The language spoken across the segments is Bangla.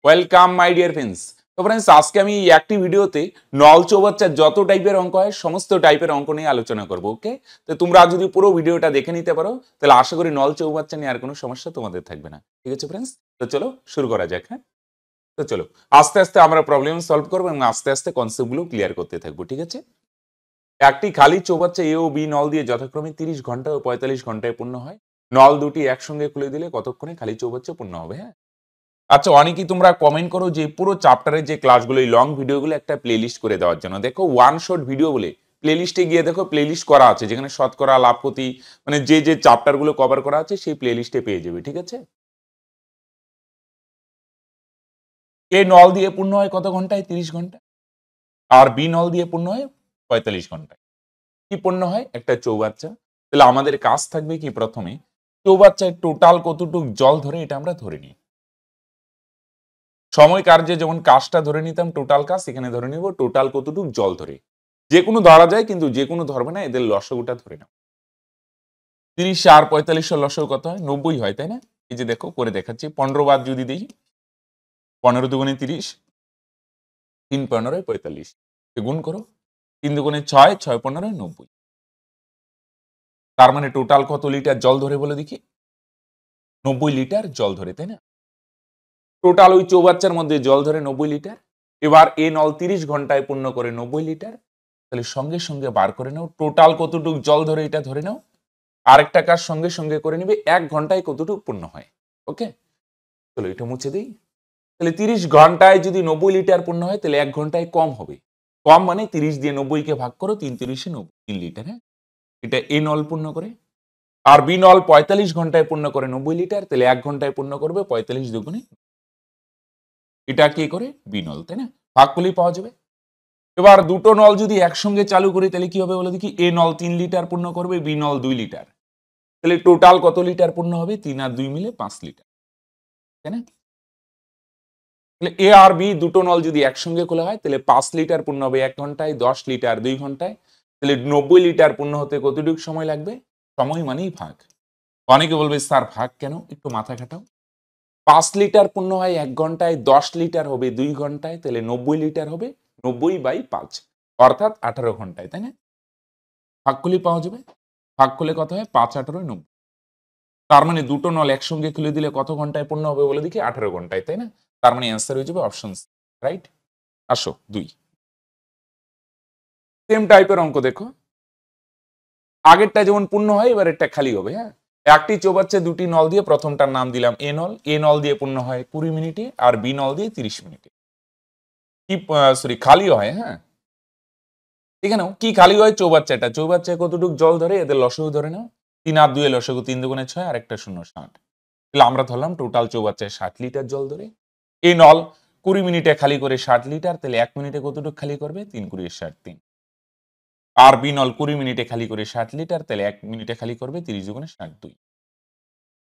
Welcome my dear friends. তো ফ্রেন্ডস, আজকে আমি এই একটি ভিডিওতে নল চৌবাচ্চার যত টাইপের অঙ্ক হয় সমস্ত টাইপের অঙ্ক নিয়ে আলোচনা করব। ওকে, তো তোমরা যদি পুরো ভিডিওটা দেখে নিতে পারো তাহলে আশা করি নল চৌবাচ্চা নিয়ে আর কোনো সমস্যা তোমাদের থাকবে না। ঠিক আছে ফ্রেন্ডস, তো চলো শুরু করা যাক। হ্যাঁ, তো চলো আস্তে আস্তে আমরা প্রবলেম সলভ করবো এবং আস্তে আস্তে কনসেপ্টগুলো ক্লিয়ার করতে থাকবো। ঠিক আছে, একটি খালি চৌবাচ্চা এ ও বি নল দিয়ে যথাক্রমে 30 ঘন্টা ও 45 ঘন্টায় পূর্ণ হয়। নল দুটি একসঙ্গে খুলে দিলে কতক্ষণে খালি চৌবাচ্চা পূর্ণ হবে? হ্যাঁ, আচ্ছা, অনেকেই তোমরা কমেন্ট করো যে পুরো চ্যাপ্টারের যে ক্লাসগুলো এই লং ভিডিওগুলো একটা প্লেলিস্ট করে দেওয়ার জন্য। দেখো, ওয়ান শট ভিডিও বলে প্লেলিস্টে গিয়ে দেখো প্লেলিস্ট করা আছে, যেখানে শতকরা লাভপতি মানে যে যে চ্যাপ্টারগুলো কভার করা আছে সেই প্লেলিস্টে পেয়ে যাবে। ঠিক আছে, এ নল দিয়ে পূর্ণ হয় কত ঘন্টায়? 30 ঘন্টা। আর বি নল দিয়ে পূর্ণ হয় 45 ঘন্টায়। কি পূর্ণ হয়? একটা চৌবাচ্চা। তাহলে আমাদের কাজ থাকবে কি, প্রথমে চৌবাচ্চায় টোটাল কতটুক জল ধরে এটা আমরা ধরে নিই। সময় কার্যে যেমন কাজটা ধরে নিতাম টোটাল কাজ, এখানে ধরে নিব টোটাল কতটুকু জল ধরে। যে কোনো ধরা যায়, কিন্তু যে কোনো ধরবে না, এদের লসাগুটা ধরে নাও। 30 আর 45 লসাগু কত হয়? 90 হয়, তাই না? এই যে দেখো করে দেখাচ্ছি। 15 বাদ যদি দিই, 15 দুগুণে 30, 3 15 45, গুণ করো। 3 দুগুণে 6, 6 15 90। তার মানে টোটাল কত লিটার জল ধরে বলে দেখি? 90 লিটার জল ধরে, তাই না? টোটাল ওই চৌবাচ্চার মধ্যে জল ধরে 90 লিটার। এবার এ নল 30 ঘন্টায় পূর্ণ করে 90 লিটার। তাহলে সঙ্গে সঙ্গে বার করে নাও টোটাল কতটুকু জল ধরে, এটা ধরে নাও। আরেকটা কাজ সঙ্গে সঙ্গে করে নিবে, 1 ঘন্টায় কতটুকু পূর্ণ হয়। ওকে, চলো এটা মুছে দিই। তাহলে 30 ঘন্টায় যদি 90 লিটার পূর্ণ হয় তাহলে 1 ঘন্টায় কম হবে। কম মানে 30 দিয়ে 90 কে ভাগ করো, 3 30 90, 3 লিটার। হ্যাঁ, এটা এ নল পূর্ণ করে। আর বি নল 45 ঘন্টায় পূর্ণ করে 90 লিটার, তাহলে 1 ঘন্টায় পূর্ণ করবে 45 দুগুণে। এটা কি করে? বি নল, তাই না? ভাগ করলেই পাওয়া যাবে। এবার দুটো নল যদি একসঙ্গে চালু করি তাহলে কি হবে বলে দেখি? এ নল 3 লিটার পূর্ণ করবে, বি নল 2 লিটার। তাহলে টোটাল কত লিটার পূর্ণ হবে? 3 আর 2 মিলে 5 লিটার, তাই না? তাহলে এ আর বি দুটো নল যদি একসঙ্গে খোলা হয় তাহলে 5 লিটার পূর্ণ হবে 1 ঘন্টায়, 10 লিটার 2 ঘন্টায়। তাহলে 90 লিটার পূর্ণ হতে কতটুকু সময় লাগবে? সময় মানেই ভাগ। অনেকে বলবে স্যার ভাগ কেন? একটু মাথা খাটাও। 5 লিটার পূর্ণ হয় 1 ঘন্টায়, 10 লিটার হবে 2 ঘন্টায়, তাহলে 90 লিটার হবে 90/5, অর্থাৎ 18 ঘন্টায়, তাই না? ভাগ করলেই পাওয়া যাবে। ভাগ করলে কত হয়? 5 18 90। তার মানে দুটো নল একসঙ্গে খুলে দিলে কত ঘন্টায় পূর্ণ হবে বলে দেখি? 18 ঘন্টায়, তাই না? তার মানে অ্যান্সার হয়ে যাবে অপশন সি, রাইট? আসো 2 সেম টাইপের অঙ্ক দেখো। আগেরটা যেমন পূর্ণ হয় এবার এটা খালি হবে। হ্যাঁ, একটি চৌবাচ্চা দুটি নল দিয়ে, প্রথমটার নাম দিলাম এ নল। এ নল দিয়ে পূর্ণ হয় 20 মিনিটে আর বি নল দিয়ে 30 মিনিটে। কি সরি, খালি হয়। হ্যাঁ, এখানেও কি খালি হয়? চৌবাচ্চাটা, চৌবাচ্চায় কতটুকু জল ধরে এদের লসাগু ধরে নাও। 3 আর 2 লসাগু, 3 দুগুণে 6 আর একটা 0 60। তাহলে আমরা ধরলাম টোটাল চৌবাচ্চায় 60 লিটার জল ধরে। এই নল 20 মিনিটে খালি করে 60 লিটার, তাহলে 1 মিনিটে কতটুকু খালি করবে? 3 20 60 3। আর বি নল 20 মিনিটে খালি করে 60 লিটার, তাহলে 1 মিনিটে খালি করবে 30 দুগুণে 60 2।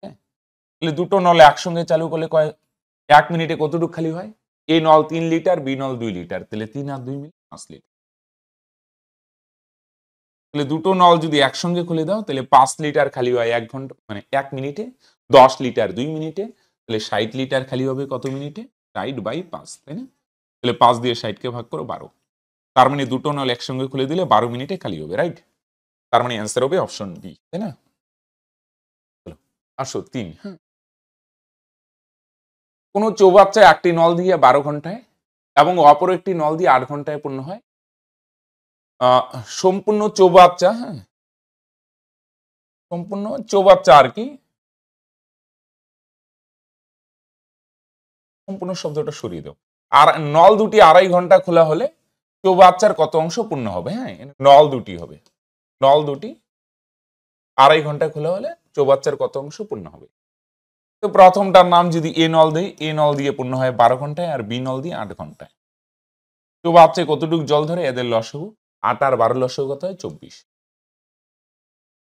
হ্যাঁ, তাহলে দুটো নল একসঙ্গে চালু করলে 1 মিনিটে কতটুকু খালি হয়? এই নল 3 লিটার, বি নল 2 লিটার, তাহলে 3 আর 2 মিলে 5 লিটার। তাহলে দুটো নল যদি একসঙ্গে খুলে দাও তাহলে 5 লিটার খালি হয় 1 ঘন্টা মানে 1 মিনিটে, 10 লিটার 2 মিনিটে, তাহলে 60 লিটার খালি হবে কত মিনিটে? 60/5, তাই না? তাহলে 5 দিয়ে 60 কে ভাগ করো 12। তার মানে দুটো নল একসঙ্গে খুলে দিলে 12 মিনিটে খালি হবে, রাইট? তার মানে অ্যান্সার হবে অপশন বি, তাই না? চলো আসো 3। হ্যাঁ, কোন চৌবাচ্চা একটি নল দিয়ে 12 ঘন্টায় এবং অপর একটি নল দিয়ে 8 ঘন্টায় পূর্ণ হয়। সম্পূর্ণ চৌবাচ্চা, হ্যাঁ, সম্পূর্ণ চৌবাচ্চা আর কি, সম্পূর্ণ শব্দটা সরিয়ে দাও। আর নল দুটি 2.5 ঘন্টা খোলা হলে চৌবাচ্চার কত অংশ পূর্ণ হবে? হ্যাঁ, নল দুটি হবে, নল দুটি 2.5 ঘন্টা খোলা হলে চৌবাচ্চার কত অংশ পূর্ণ হবে? তো প্রথমটার নাম যদি এ নল দেই, এ নল দিয়ে পূর্ণ হয় 12 ঘন্টায় আর বি নল দিয়ে 8 ঘন্টায়। চৌবাচ্চায় কতটুকু জল ধরে এদের লসাগু? 8 আর 12 লসাগু কত হয়? 24।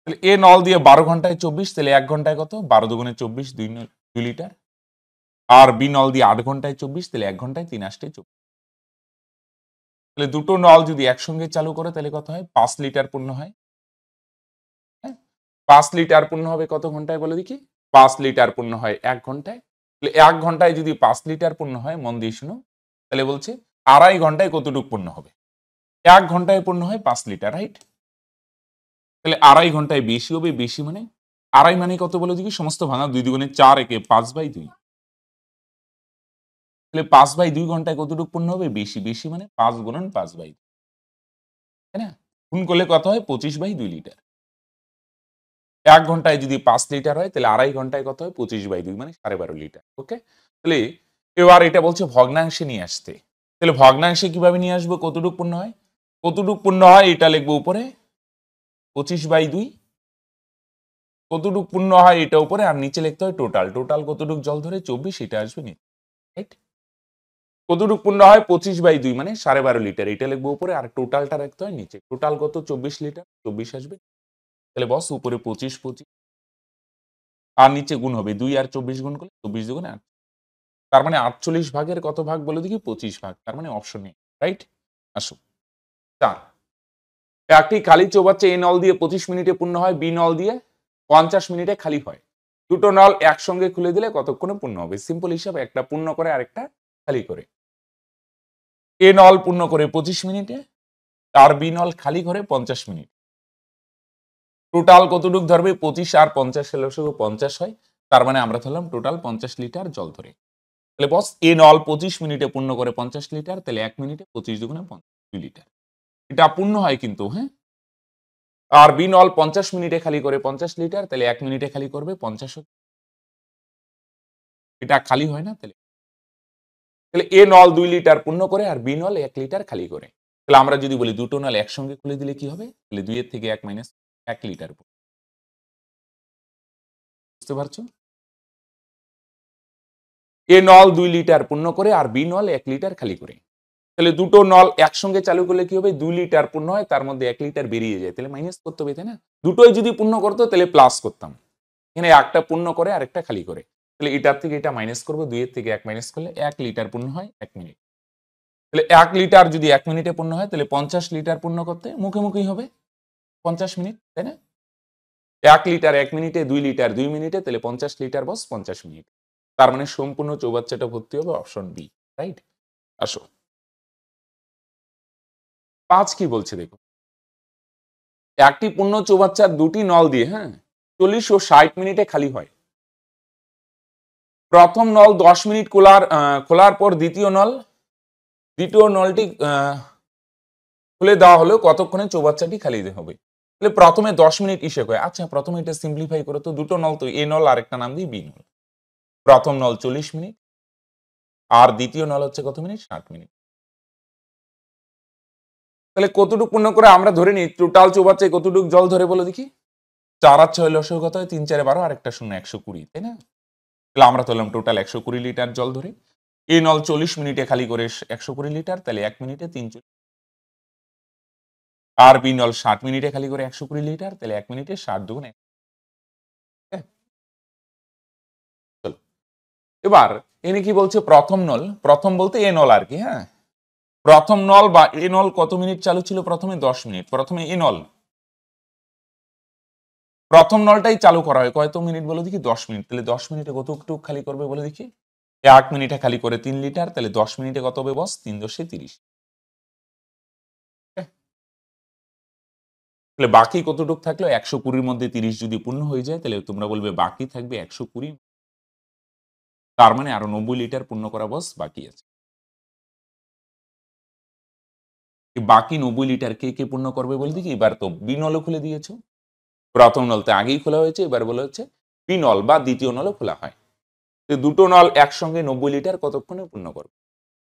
তাহলে এ নল দিয়ে 12 ঘন্টায় 24, তাহলে 1 ঘন্টায় কত? 12 দুগুণে 24, 2 লিটার। আর বি নল দিয়ে 8 ঘন্টায় 24, তাহলে 1 ঘন্টায় 3 8 24। তাহলে দুটো নল যদি একসঙ্গে চালু করে তাহলে কত হয়? 5 লিটার পূর্ণ হয়। হ্যাঁ, 5 লিটার পূর্ণ হবে কত ঘন্টায় বলে দেখি? 5 লিটার পূর্ণ হয় 1 ঘন্টায়। তাহলে 1 ঘন্টায় যদি 5 লিটার পূর্ণ হয়, মন দিয়ে শুনো, তাহলে বলছে আড়াই ঘন্টায় কতটুকু পূর্ণ হবে? 1 ঘন্টায় পূর্ণ হয় 5 লিটার, রাইট? তাহলে আড়াই ঘন্টায় বেশি হবে, বেশি মানে আড়াই মানে কত বলে দেখি, সমস্ত ভাঙা 2 দুগুণে 4 একে 5/2। তাহলে 5/2 ঘন্টায় কতটুকু পূর্ণ হবে? বেশি, বেশি মানে 5 গুণন 5/2, তাই না? গুণ করলে কত হয়? 25/2 লিটার। 1 ঘন্টায় যদি 5 লিটার হয়, তাহলে আড়াই ঘন্টায় কত হয়? 25/2 মানে 12.5 লিটার। ওকে? তাহলে এবার এটা বলছে ভগ্নাংশে নিয়ে আসতে। তাহলে ভগ্নাংশে কিভাবে নিয়ে আসবো? কতটুকু পূর্ণ হয়? কতটুকু পূর্ণ হয় এটা লিখবো উপরে 25/2, কতটুকু পূর্ণ হয় এটা উপরে, আর নিচে লিখতে হয় টোটাল। টোটাল কতটুকু জল ধরে? 24, এটা আসবে নিচে, রাইট? কতটুকু পূর্ণ হয়? 25/2 মানে 12.5 লিটার, এটা লিখবো উপরে, আর টোটালটা রাখতে হয় নিচে। টোটাল কত? 24 লিটার, 24 আসবে। তাহলে বস উপরে 25, 25 আর নিচে গুণ হবে 2 আর 24 গুণ করলে 24 দুগুণে 8, তার মানে 48 ভাগের কত ভাগ বলে দেখি? 25 ভাগ, তার মানে অপশন এ, রাইট? আসো 4, একটি খালি চৌবাচ্চা এ নল দিয়ে 25 মিনিটে পূর্ণ হয়, বি নল দিয়ে 50 মিনিটে খালি হয়। দুটো নল একসঙ্গে খুলে দিলে কতক্ষণে পূর্ণ হবে? সিম্পল হিসাব, একটা পূর্ণ করে আরেকটা খালি করে। এ নল পূর্ণ করে 25 মিনিটে, আর বি নল খালি করে 50 মিনিট। টোটাল কতটুক ধরবে? 25 আর 50 লসগু 50 হয়, তার মানে আমরা ধরলাম টোটাল 50 লিটার জল ধরে। তাহলে বস এ নল 25 মিনিটে পূর্ণ করে 50 লিটার, তাহলে 1 মিনিটে 25 দুগুণে 2 লিটার। এটা পূর্ণ হয় কিন্তু, হ্যাঁ? আর বি নল 50 মিনিটে খালি করে 50 লিটার, তাহলে 1 মিনিটে খালি করবে 50, এটা খালি হয় না। তাহলে তাহলে এ নল 2 লিটার পূর্ণ করে, আর বি নল 1 লিটার খালি করে। তাহলে আমরা যদি বলি দুটো নল একসঙ্গে খুলে দিলে কি হবে? তাহলে 2 এর থেকে 1 মাইনাস 1 লিটার। বুঝতে পারছো? এ নল 2 লিটার পূর্ণ করে, আর বি নল 1 লিটার খালি করে। তাহলে দুটো নল একসঙ্গে চালু করলে কি হবে? 2 লিটার পূর্ণ হয়, তার মধ্যে 1 লিটার বেরিয়ে যায়, তাহলে মাইনাস করতে হবে, তাই না? দুটোই যদি পূর্ণ করতো তাহলে প্লাস করতাম। এখানে একটা পূর্ণ করে আর একটা খালি করে, তাহলে এটার থেকে এটা মাইনাস করবো, 2 এর থেকে 1 মাইনাস করলে 1 লিটার পূর্ণ হয় 1 মিনিট। তাহলে 1 লিটার যদি 1 মিনিটে পূর্ণ হয়, তাহলে 50 লিটার পূর্ণ করতে মুখোমুখি হবে 50 মিনিট, তাই না? 1 লিটার 1 মিনিটে, 2 লিটার 2 মিনিটে, তাহলে 50 লিটার বস 50 মিনিট। তার মানে সম্পূর্ণ চৌবাচ্চাটা ভর্তি হবে, অপশন বি, রাইট? আসো 5 কি বলছে দেখো। একটি পূর্ণ চৌবাচ্চার দুটি নল দিয়ে, হ্যাঁ, 40 ও 60 মিনিটে খালি হয়। প্রথম নল 10 মিনিট খোলার পর দ্বিতীয় নলটি খুলে দেওয়া হলো, কতক্ষণে চৌবাচ্চাটি খালি হবে? তাহলে প্রথমে 10 মিনিট ইসে করে, আচ্ছা প্রথমে এটা সিম্পলিফাই করো তো, দুটো নল তো, এ নল আর একটা নাম দিই বি নল। প্রথম নল 40 মিনিট, আর দ্বিতীয় নল হচ্ছে কত মিনিট? 60 মিনিট। তাহলে কতটুকু পূর্ণ করে আমরা ধরে নিই টোটাল চৌবাচ্চায় কতটুকু জল ধরে বলো দেখি? 4 আর 6 লসগু কত হয়? 3 4 12, আর একটা শূন্য 120, তাই না? তাহলে আমরা ধরলাম টোটাল 120 লিটার জল ধরে। এ নল 40 মিনিটে খালি করে 120 লিটার, তাহলে 1 মিনিটে 3, আর বি নল 60 মিনিটে খালি করে 120 লিটার, তাহলে 1 মিনিটে 60 দুগুণ 1। চলো এবার এনে কি বলছে? প্রথম নল, প্রথম বলতে এ নল আর কি, হ্যাঁ, প্রথম নল বা এ নল কত মিনিট চালু ছিল? প্রথমে 10 মিনিট। প্রথমে এ নল, প্রথম নলটাই চালু করা হয় কত মিনিট বলে দেখি? 10 মিনিট। তাহলে 10 মিনিটে কতটুকু খালি করবে বলে দেখি? 1 মিনিটে খালি করে 3 লিটার, তাহলে 10 মিনিটে কত হবে বস? 3 × 30। তাহলে বাকি কতটুকু থাকলো? 120-র মধ্যে 30 যদি পূর্ণ হয়ে যায়, তাহলে তোমরা বলবে বাকি থাকবে 120, তার মানে আরো 90 লিটার পূর্ণ করা বস বাকি আছে। বাকি 90 লিটার কে কে পূর্ণ করবে বলে দেখি? এবার তো বি নলও খুলে দিয়েছো, প্রথম নল তো আগেই খোলা হয়েছে, এবার বলা হচ্ছে বি নল বা দ্বিতীয় নলও খোলা হয়। দুটো নল একসঙ্গে 90 লিটার কতক্ষণে পূর্ণ করবে?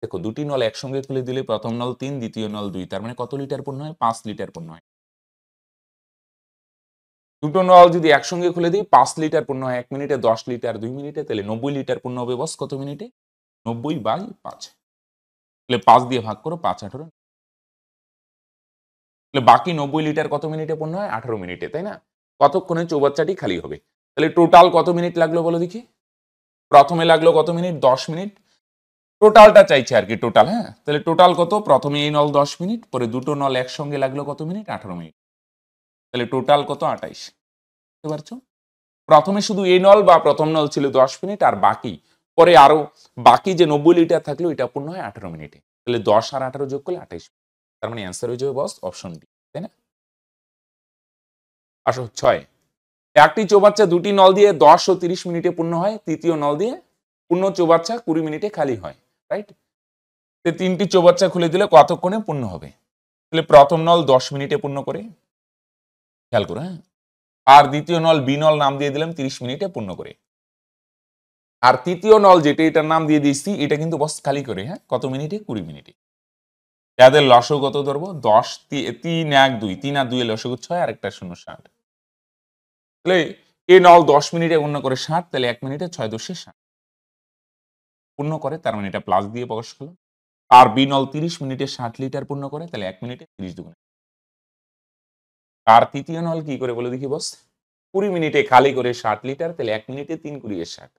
দেখো দুটি নল একসঙ্গে খুলে দিলে প্রথম নল 3, দ্বিতীয় নল 2, তার মানে কত লিটার পূর্ণ হয়? 5 লিটার পূর্ণ হয়। দুটো নল যদি একসঙ্গে খুলে দিই 5 লিটার পূর্ণ হয় 1 মিনিটে, 10 লিটার 2 মিনিটে, তাহলে 90 লিটার পূর্ণ হবে বস কত মিনিটে? 90/5। তাহলে 5 দিয়ে ভাগ করো, 5 18, তাহলে বাকি 90 লিটার কত মিনিটে পূর্ণ হয়? 18 মিনিটে, তাই না? কতক্ষণে চৌবাচ্চাটি খালি হবে? তাহলে টোটাল কত মিনিট লাগলো বলো দেখি? প্রথমে লাগলো কত মিনিট? 10 মিনিট। টোটালটা চাইছে আর কি, টোটাল, হ্যাঁ, তাহলে টোটাল কত? প্রথমে এই নল 10 মিনিট, পরে দুটো নল একসঙ্গে লাগলো কত মিনিট? 18 মিনিট। তাহলে টোটাল কত? 28। বুঝতে পারছো? প্রথমে শুধু এই নল বা প্রথম নল ছিল 10 মিনিট, আর বাকি পরে আরো বাকি যে 90 লিটার থাকলো এটা পূর্ণ হয় 18 মিনিটে। তাহলে 10 আর 18 যোগ করলে 28 মিনিট। তার মানে অ্যান্সার হয়ে যাবে বস অপশন ডি, তাই না? আসো 6, একটি চৌবাচ্চা দুটি নল দিয়ে 10 ও 30 মিনিটে পূর্ণ হয়, তৃতীয় নল দিয়ে পূর্ণ চৌবাচ্চা 20 মিনিটে খালি হয়, রাইট? তো তিনটি চৌবাচ্চা খুলে দিলে কতক্ষণে পূর্ণ হবে? তাহলে প্রথম নল 10 মিনিটে পূর্ণ করে, খেয়াল করো, হ্যাঁ। আর দ্বিতীয় নল বি নল নাম দিয়ে দিলাম 30 মিনিটে পূর্ণ করে। আর তৃতীয় নল যেটা এটার নাম দিয়ে দিচ্ছি এটা কিন্তু বস খালি করে, হ্যাঁ, কত মিনিটে? 20 মিনিটে। তাদের লসও কত ধরবো? 10, 3, 1, 2, 3 আর 2 এর লসগু 6 আর একটা 0, 60। তাহলে এ নল 10 মিনিটে পূর্ণ করে 60, তাহলে 1 মিনিটে 6 দশে 60 পূর্ণ করে, তার মানে এটা প্লাস দিয়ে প্রকাশ করলাম। আর বি নল 30 মিনিটে 60 লিটার পূর্ণ করে, তাহলে 1 মিনিটে 30 দুগুণে। আর তৃতীয় নল কি করে বলে দেখি বস? 20 মিনিটে খালি করে 60 লিটার, তাহলে 1 মিনিটে 3 20 এর 60,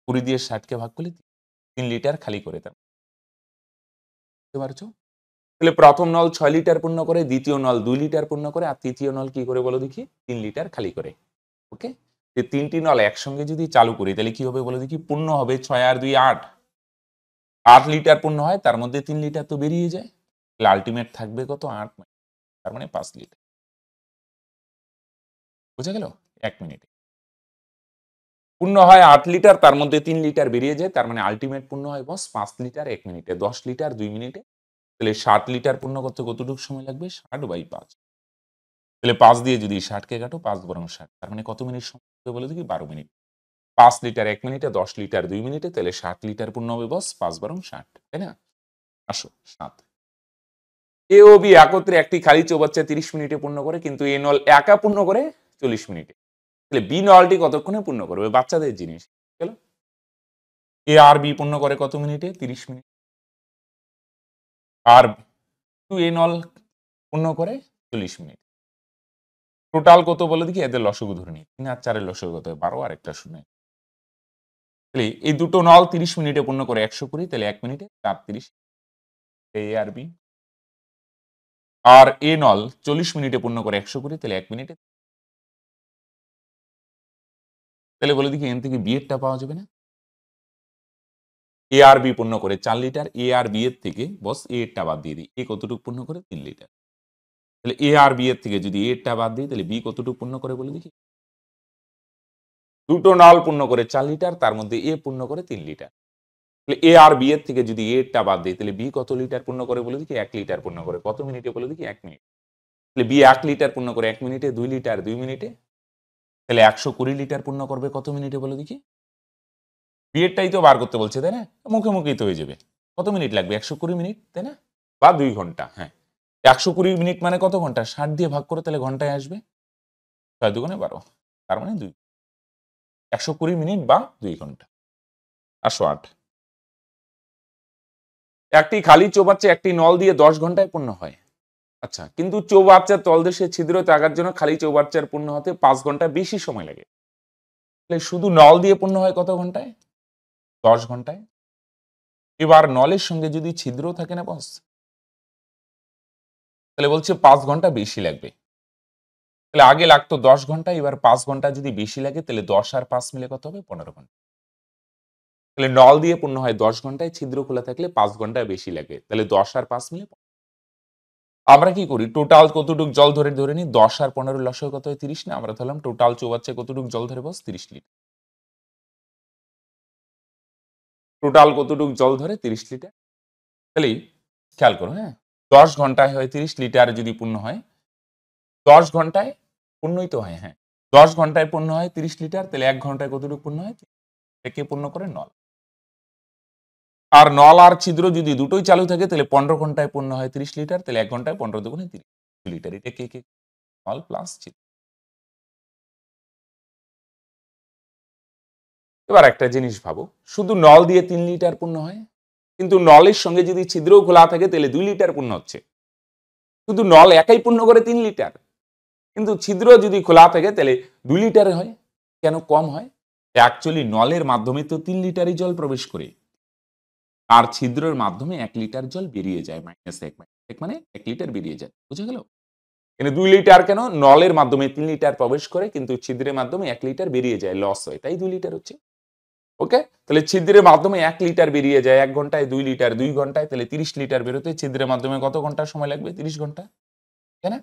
20 দিয়ে 60 কে ভাগ করলে 3 লিটার খালি করে। তার বুঝতে পারছো? তাহলে প্রথম নল 6 লিটার পূর্ণ করে, দ্বিতীয় নল 2 লিটার পূর্ণ করে, আর তৃতীয় নল কি করে বলো দেখি? 3 লিটার খালি করে। ওকে, এই তিনটি নল একসঙ্গে যদি চালু করি তাহলে কি হবে বলো দেখি? পূর্ণ হবে 6 আর 2 8, 8 লিটার পূর্ণ হয়, তার মধ্যে 3 লিটার তো বেরিয়ে যায়, তাহলে আলটিমেট থাকবে কত? 8, তার মানে 5 লিটার। বুঝা গেল? 1 মিনিটে পূর্ণ হয় 8 লিটার, তার মধ্যে 3 লিটার বেরিয়ে যায়, তার মানে আলটিমেট পূর্ণ হয় বস 5 লিটার 1 মিনিটে। 10 লিটার 2 মিনিটে, তাহলে 60 লিটার পূর্ণ করতে কতটুকু সময় লাগবে? 60/5। তাহলে 5 দিয়ে যদি 60 কে কাটো, 5 বরং 60, তার মানে কত মিনিট সময় লাগবে বলে দেখি? 12 মিনিট। 5 লিটার 1 মিনিটে, 10 লিটার 2 মিনিটে, তাহলে 60 লিটার পূর্ণ হবে বস 5 বরং 60, তাই না? আসো 7, এ ও বি একত্রে একটি খালি চৌবাচ্চা 30 মিনিটে পূর্ণ করে, কিন্তু এ নল একা পূর্ণ করে 40 মিনিটে। তাহলে বি নলটি কতক্ষণে পূর্ণ করবে? বাচ্চাদের জিনিস, গেল। এ আর বি পূর্ণ করে কত মিনিটে? 30 মিনিট। আর এ নল পূর্ণ করে 40 মিনিট। টোটাল কত বলে দেখি? এদের লসগু ধরে নিই। 3 আর 4 এর লসগু কত? 12 আর একটা 0। তাহলে এই দুটো নল 30 মিনিটে পূর্ণ করে 120, তাহলে 1 মিনিটে 4 30, এ আর বি। আর এ নল 40 মিনিটে পূর্ণ করে 120, তাহলে 1 মিনিটে। তাহলে বলে দেখি এন থেকে বি এরটা পাওয়া যাবে না? এ আর বি পূর্ণ করে 4 লিটার, এ আর বি এর থেকে বস এ এরটা বাদ দিয়ে দিই, এ কতটুকু পূর্ণ করে? 3 লিটার। তাহলে এ আর বি এর থেকে যদি এ এরটা বাদ দিই, তাহলে বি কতটুকু পূর্ণ করে বলে দেখি? দুটো নল পূর্ণ করে 4 লিটার, তার মধ্যে এ পূর্ণ করে 3 লিটার। তাহলে এ আর বি এর থেকে যদি এ এরটা বাদ দিই, তাহলে বি কত লিটার পূর্ণ করে বলে দেখি? 1 লিটার পূর্ণ করে। কত মিনিটে বলে দেখি? 1 মিনিট। তাহলে বি 1 লিটার পূর্ণ করে 1 মিনিটে, 2 লিটার 2 মিনিটে, তাহলে 120 লিটার পূর্ণ করবে কত মিনিটে বলে দেখি? বি এরটাই তো বার করতে বলছে, তাই না? মুখে মুখেই তো হয়ে যাবে। কত মিনিট লাগবে? 120 মিনিট, তাই না? বা 2 ঘন্টা, হ্যাঁ। 120 মিনিট মানে কত ঘন্টা? 60 দিয়ে ভাগ করে, তাহলে ঘন্টায় আসবে 6 দুগুণে 12, তার মানে 2, 120 মিনিট বা 2 ঘন্টা। আসো 8, একটি খালি চৌবাচ্চা একটি নল দিয়ে 10 ঘন্টায় পূর্ণ হয়। আচ্ছা, কিন্তু চৌবাচ্চার তলদেশে ছিদ্র থাকার জন্য খালি চৌবাচ্চার পূর্ণ হতে 5 ঘন্টা বেশি সময় লাগে। তাহলে শুধু নল দিয়ে পূর্ণ হয় কত ঘন্টায়? 10 ঘন্টায়। এবার নলের সঙ্গে যদি ছিদ্র থাকে না বস, তাহলে বলছে 5 ঘন্টা বেশি লাগবে। তাহলে আগে লাগতো 10 ঘন্টা, এবার 5 ঘন্টা যদি বেশি লাগে, তাহলে 10 আর 5 মিলে কত হবে? 15 ঘন্টা। তাহলে নল দিয়ে পূর্ণ হয় 10 ঘন্টায়, ছিদ্র খোলা থাকলে 5 ঘন্টা বেশি লাগে, তাহলে 10 আর 5 মিলে। আমরা কি করি? টোটাল কতটুক জল ধরে নিই? 10 আর 15 লসাগু কত হয়? 30 না? আমরা ধরলাম টোটাল চৌবাচ্চায় কতটুক জল ধরে বস? 30 লিটার। টোটাল কতটুক জল ধরে? 30 লিটার। তাহলে খেয়াল করো, হ্যাঁ, 10 ঘন্টায় হয় 30 লিটার যদি পূর্ণ হয়, 10 ঘন্টায় পূর্ণই তো হয়, হ্যাঁ। 10 ঘন্টায় পূর্ণ হয় 30 লিটার, তাহলে 1 ঘন্টায় কতটুকু পূর্ণ হয়? একে পূর্ণ করে নল। আর নল আর ছিদ্র যদি দুটোই চালু থাকে, তাহলে 15 ঘন্টায় পূর্ণ হয় 30 লিটার, তাহলে 1 ঘন্টায় 15 দুগুণে 30 লিটার। এটা কে নল প্লাস ছিদ্র। এবার একটা জিনিস ভাবো, শুধু নল দিয়ে 3 লিটার পূর্ণ হয়, কিন্তু নলের সঙ্গে যদি ছিদ্রও খোলা থাকে, তাহলে 2 লিটার পূর্ণ হচ্ছে। শুধু নল একাই পূর্ণ করে 3 লিটার, কিন্তু ছিদ্র যদি খোলা থাকে, তাহলে 2 লিটারে হয়। কেন কম হয়? অ্যাকচুয়ালি নলের মাধ্যমে তো 3 লিটারই জল প্রবেশ করে, আর ছিদ্রের মাধ্যমে 1 লিটার জল বেরিয়ে যায়, -1 মানে 1 লিটার বেরিয়ে যায়। বুঝা গেল? এখানে 2 লিটার কেন? নলের মাধ্যমে 3 লিটার প্রবেশ করে, কিন্তু ছিদ্রের মাধ্যমে 1 লিটার বেরিয়ে যায়, লস হয়, তাই 2 লিটার হচ্ছে। ওকে, তাহলে ছিদ্রের মাধ্যমে 1 লিটার বেরিয়ে যায় 1 ঘন্টায়, 2 লিটার 2 ঘন্টায়, তাহলে 30 লিটার বেরোতে ছিদ্রের মাধ্যমে কত ঘন্টা সময় লাগবে? 30 ঘন্টা, তাই না?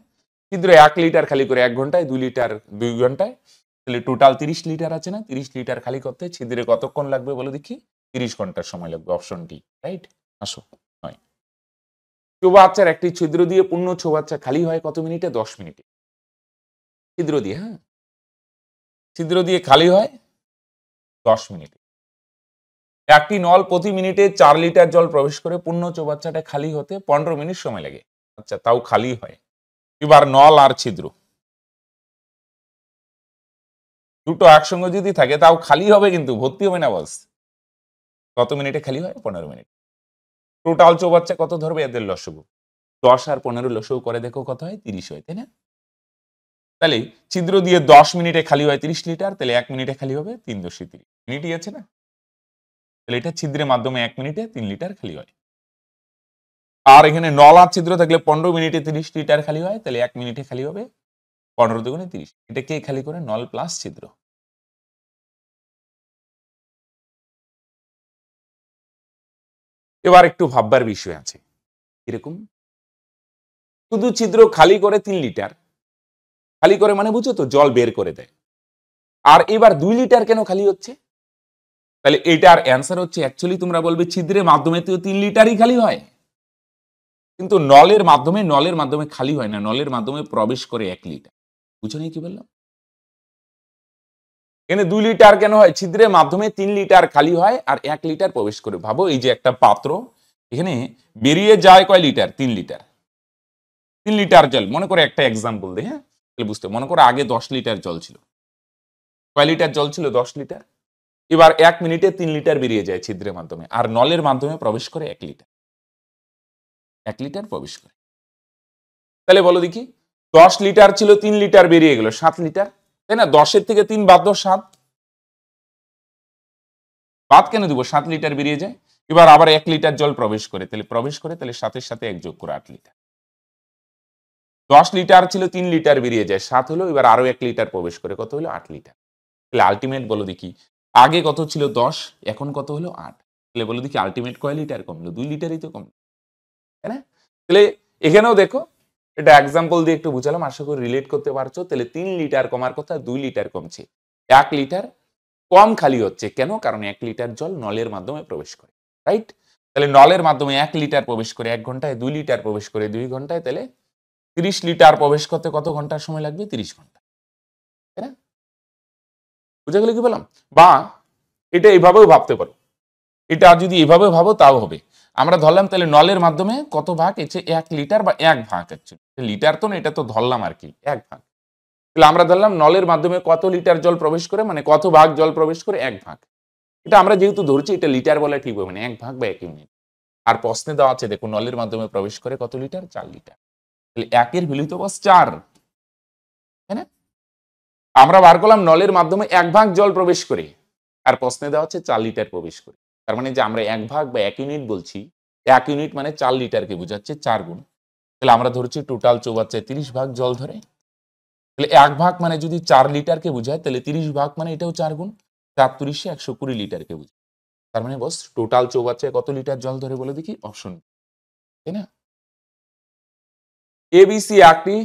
ছিদ্রে 1 লিটার খালি করে 1 ঘন্টায়, 2 লিটার 2 ঘন্টায়, তাহলে টোটাল 30 লিটার আছে না? 30 লিটার খালি করতে ছিদ্রে কতক্ষণ লাগবে বলো দেখি? 30 ঘন্টার সময় লাগবে, অপশন ডি, রাইট? আসো, হয়। চৌবাচ্চার একটি ছিদ্র দিয়ে পূর্ণ চৌবাচ্চা খালি হয় কত মিনিটে? 10 মিনিটে। ছিদ্র দিয়ে, হ্যাঁ, ছিদ্র দিয়ে খালি হয় 10 মিনিটে। একটি নল প্রতি মিনিটে 4 লিটার জল প্রবেশ করে পূর্ণ চৌবাচ্চাটা খালি হতে 15 মিনিট সময় লাগে। আচ্ছা, তাও খালি হয়। এবার নল আর ছিদ্র দুটো একসঙ্গে যদি থাকে তাও খালি হবে, কিন্তু ভর্তি হবে না বস। কত মিনিটে খালি হয়? 15 মিনিট। টোটাল চৌবাচ্চা কত ধরবে? এদের লসগু 10 আর 15 লসগু করে দেখো কত হয়? 30 হয়, তাই না? তাহলে ছিদ্র দিয়ে 10 মিনিটে খালি হয় 30 লিটার, তাহলে 1 মিনিটে খালি হবে 3 × 10 = 30 মিনিটই আছে না? তাহলে এটা ছিদ্রের মাধ্যমে 1 মিনিটে 3 লিটার খালি হয়। আর এখানে নল আর ছিদ্র থাকলে 15 মিনিটে 30 লিটার খালি হয়, তাহলে 1 মিনিটে খালি হবে 15 × 2 = 30। এটা কে খালি করে? নল প্লাস ছিদ্র। এবার একটু ভাববার বিষয় আছে। এরকম শুধু ছিদ্র খালি করে 3 লিটার, খালি করে মানে বুঝছো তো, জল বের করে দেয়। আর এবার 2 লিটার কেন খালি হচ্ছে? তাহলে এটার অ্যান্সার হচ্ছে, অ্যাকচুয়ালি তোমরা বলবে ছিদ্রের মাধ্যমে তো 3 লিটারই খালি হয়, কিন্তু নলের মাধ্যমে খালি হয় না, নলের মাধ্যমে প্রবেশ করে 1 লিটার। বুঝো নি কি বললাম? এখানে 2 লিটার কেন হয়? ছিদ্রের মাধ্যমে 3 লিটার খালি হয় আর 1 লিটার প্রবেশ করে। ভাবো, এই যে একটা পাত্র, এখানে বেরিয়ে যায় কয় লিটার? 3 লিটার। 3 লিটার জল, মনে করে একটা এক্সাম্পল দিই, হ্যাঁ, তাহলে বুঝতে। মনে করো আগে 10 লিটার জল ছিল। কয় লিটার জল ছিল? 10 লিটার। এবার 1 মিনিটে 3 লিটার বেরিয়ে যায় ছিদ্রের মাধ্যমে, আর নলের মাধ্যমে প্রবেশ করে 1 লিটার। 1 লিটার প্রবেশ করে। তাহলে বলো দেখি, 10 লিটার ছিল, 3 লিটার বেরিয়ে গেল, 7 লিটার, তাই না? 10-এর থেকে 3 বাদ দাও, 7। বাদ কেন দিব? 7 লিটার বেরিয়ে যায়। এবার আবার 1 লিটার জল প্রবেশ করে, তাহলে 7-এর সাথে 1 যোগ করে 8 লিটার। 10 লিটার ছিল, 3 লিটার বেরিয়ে যায়, 7 হলো, এবার আরো 1 লিটার প্রবেশ করে, কত হলো? 8 লিটার। তাহলে আলটিমেট বলো দেখি, আগে কত ছিল? 10, এখন কত হলো? 8। তাহলে বলো দেখি আলটিমেট কয় লিটার কমলো? 2 লিটারই তো কমলো, তাই না? তাহলে এখানেও দেখো, এটা এক্সাম্পল দিয়ে একটু বুঝালাম, আশা করি রিলেট করতে পারছো। তাহলে 3 লিটার কমার কথা, 2 লিটার কমছে, 1 লিটার কম খালি হচ্ছে। কেন? কারণ 1 লিটার জল নলের মাধ্যমে প্রবেশ করে, রাইট? তাহলে নলের মাধ্যমে 1 লিটার প্রবেশ করে 1 ঘন্টায়, 2 লিটার প্রবেশ করে 2 ঘন্টায়, তাহলে 30 লিটার প্রবেশ করতে কত ঘন্টা সময় লাগবে? 30 ঘন্টা, তাই না? বুঝা গেল কি বললাম? বা এটা এইভাবেও ভাবতে পারো, এটা যদি এভাবে ভাবো তাও হবে। আমরা ধরলাম তাহলে নলের মাধ্যমে কত ভাগ? এসে 1 লিটার বা 1 ভাগ, অ্যাকচুয়ালি লিটার তো না, এটা তো ধরলাম আর কি, 1 ভাগ। তাহলে আমরা ধরলাম নলের মাধ্যমে কত লিটার জল প্রবেশ করে, মানে কত ভাগ জল প্রবেশ করে? 1 ভাগ। এটা আমরা যেহেতু ধরছি, এটা লিটার বলা ঠিক হবে না, 1 ভাগ বা 1 ইউনিট। আর প্রশ্নে দেওয়া আছে, দেখো নলের মাধ্যমে প্রবেশ করে কত লিটার? 4 লিটার। তাহলে 1 এর ভ্যালু তো বস 4, তাই না? আমরা বার করলাম নলের মাধ্যমে 1 ভাগ জল প্রবেশ করে, আর প্রশ্নে দেওয়া হচ্ছে 4 লিটার প্রবেশ করে। তার মানে যে আমরা 1 ভাগ বা 1 ইউনিট বলছি, 1 ইউনিট মানে 4 লিটারকে বোঝাচ্ছে, 4 গুণ। তাহলে আমরা ধরছি টোটাল চৌবাচ্চায় 30 ভাগ জল ধরে। তাহলে 1 ভাগ মানে যদি 4 লিটারকে বোঝায়, তাহলে 30 ভাগ মানে এটাও 4 গুণ, 4 × 30 = 120 লিটারকে বোঝায়। তার মানে বস টোটাল চৌবাচ্চায় কত লিটার জল ধরে বলে দেখি? অপশন, তাই না? এবিসি একটি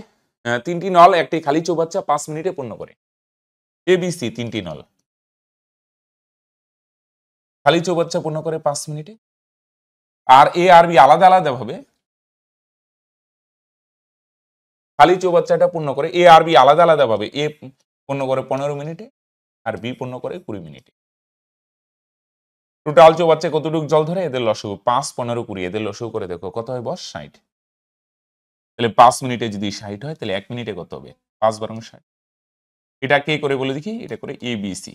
3টি নল একটি খালি চৌবাচ্চা 5 মিনিটে পূর্ণ করে। এবিসি 3টি নল খালি চৌবাচ্চা পূর্ণ করে 5 মিনিটে। আর এ আর বি আলাদা আলাদা ভাবে খালি চৌবাচ্চাটা পূর্ণ করে, এ আর বি আলাদা আলাদা ভাবে, এ পূর্ণ করে 15 মিনিটে আর বি পূর্ণ করে 20 মিনিটে। টোটাল চৌবাচ্চায় কতটুকু জল ধরে? এদের লসগু 5, 15, 20, এদের লসগু করে দেখো কত হয় বস? 60। তাহলে 5 মিনিটে যদি 60 হয়, তাহলে 1 মিনিটে কত হবে? 5 × 60। এটা কে করে বলে দেখি? এটা করে এবিসি।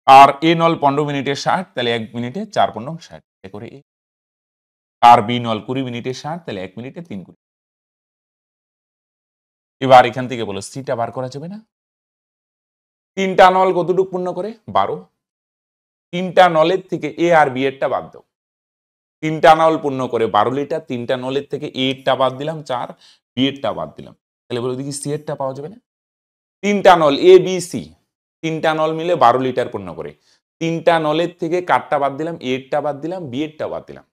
আর এ নল 15 মিনিটে 60, তাহলে 1 মিনিটে 4 × 15 = 60, এটা করে এ। আর বি নল 20 মিনিটে 60, তাহলে 1 মিনিটে 3 × 20। এবার এখান থেকে বলো সিটা বার করা যাবে না? 3টা নল কতটুকু পূর্ণ করে? 12। 3টা নলের থেকে এ আর বি এরটা বাদ দাও। 3টা নল পূর্ণ করে 12 লিটার, 3টা নলের থেকে এ এরটা বাদ দিলাম 4, বি এরটা বাদ দিলাম, তাহলে বলো দেখি সি এরটা পাওয়া যাবে না? 3টা নল এ বি সি, তিনটা নল মিলে 12 লিটার পূর্ণ করে। তিনটা নলের থেকে কারটা বাদ দিলাম, এরটা বাদ দিলাম, বি এরটা বাদ দিলাম।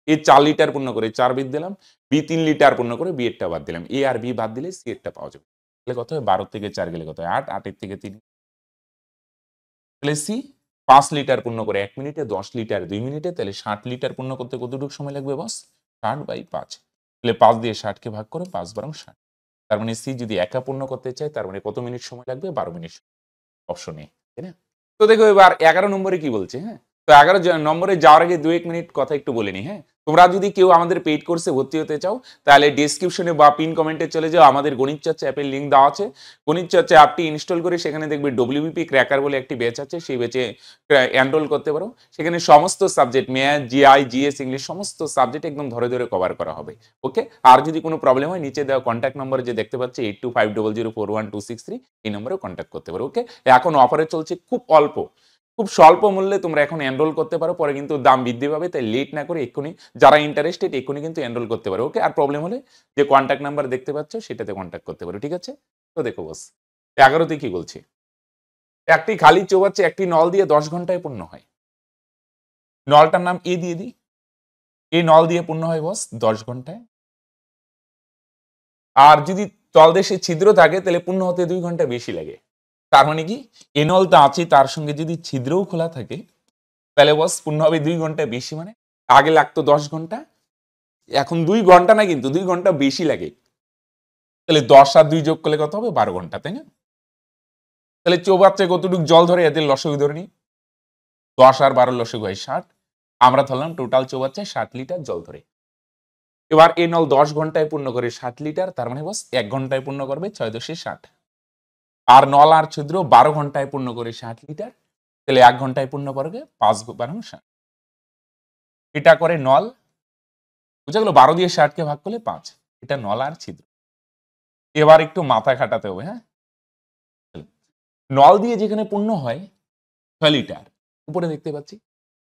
এ 4 লিটার পূর্ণ করে 4 বিট দিলাম, বি 3 লিটার পূর্ণ করে বি এরটা বাদ দিলাম। এ আর বি বাদ দিলে সি এরটা পাওয়া যাবে। তাহলে কত হয় 12 থেকে 4 গেলে কত হয় 8, 8 এর থেকে 3। তাহলে সি 5 লিটার পূর্ণ করে 1 মিনিটে, 10 লিটার 2 মিনিটে, তাহলে 60 লিটার পূর্ণ করতে কতটুকু সময় লাগবে বস? 60/5। তাহলে 5 দিয়ে 60 কে ভাগ করে 5 বারং 60। তার মানে সি যদি একা পূর্ণ করতে চায় তার মানে কত মিনিট সময় লাগবে? 12 মিনিট। অপশন এ, তাই না? তো দেখো এবার 11 নম্বরে কি বলছে, হ্যাঁ? তো 11 নম্বরে যাওয়ার আগে 2-1 মিনিট কথা একটু বলে নিই, হ্যাঁ? তোমরা যদি কেউ আমাদের পেইড কোর্সে ভর্তি হতে চাও তাহলে ডেসক্রিপশনে বা পিন কমেন্টে চলে যাও, আমাদের গণিত চর্চা অ্যাপের লিঙ্ক দেওয়া আছে। গণিত চর্চা অ্যাপটি ইনস্টল করে সেখানে দেখবে ডব্লিউবিপি ক্র্যাকার বলে একটি ব্যাচ আছে, সেই ব্যাচে এনরোল করতে পারো। সেখানে সমস্ত subject math, GI, GS, English সমস্ত সাবজেক্ট একদম ধরে ধরে কভার করা হবে। ওকে? আর যদি কোনো প্রবলেম হয় নিচে দেওয়া কন্ট্যাক্ট নম্বরে যে দেখতে পাচ্ছি 8250041263 এই নম্বরে কন্ট্যাক্ট করতে পারো। ওকে? এখন অফারে চলছে খুব অল্প, খুব স্বল্প মূল্যে তোমরা এখন এনরোল করতে পারো, পরে কিন্তু দাম বৃদ্ধি পাবে, তাই লেট না করে এক্ষুনি যারা ইন্টারেস্টেড এক্ষুনি কিন্তু এনরোল করতে পারো। ওকে? আর প্রবলেম হলে যে কন্ট্যাক্ট নাম্বার দেখতে পাচ্ছ সেটাতে কন্ট্যাক্ট করতে পারো। ঠিক আছে? তো দেখো বস 11তে কি বলছে, একটি খালি চৌবাচ্চা একটি নল দিয়ে 10 ঘন্টায় পূর্ণ হয়। নলটার নাম এ দিয়ে দিই, এই নল দিয়ে পূর্ণ হয় বস 10 ঘন্টায়। আর যদি তলদেশে ছিদ্র থাকে তাহলে পূর্ণ হতে 2 ঘন্টা বেশি লাগে। তার মানে কি এ নল তো আছে, তার সঙ্গে যদি ছিদ্রও খোলা থাকে তাহলে বস পূর্ণ হবে 2 ঘন্টা বেশি। মানে আগে লাগতো 10 ঘন্টা, এখন 2 ঘন্টা না, কিন্তু 2 ঘন্টা বেশি লাগে। তাহলে 10 আর 2 যোগ করলে কত হবে? 12 ঘন্টা, তাই না? তাহলে চৌবাচ্চায় কতটুকু জল ধরে এদের লসাগু ধরে নিই। 10 আর 12 লসাগু হয় 60। আমরা ধরলাম টোটাল চৌবাচ্চায় 60 লিটার জল ধরে। এবার এই নল 10 ঘন্টায় পূর্ণ করে 60 লিটার, তার মানে বস 1 ঘন্টায় পূর্ণ করবে 6×60। আর নল আর ছিদ্র 12 ঘন্টায় পূর্ণ করে 60 লিটার, তাহলে 1 ঘন্টায় পূর্ণ করবে 5×60। এটা করে নল, বুঝা গেল? 12 দিয়ে 60 কে ভাগ করলে 5। এটা নল আর ছিদ্র। এবার একটু মাথা খাটাতে হবে, হ্যাঁ? নল দিয়ে যেখানে পূর্ণ হয় 6 লিটার, উপরে দেখতে পাচ্ছি,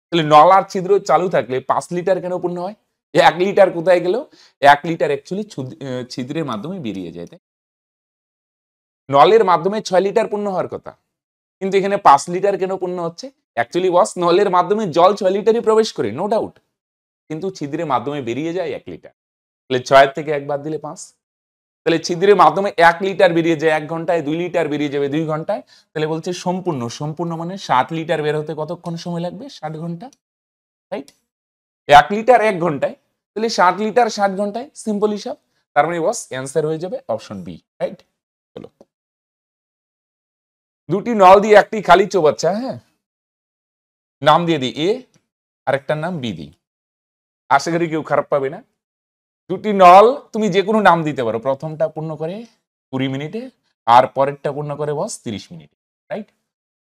তাহলে নল আর ছিদ্র চালু থাকলে 5 লিটার কেন পূর্ণ হয়? 1 লিটার কোথায় গেল? 1 লিটার অ্যাকচুয়ালি ছিদ্রের মাধ্যমে বেরিয়ে যায়, তাই নলের মাধ্যমে 6 লিটার পূর্ণ হওয়ার কথা, কিন্তু এখানে 5 লিটার কেন পূর্ণ হচ্ছে? অ্যাকচুয়ালি বস নলের মাধ্যমে জল 6 লিটারই প্রবেশ করে, নো ডাউট, কিন্তু ছিদ্রের মাধ্যমে বেরিয়ে যায় 1 লিটার। তাহলে 6 থেকে 1 বাদ দিলে 5। তাহলে ছিদ্রের মাধ্যমে 1 লিটার বেরিয়ে যায় 1 ঘন্টায়, 2 লিটার বেরিয়ে যাবে 2 ঘন্টায়। তাহলে বলছে সম্পূর্ণ, সম্পূর্ণ মানে 60 লিটার বের হতে কতক্ষণ সময় লাগবে? 60 ঘন্টা, রাইট? 1 লিটার 1 ঘন্টায়, তাহলে 60 লিটার 60 ঘন্টায়, সিম্পল হিসাব। তার মানে বস অ্যান্সার হয়ে যাবে অপশন বি, রাইট? চলো, দুটি নল দিয়ে একটি খালি চৌবাচ্চা, হ্যাঁ, নাম দিয়ে দিই এ, আরেকটার নাম বি দিই, আশা করি কেউ খারাপ পাবে না। দুটি নল তুমি যে কোনো নাম দিতে পারো, প্রথমটা পূর্ণ করে 20 মিনিটে আর পরেরটা পূর্ণ করে বস 30 মিনিটে, রাইট?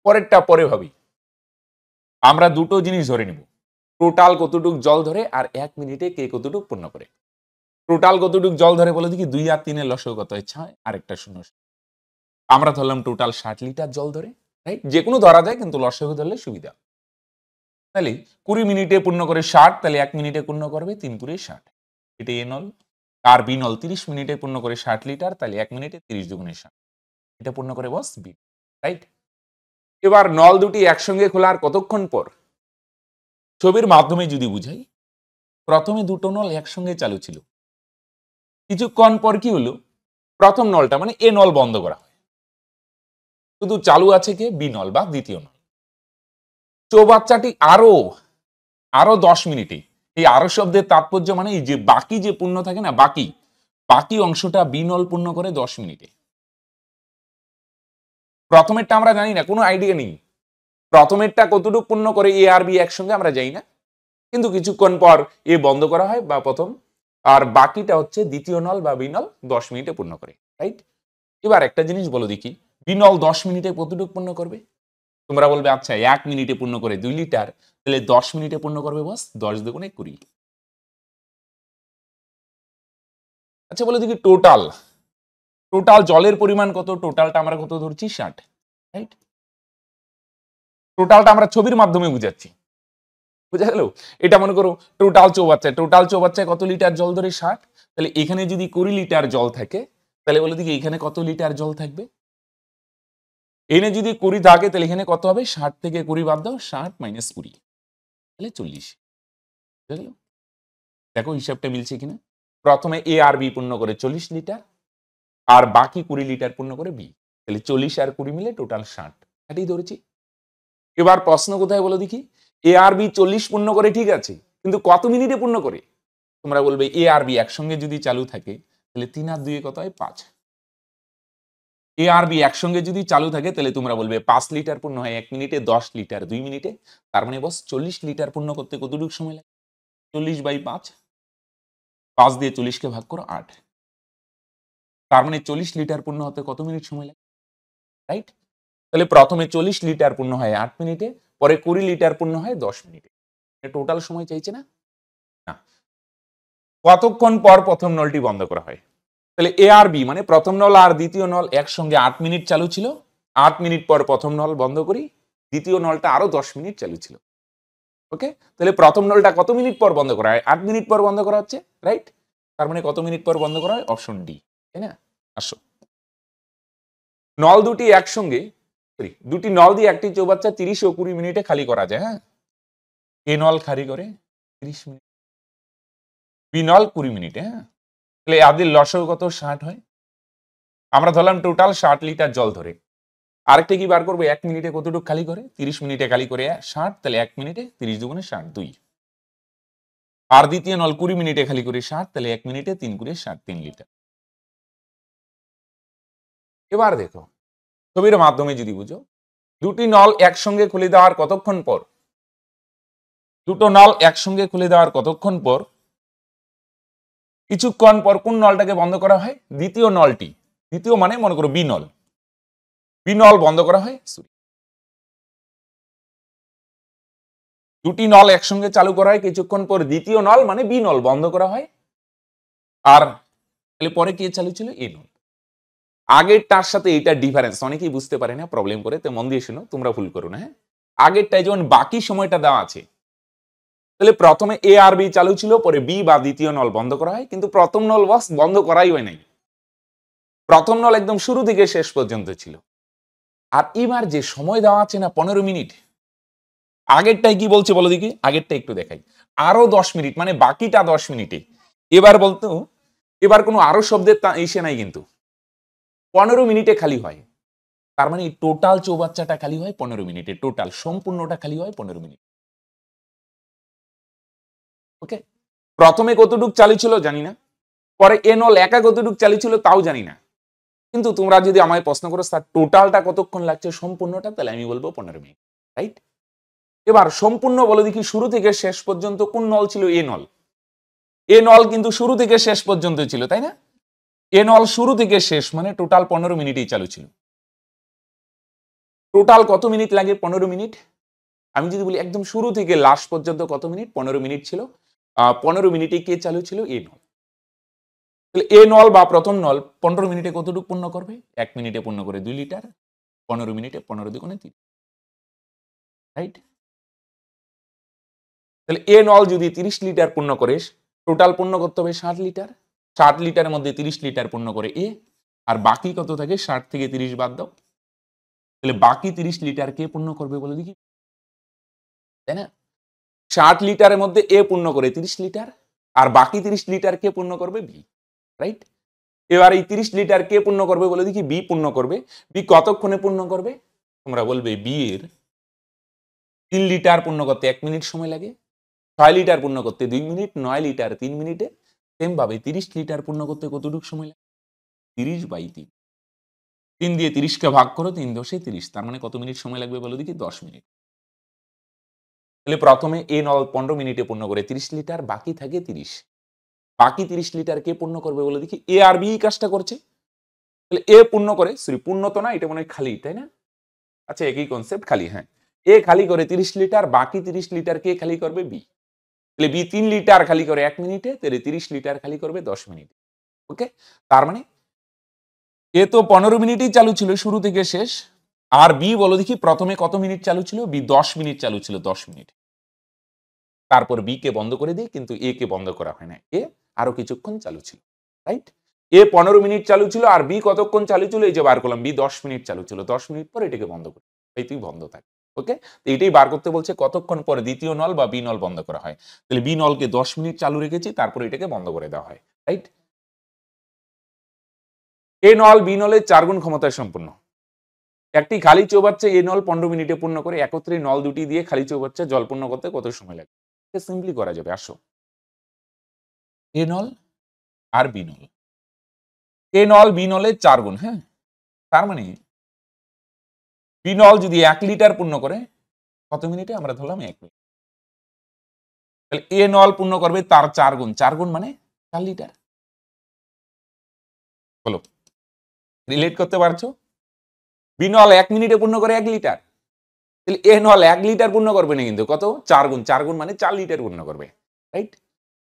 পরেরটা পরে ভাবি, আমরা দুটো জিনিস ধরে নিব, টোটাল কতটুক জল ধরে আর 1 মিনিটে কে কতটুক পূর্ণ করে। টোটাল কতটুক জল ধরে বলে দেখি, 2 আর 3 এর লসাগু কত হয়? 6, আরেকটা 0। আমরা ধরলাম টোটাল 60 লিটার জল ধরে, রাইট? যে কোনো ধরা যায়, কিন্তু লসাগু ধরলে সুবিধা। তাহলে 20 মিনিটে পূর্ণ করে 60, তাহলে 1 মিনিটে পূর্ণ করবে 3 × 60, এটা এ নল। আর বি নল 30 মিনিটে পূর্ণ করে 60 লিটার, তাহলে 1 মিনিটে 30 × 60, এটা পূর্ণ করে বস বি, রাইট? এবার নল দুটি একসঙ্গে খোলার কতক্ষণ পর? ছবির মাধ্যমে যদি বুঝাই, প্রথমে দুটো নল একসঙ্গে চালু ছিল, কিছুক্ষণ পর কি হলো? প্রথম নলটা মানে এ নল বন্ধ করা হয়, শুধু চালু আছে কে? বি নল বা দ্বিতীয় নল। চৌবাচ্চাটি আরো আরো 10 মিনিটে, এই আরো শব্দের তাৎপর্য মানে এই যে বাকি যে পূর্ণ থাকে না, বাকি বাকি অংশটা বি নল পূর্ণ করে 10 মিনিটে। প্রথমেরটা আমরা জানি না, কোনো আইডিয়া নেই প্রথমেরটা কতটুকু পূর্ণ করে এ আর বি একসঙ্গে, আমরা জানি না, কিন্তু কিছুক্ষণ পর এ বন্ধ করা হয় বা প্রথম, আর বাকিটা হচ্ছে দ্বিতীয় নল বা বি নল 10 মিনিটে পূর্ণ করে, রাইট? এবার একটা জিনিস বলো দেখি, বি নল 10 মিনিটে কতটুকু পূর্ণ করবে? তোমরা বলবে আচ্ছা 1 মিনিটে পূর্ণ করে 2 লিটার, তাহলে 10 মিনিটে পূর্ণ করবে বস 10 দুগুণে 20। আচ্ছা বলে দেখি টোটাল টোটাল জলের পরিমাণ কত? টোটালটা আমরা কত ধরছি? 60, রাইট? টোটালটা আমরা ছবির মাধ্যমে বুঝাচ্ছি, বুঝা গেল? এটা মনে করো টোটাল চৌবাচ্চায় কত লিটার জল ধরে? 60। তাহলে এখানে যদি 20 লিটার জল থাকে, তাহলে বলে দেখি এখানে কত লিটার জল থাকবে? এনে যদি 20 থাকে তাহলে এখানে কত হবে? 60 থেকে 20 বাদ দাও, 60 মাইনাস 20 তাহলে 40। বুঝা গেল? দেখো হিসাবটা মিলছে কিনা। প্রথমে এ আর বি পূর্ণ করে 40 লিটার, আর বাকি 20 লিটার পূর্ণ করে বি। তাহলে 40 আর 20 মিলে টোটাল 60, এটাই ধরেছি। এবার প্রশ্ন কোথায় বলো দেখি? এ আর বি 40 পূর্ণ করে ঠিক আছে, কিন্তু কত মিনিটে পূর্ণ করে? তোমরা বলবে এ আর বি একসঙ্গে যদি চালু থাকে তাহলে 3 আর 2 কত হয়? 5। এ আর বি একসঙ্গে যদি চালু থাকে তাহলে তোমরা বলবে 5 লিটার পূর্ণ হয় 1 মিনিটে, 10 লিটার 2 মিনিটে। তার মানে বস 40 লিটার পূর্ণ করতে কতটুকু সময় লাগে? 40/5, 5 দিয়ে 40 কে ভাগ করো 8। তার মানে 40 লিটার পূর্ণ হতে কত মিনিট সময় লাগে? রাইট? তাহলে প্রথমে 40 লিটার পূর্ণ হয় 8 মিনিটে, পরে 20 লিটার পূর্ণ হয় 10 মিনিটে। টোটাল সময় চাইছে না? না। কতক্ষণ পর প্রথম নলটি বন্ধ করা হয়? তাহলে এ আর বি মানে প্রথম নল আর দ্বিতীয় নল একসঙ্গে 8 মিনিট চালু ছিল, 8 মিনিট পর প্রথম নল বন্ধ করি, দ্বিতীয় নলটা আরো 10 মিনিট চালু ছিল। ওকে, তাহলে প্রথম নলটা কত মিনিট পর বন্ধ করা হয়? 8 মিনিট পর বন্ধ করা হচ্ছে, রাইট? তার মানে কত মিনিট পর বন্ধ করা হয়? অপশন ডি, তাই না? আসো, নল দুটি একসঙ্গে, দুটি নল দিয়ে একটি চৌবাচ্চা 30 ও 20 মিনিটে খালি করা যায়। হ্যাঁ, এ নল খালি করে 30 মিনিট, বি নল 20 মিনিটে। হ্যাঁ, তাহলে আদির লসও কত? 60 হয়। আমরা ধরলাম টোটাল 60 লিটার জল ধরে। আরেকটা কি বার করবো? 1 মিনিটে কতটুকু খালি করে? 30 মিনিটে খালি করে 60, তাহলে 1 মিনিটে 30 দুগুণে 60, 2। আর দ্বিতীয় নল 20 মিনিটে খালি করে 60, তাহলে 1 মিনিটে 3 করে 60, 3 লিটার। এবার দেখো ছবির মাধ্যমে যদি বুঝো, দুটি নল একসঙ্গে খুলে দেওয়ার কতক্ষণ পর, দুটো নল একসঙ্গে খুলে দেওয়ার কতক্ষণ পর কিছুক্ষণ পর কোন নলটাকে বন্ধ করা হয়? দ্বিতীয় নলটি, দ্বিতীয় মানে মনে করো বি নল, বি নল বন্ধ করা হয়। দুটি নল একসঙ্গে চালু করা হয়, কিছুক্ষণ পর দ্বিতীয় নল মানে বি নল বন্ধ করা হয়। আর তাহলে পরে কে চালু ছিল? এ নল। আগেরটার সাথে এইটার ডিফারেন্স অনেকেই বুঝতে পারে না, প্রবলেম করে, তো মন দিয়ে শোনো, তোমরা ভুল করো না। হ্যাঁ, আগেরটাই যেমন বাকি সময়টা দেওয়া আছে, তাহলে প্রথমে এ আর বি চালু ছিল, পরে বি বা দ্বিতীয় নল বন্ধ করা হয়, কিন্তু প্রথম নল বস বন্ধ করাই হয় নাই। প্রথম নল একদম শুরু থেকে শেষ পর্যন্ত ছিল। আর এবার যে সময় দেওয়া আছে না 15 মিনিট, আগেরটাই কি বলছে বলো দেখি? আগেরটা একটু দেখাই। আরো 10 মিনিট মানে বাকিটা 10 মিনিটে। এবার বলতো, এবার কোনো আরো শব্দের ইসে নাই, কিন্তু 15 মিনিটে খালি হয়। তার মানে টোটাল চৌবাচ্চাটা খালি হয় 15 মিনিটে, টোটাল সম্পূর্ণটা খালি হয় 15 মিনিট। ওকে, প্রথমে কতটুক চালু ছিল জানি না, পরে এ নল একা কতটুক চালু ছিল তাও জানি না, কিন্তু তোমরা যদি আমায় প্রশ্ন করো স্যার টোটালটা কতক্ষণ লাগছে সম্পূর্ণটা, তাহলে আমি বলবো 15 মিনিট, রাইট? এবার সম্পূর্ণ বলে দেখি শুরু থেকে শেষ পর্যন্ত কোন নল ছিল? এ নল। এ নল কিন্তু শুরু থেকে শেষ পর্যন্ত ছিল, তাই না? এ নল শুরু থেকে শেষ মানে টোটাল 15 মিনিটেই চালু ছিল। টোটাল কত মিনিট লাগে? 15 মিনিট। আমি যদি বলি একদম শুরু থেকে লাস্ট পর্যন্ত কত মিনিট? 15 মিনিট ছিল। 15 মিনিটে কে চালু ছিল? এ নল। তাহলে এ নল বা প্রথম নল 15 মিনিটে কতটুকু পূর্ণ করবে? 1 মিনিটে পূর্ণ করে 2 লিটার, 15 মিনিটে 15 দুগুণে 30, রাইট? তাহলে এ নল যদি 30 লিটার পূর্ণ করে, টোটাল পূর্ণ করতে হবে 60 লিটার। 60 লিটারের মধ্যে 30 লিটার পূর্ণ করে এ, আর বাকি কত থাকে? 60 থেকে 30 বাদ দাও, তাহলে বাকি 30 লিটার কে পূর্ণ করবে বলে দেখি, তাই না? 60 লিটারের মধ্যে এ পূর্ণ করে 30 লিটার, আর বাকি 30 লিটার কে পূর্ণ করবে? B, right? এবার এই 30 লিটার কে পূর্ণ করবে বলে দেখি? বি পূর্ণ করবে। বি কতক্ষণে পূর্ণ করবে? তোমরা বলবে বি এর 3 লিটার পূর্ণ করতে 1 মিনিট সময় লাগে, 6 লিটার পূর্ণ করতে 2 মিনিট, 9 লিটার 3 মিনিটে। সেম ভাবে 30 লিটার পূর্ণ করতে কতটুকু সময় লাগে? 30/3। 3 দিয়ে 30 কে ভাগ করো, 3 দশে 30, তার মানে কত মিনিট সময় লাগবে বলো দেখি? 10 মিনিট। তাহলে প্রথমে এ নল 15 মিনিটে পূর্ণ করে 30 লিটার, বাকি থাকে 30। বাকি 30 লিটার কে পূর্ণ করবে বলে দেখি? এ আর বি কাজটা করছে। তাহলে এ পূর্ণ করে, সরি পূর্ণ তো না, এটা মনে হয় খালি, তাই না? আচ্ছা একই কনসেপ্ট, খালি। হ্যাঁ, এ খালি করে 30 লিটার, বাকি 30 লিটার কে খালি করবে? বি। তাহলে বি 3 লিটার খালি করে 1 মিনিটে, তাহলে 30 লিটার খালি করবে 10 মিনিটে। ওকে, তার মানে এ তো 15 মিনিটই চালু ছিল শুরু থেকে শেষ, আর বি বলো দেখি প্রথমে কত মিনিট চালু ছিল? বি 10 মিনিট চালু ছিল, 10 মিনিট। তারপর বি কে বন্ধ করে দিই, কিন্তু এ কে বন্ধ করা হয় না, এ আরো কিছুক্ষণ চালু ছিল, রাইট? এ 15 মিনিট চালু ছিল আর বি কতক্ষণ চালু ছিল, এই যে বার করলাম, বি 10 মিনিট চালু ছিল, 10 মিনিট পর এটাকে বন্ধ করি, এই তুই বন্ধ থাকে। ওকে, তো এটাই বার করতে বলছে কতক্ষণ পরে দ্বিতীয় নল বা বি নল বন্ধ করা হয়। তাহলে বি নলকে 10 মিনিট চালু রেখেছি, তারপরে এটাকে বন্ধ করে দেওয়া হয়, রাইট। এ নল বি নলের 4 গুণ ক্ষমতায় সম্পূর্ণ। একটি খালি চৌবাচ্চা এ নল 15 মিনিটে পূর্ণ করে একত্রে নল দুটি দিয়ে খালি চৌবাচ্চা জল পূর্ণ করতে কত সময় লাগে? সিম্পলি করা যাবে, আসো। এ নল আর বি নল, এ নল বি নলের 4 গুণ, হ্যাঁ, তার মানে বি নল যদি 1 লিটার পূর্ণ করে কত মিনিটে, আমরা ধরলাম 1 মিনিট, তাহলে এ নল পূর্ণ করবে তার 4 গুণ, 4 গুণ মানে 4 লিটার। বলো, রিলেট করতে পারছো? বি নল 1 মিনিটে পূর্ণ করে 1 লিটার, তাহলে এ নল 1 লিটার পূর্ণ করবে না, কিন্তু কত, 4 গুণ, 4 গুণ মানে 4 লিটার পূর্ণ করবে, রাইট।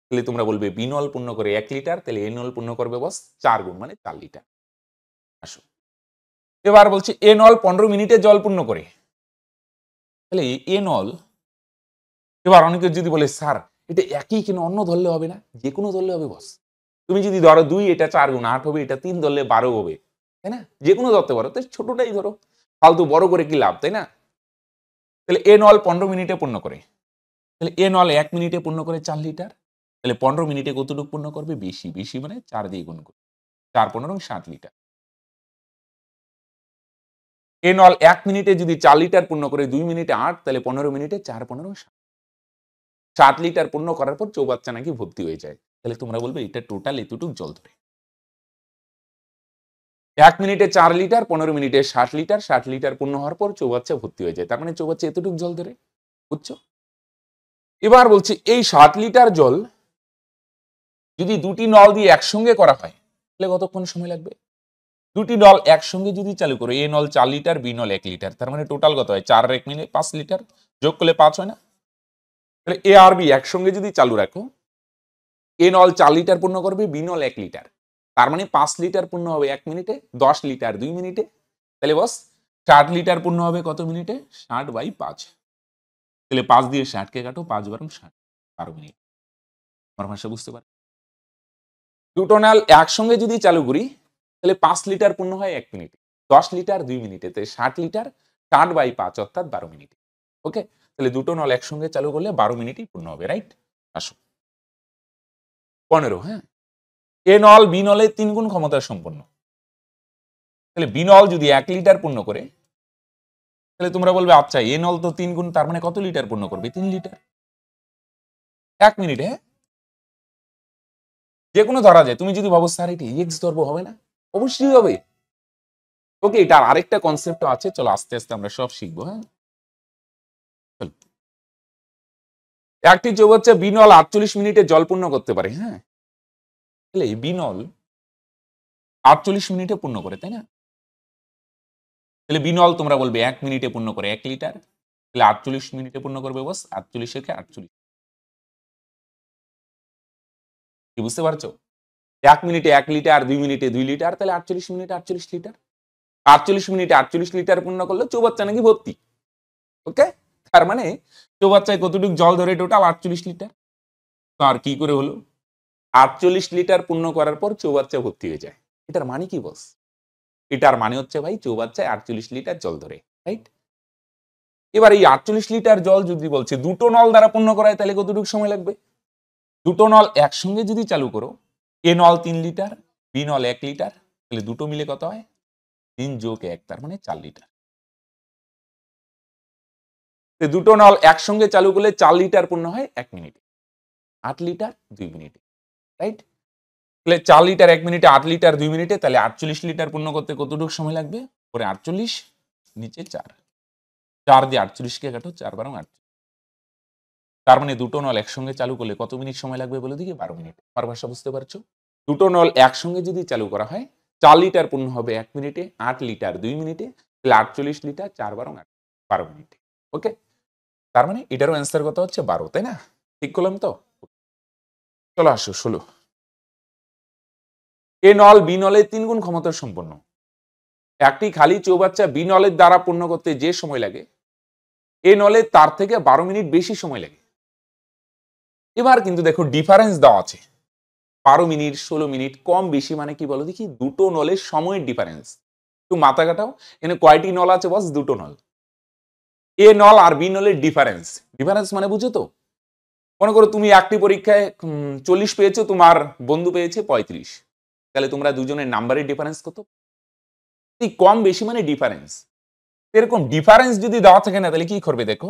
তাহলে তোমরা বলবে বি নল পূর্ণ করে 1 লিটার, তাহলে এ নল পূর্ণ করবে বস 4 গুণ মানে 4 লিটার। আসো, এবার বলছি এ নল 15 মিনিটে জল পূর্ণ করে, তাহলে এ নল, এবার অনেকে যদি বলে স্যার এটা একই কেন, অন্য ধরলে হবে না? যে কোনো ধরলে হবে বস। তুমি যদি ধরো 2, এটা 4 গুণ, 8 হবে, এটা 3 ধরলে 12 হবে, তাই না? যে কোনো ধরতে পারো, তো ছোটটাই ধরো, ফালতু বড় করে কি লাভ, তাই না? তাহলে এ নল 15 মিনিটে পূর্ণ করে, তাহলে এ নল 1 মিনিটে পূর্ণ করে 4 লিটার, তাহলে 15 মিনিটে কতটুকু পূর্ণ করবে? বেশি, বেশি মানে 4 দিয়ে গুণ করবে, 4 15 60 লিটার। এ নল 1 মিনিটে যদি 4 লিটার পূর্ণ করে 2 মিনিটে 8, তাহলে 15 মিনিটে 4 15 60 লিটার পূর্ণ করার পর চৌবাচ্চা নাকি ভর্তি হয়ে যায়। তাহলে তোমরা বলবে এটা টোটাল এতটুক জল ধরে। 1 মিনিটে 4 লিটার, 15 মিনিটে 60 লিটার, 60 লিটার পূর্ণ হওয়ার পর চৌবাচ্চা ভর্তি হয়ে যায়, তার মানে চৌবাচ্চা এতটুক জল ধরে, বুঝছো? এবার বলছি এই 60 লিটার জল যদি দুটি নল দিয়ে একসঙ্গে করা হয়, তাহলে কতক্ষণ সময় লাগবে? দুটি নল একসঙ্গে যদি চালু করো, এ নল 4 লিটার, বি নল 1 লিটার, তার মানে টোটাল কত হয়? 4 আর 1 মিলে 5 লিটার, যোগ করলে 5 হয় না? তাহলে এ আর বি একসঙ্গে যদি চালু রাখো, এ নল 4 লিটার পূর্ণ করবে, বি নল 1 লিটার, তার মানে 5 লিটার পূর্ণ হবে 1 মিনিটে, 10 লিটার 2 মিনিটে, তাহলে বস 60 লিটার পূর্ণ হবে কত মিনিটে? 60/5, তাহলে 5 দিয়ে 60 কে কাটো, 5 বারং 60, 12 মিনিট। আমার ভাষা বুঝতে পারে? দুটো নল একসঙ্গে যদি চালু করি, তাহলে 5 লিটার পূর্ণ হয় 1 মিনিটে, 10 লিটার 2 মিনিটে, তাই 60 লিটার 60/5 অর্থাৎ 12 মিনিটে। ওকে, তাহলে দুটো নল একসঙ্গে চালু করলে 12 মিনিটই পূর্ণ হবে, রাইট। আসো 15, হ্যাঁ, এ নল বি নলের 3 গুণ ক্ষমতা সম্পন্ন, তাহলে বি নল যদি 1 লিটার পূর্ণ করে, তাহলে তোমরা বলবে আচ্ছা এ নল তো 3 গুণ, তার মানে কত লিটার পূর্ণ করবে? 3 লিটার 1 মিনিটে, হ্যাঁ, যে কোনো ধরা যায়। তুমি যদি ভাবো স্যার এটা এক্স ধরবো, হবে না? অবশ্যই হবে। ওকে, এটার আরেকটা কনসেপ্ট আছে, চলো আস্তে আস্তে আমরা সব শিখবো, হ্যাঁ। একটি চৌবাচ্চা বি নল 48 মিনিটে জল পূর্ণ করতে পারে, হ্যাঁ, তাহলে বি নল 48 মিনিটে পূর্ণ করে, তাই না? তাহলে বি নল তোমরা বলবে 1 মিনিটে পূর্ণ করে 1 লিটার, তাহলে 48 মিনিটে পূর্ণ করবে বস 48 কে 48, কি বুঝতে পারছো? 1 মিনিটে 1 লিটার, 2 মিনিটে 2 লিটার, তাহলে 48 মিনিটে 48 লিটার, 48 মিনিটে 48 লিটার পূর্ণ করলে চৌবাচ্চা নাকি ভর্তি। ওকে, তার মানে চৌবাচ্চায় কতটুকু জল ধরে? Total 48 litre. তো আর কি করে হলো? 48 লিটার পূর্ণ করার পর চৌবাচ্চা ভর্তি হয়ে যায়। এটার মানে কি বস? এটার মানে হচ্ছে ভাই চৌবাচ্চায় 48 লিটার জল ধরে, রাইট। এবার এই 48 লিটার জল যদি বলছে দুটো নল দ্বারা পূর্ণ করায়, তাহলে কতটুকু সময় লাগবে? দুটো নল একসঙ্গে যদি চালু করো, এ নল 3 লিটার, বি নল 1 লিটার, তাহলে দুটো মিলে কত হয়? 3 যোগ 1, তার মানে 4 লিটার। দুটো নল একসঙ্গে চালু করলে 4 লিটার পূর্ণ হয় 1 মিনিটে, 8 লিটার 2 মিনিটে, রাইট। তাহলে 4 লিটার 1 মিনিটে, 8 লিটার 2 মিনিটে, তাহলে 48 লিটার পূর্ণ করতে কতটুকু সময় লাগবে? পরে 48, নিচে 4, 4 দিয়ে 48 কে কাটো, 4 বারং 8, তার মানে দুটো নল একসঙ্গে চালু করলে কত মিনিট সময় লাগবে বলে দিকে? 12 মিনিট। আমার ভাষা বুঝতে পারছো? দুটো নল একসঙ্গে যদি চালু করা হয়, 4 লিটার পূর্ণ হবে 1 মিনিটে, 8 লিটার 2 মিনিটে, তাহলে 48 লিটার 4 বারং 8, 12 মিনিটে। ওকে, তার মানে এটারও অ্যান্সার কত হচ্ছে? 12, তাই না? ঠিক করলাম তো? চলো আসো 16, এ নল বি নলের 3 গুণ ক্ষমতার সম্পন্ন। একটি খালি চৌবাচ্চা বি নলের দ্বারা পূর্ণ করতে যে সময় লাগে, এ নলের তার থেকে 12 মিনিট বেশি সময় লাগে। এবার কিন্তু দেখো ডিফারেন্স দেওয়া আছে, 12 মিনিট 16 মিনিট কম বেশি মানে কি বলো দেখি, দুটো নলের সময়ের ডিফারেন্স। একটু মাথা কাটাও, এখানে কয়টি নল আছে বস? দুটো নল। এ নল আর বি নলের ডিফারেন্স। ডিফারেন্স মানে বুঝো তো? মনে করো তুমি একটি পরীক্ষায় 40 পেয়েছো, তোমার বন্ধু পেয়েছে 35, তাহলে তোমরা দুজনের নাম্বারের ডিফারেন্স কত? কম বেশি মানে ডিফারেন্স। এরকম ডিফারেন্স যদি দেওয়া থাকে না, তাহলে কি করবে দেখো?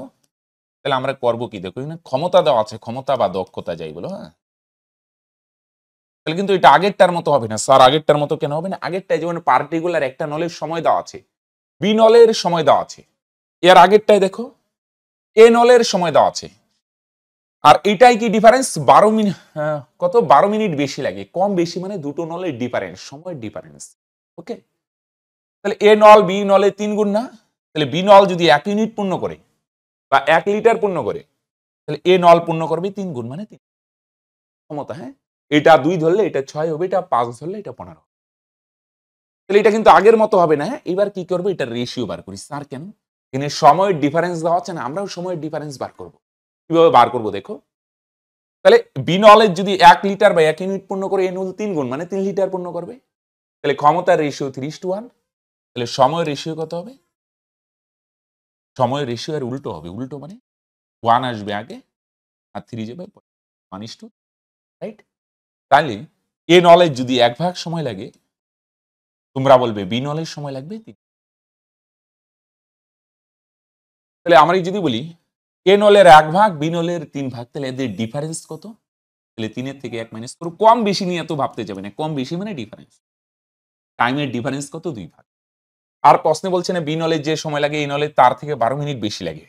তাহলে আমরা করবো কি দেখো, ক্ষমতা দেওয়া আছে, ক্ষমতা বা দক্ষতা যাই বলো, হ্যাঁ, তাহলে কিন্তু এটা আগেরটার মতো হবে না স্যার। আগেরটার মতো কেন হবে না? আগেরটায় যেমন পার্টিকুলার একটা নলের সময় দেওয়া আছে, বি নলের সময় দেওয়া আছে। এর আগেরটায় দেখো এ নলের সময় দেওয়া আছে। আর এটাই কি ডিফারেন্স? 12 মিনিট, কত 12 মিনিট বেশি লাগে। কম বেশি মানে দুটো নলের ডিফারেন্স, সময়ের ডিফারেন্স। ওকে, তাহলে এ নল বি নলের 3 গুণ না? তাহলে বি নল যদি 1 ইউনিট পূর্ণ করে বা 1 লিটার পূর্ণ করে, তাহলে এ নল পূর্ণ করবে 3 গুণ মানে 3 ক্ষমতা। হ্যাঁ, এটা 2 ধরলে এটা 6 হবে, এটা 5 ধরলে এটা 15। তাহলে এটা কিন্তু আগের মতো হবে না। হ্যাঁ, এবার কি করবো, এটা রেশিও বার করি। স্যার কেন? এখানে সময়ের ডিফারেন্স দেওয়া আছে না, আমরাও সময়ের ডিফারেন্স বার করব। কিভাবে বার করব দেখো। তাহলে বি নলেজ যদি 1 লিটার বা 1 ইউনিট পূর্ণ করে, এ নল 3 গুণ মানে 3 লিটার পূর্ণ করবে। তাহলে ক্ষমতার রেশিও 3:1। তাহলে সময়ের রেশিও কত হবে? সময়ের রেশিও এর উল্টো হবে। উল্টো মানে 1 আসবে আগে আর 3 যাবে 1:2, রাইট? তাহলে এ নলেজ যদি 1 ভাগ সময় লাগে, তোমরা বলবে বি নলেজ সময় লাগবে 3। তাহলে আমরা যদি বলি এ নলের 1 ভাগ বি নলের 3 ভাগ, তাহলে এদের ডিফারেন্স কত? তাহলে 3 এর থেকে 1 মাইনাস করো। কম বেশি নিয়ে এত ভাবতে যাবে না, কম বেশি মানে ডিফারেন্স। টাইমের ডিফারেন্স কত? 2 ভাগ। আর প্রশ্নে বলছে না বি নলের যে সময় লাগে এ নলের তার থেকে 12 মিনিট বেশি লাগে।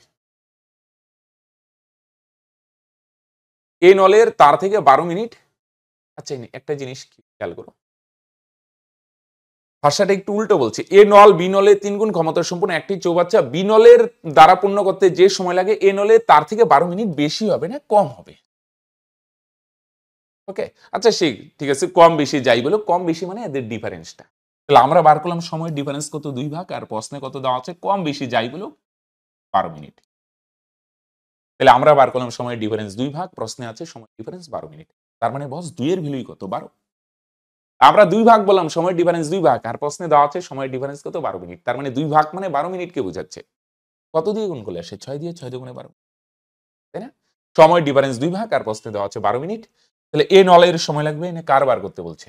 এ নলের তার থেকে 12 মিনিট। আচ্ছা, একটা জিনিস খেয়াল করো, ভাষাটা একটু উল্টো বলছে। এ নল বি নলের 3 গুণ ক্ষমতা সম্পূর্ণ একটি চৌবাচ্চা বি নলের দ্বারা পূর্ণ করতে যে সময় লাগে এ নলের তার থেকে 12 মিনিট বেশি হবে না কম হবে। ওকে, আচ্ছা সেই ঠিক আছে, কম বেশি যাই বলো, কম বেশি মানে এদের ডিফারেন্সটা। তাহলে আমরা বার করলাম সময়ের ডিফারেন্স কত? 2 ভাগ। আর প্রশ্নে কত দেওয়া আছে? কম বেশি যাই বলো 12 মিনিট। তাহলে আমরা বার করলাম সময়ের ডিফারেন্স 2 ভাগ, প্রশ্নে আছে সময়ের ডিফারেন্স 12 মিনিট। তার মানে বস 2 এর ভ্যালুই কত? 12। আমরা 2 ভাগ বললাম, সময়ের ডিফারেন্স 2 ভাগ, আর প্রশ্নে দেওয়া আছে সময়ের ডিফারেন্স কত? 12 মিনিট। তার মানে 2 ভাগ মানে 12 মিনিটকে বোঝাচ্ছে। কত দিয়ে গুণ করলে আসে? 6 দিয়ে, 6 দুগুণে 12, তাই না? সময় ডিফারেন্স 2 ভাগ আর প্রশ্নে দেওয়া আছে 12 মিনিট। তাহলে এ নলের সময় লাগবে না, কার বার করতে বলছে?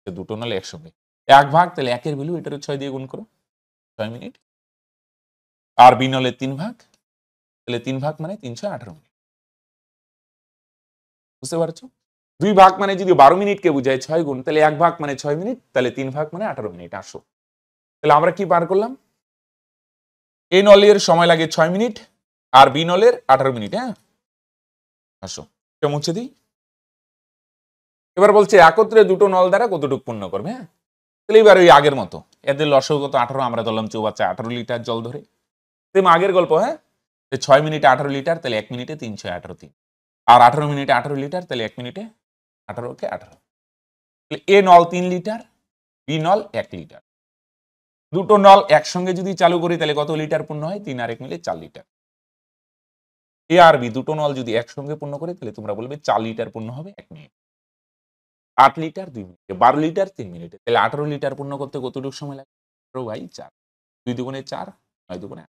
দুটো নলে একসঙ্গে 1 ভাগ, তাহলে 1 এর ভ্যালু এটারও 6 দিয়ে গুণ করো, 6 মিনিট। আর বি নলের 3 ভাগ, তাহলে 3 ভাগ মানে 318 মিনিট। বুঝতে পারছো? 2 ভাগ মানে যদি 12 মিনিটকে বোঝায় 6 গুণ, তাহলে 1 ভাগ মানে 6 মিনিট, তাহলে 3 ভাগ মানে 18 মিনিট। আসো, তাহলে আমরা কি বার করলাম? এ নলের সময় লাগে 6 মিনিট আর বি নলের 18 মিনিট। হ্যাঁ, আসো এটা মুছে দিই। এবার বলছে একত্রে দুটো নল দ্বারা কতটুকু পূর্ণ করবে। হ্যাঁ, তাহলে এবার ওই আগের মতো এদের লসও কত? 18, আমরা ধরলাম চৌবাচ্চা 18 লিটার জল ধরে। তেমন আগের গল্প। হ্যাঁ, 6 মিনিটে 18 লিটার, তাহলে 1 মিনিটে 3 6 18 3। আর 18 মিনিটে 18 লিটার, তাহলে 1 মিনিটে 18 কে 18। তাহলে এ নল 3 লিটার, বি নল 1 লিটার। দুটো নল একসঙ্গে যদি চালু করি তাহলে কত লিটার পূর্ণ হয়? 3 আর 1 মিলে 4 লিটার। এ আর বি দুটো নল যদি একসঙ্গে পূর্ণ করি, তাহলে তোমরা বলবে 4 লিটার পূর্ণ হবে 1 মিনিট। 8 লিটার 2 মিনিটে, 12 লিটার 3 মিনিটে। তাহলে 18 লিটার পূর্ণ করতে কতটুকু সময় লাগে? 18/4। 2 দুগুণে 4, 9 দুগুণে 8।